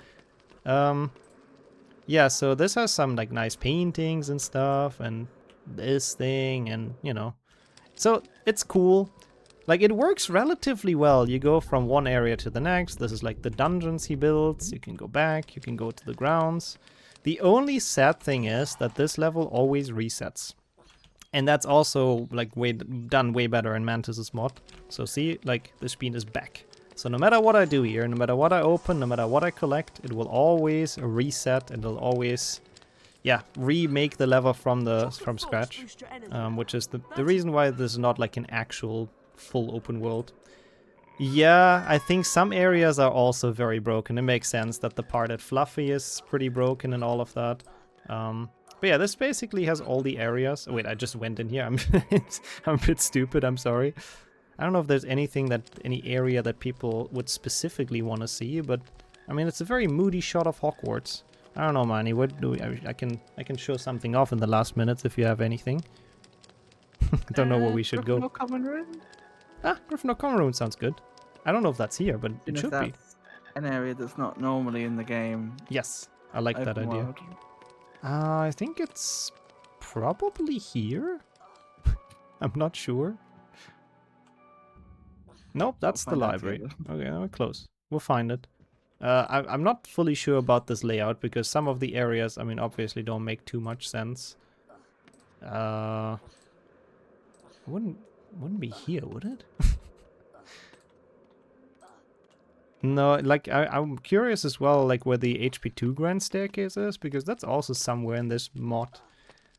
Yeah, so this has some like nice paintings and stuff, and this thing, and you know. So it's cool. Like it works relatively well. You go from one area to the next. This is like the dungeons he builds. You can go back, you can go to the grounds. The only sad thing is that this level always resets. And that's also like done way better in Mantis's mod. So see, like the speed is back. So no matter what I do here, no matter what I open, no matter what I collect, it will always reset, and it'll always, yeah, remake the level from scratch. Which is the reason why this is not like an actual full open world. Yeah, I think some areas are also very broken. It makes sense that the part at Fluffy is pretty broken and all of that. But yeah, this basically has all the areas. Oh, wait, I just went in here. I'm a bit stupid, I'm sorry. I don't know if there's any area that people would specifically want to see, but I mean, it's a very moody shot of Hogwarts. I don't know, Manny, what do we, I can show something off in the last minutes if you have anything. I don't know where we should go. Gryffindor Common Room? Ah, Gryffindor Common Room sounds good. I don't know if that's here, but it should be. An area that's not normally in the game. Yes, I like that idea. World. I think it's probably here. I'm not sure. Nope, that's the library. Okay, we're close. We'll find it. I'm not fully sure about this layout because some of the areas, I mean, obviously don't make too much sense. Wouldn't be here, would it? No, like I'm curious as well, like where the HP2 grand staircase is, because that's also somewhere in this mod.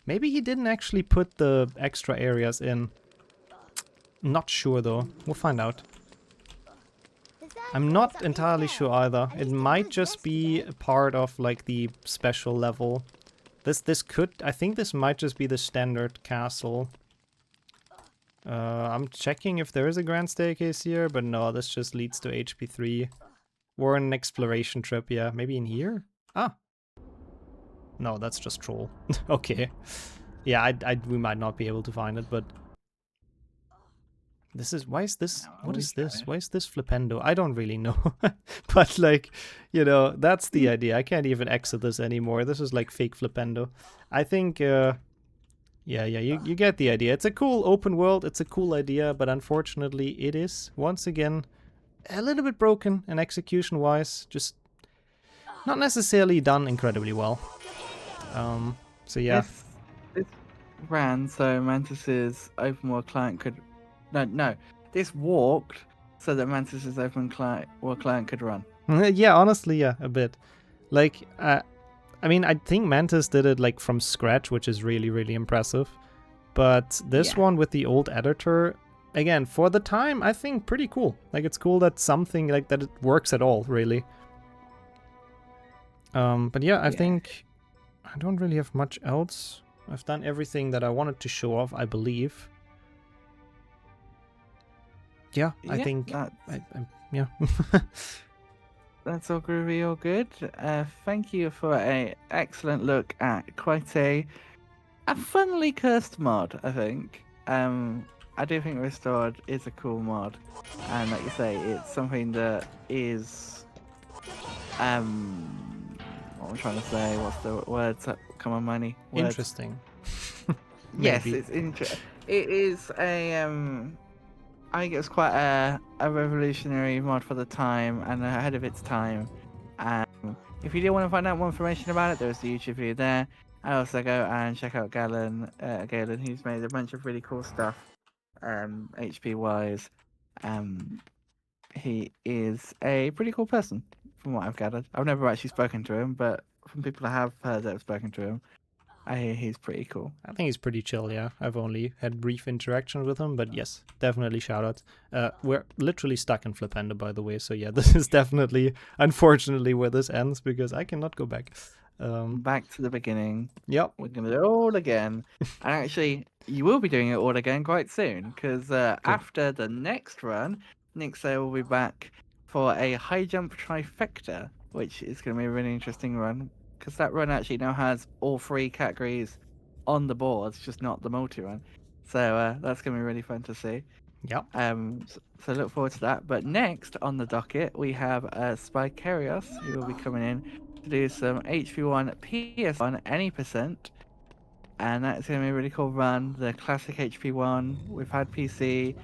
Maybe he didn't actually put the extra areas in. Not sure though. We'll find out. I'm not entirely sure either. It might just be a part of like the special level. This could, I think this might just be the standard castle. I'm checking if there is a grand staircase here, but no, this just leads to HP3. We're on an exploration trip, yeah. Maybe in here? Ah. No, that's just troll. Okay. Yeah, we might not be able to find it, but... This is... Why is this... What is this? Why is this Flipendo? I don't really know. But, like, you know, that's the idea. I can't even exit this anymore. This is, like, fake Flipendo. I think... Yeah, you get the idea. It's a cool open world, it's a cool idea, but unfortunately it is, once again, a little bit broken and execution-wise, just not necessarily done incredibly well. So yeah. This ran so Mantis's open world client could... No. This walked so that Mantis's open world client could run. Yeah, honestly, yeah, a bit. Like, I mean, I think Mantis did it like from scratch, which is really, really impressive. But this one with the old editor, again, for the time, I think pretty cool. Like, it's cool that something like that it works at all, really. But yeah, I think I don't really have much else. I've done everything that I wanted to show off, I believe. Yeah, I think yeah. That's all groovy, all good. Thank you for a excellent look at quite a funnily cursed mod, I think. I do think Restored is a cool mod, and like you say, it's something that is what am I trying to say? What's the words that come on, money? Words. Interesting. Yes, it's interesting. It is a I think it was quite a revolutionary mod for the time and ahead of its time. If you do want to find out more information about it, there's the YouTube video there. And also go and check out Galen, who's made a bunch of really cool stuff, HP wise. He is a pretty cool person, from what I've gathered. I've never actually spoken to him, but from people I have heard that have spoken to him, I hear he's pretty cool. I think he's pretty chill, yeah. I've only had brief interaction with him, but yes, definitely shout out. We're literally stuck in Flipendo, by the way, so yeah, this is definitely, unfortunately, where this ends, because I cannot go back. Back to the beginning. Yep. We're going to do it all again. And actually, you will be doing it all again quite soon, because after the next run, Nixxo will be back for a high jump trifecta, which is going to be a really interesting run. Because that run actually now has all 3 categories on the board, it's just not the multi-run. So that's going to be really fun to see. Yep. So look forward to that. But next on the docket, we have Spikarios, who will be coming in to do some HP1 PS1 any percent. And that's going to be a really cool run. The classic HP1, we've had PC.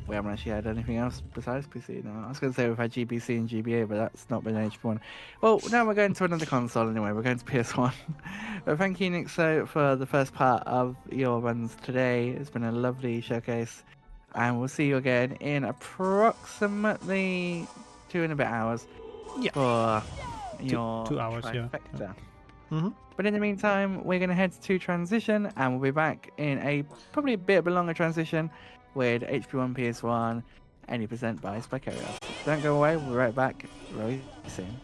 We haven't actually had anything else besides PC now. I was going to say we've had GBC and GBA, but that's not been HP1. Well, now we're going to another console anyway. We're going to PS1. But thank you, Nixxo, for the first part of your runs today. It's been a lovely showcase. And we'll see you again in approximately 2 and a bit hours. Yeah. For your 2 hours, trifecta. yeah. Mm-hmm. But in the meantime, we're going to head to transition, and we'll be back in probably a bit of a longer transition with HP1 PS1 any percent by Spikarios. Don't go away, we'll be right back very soon.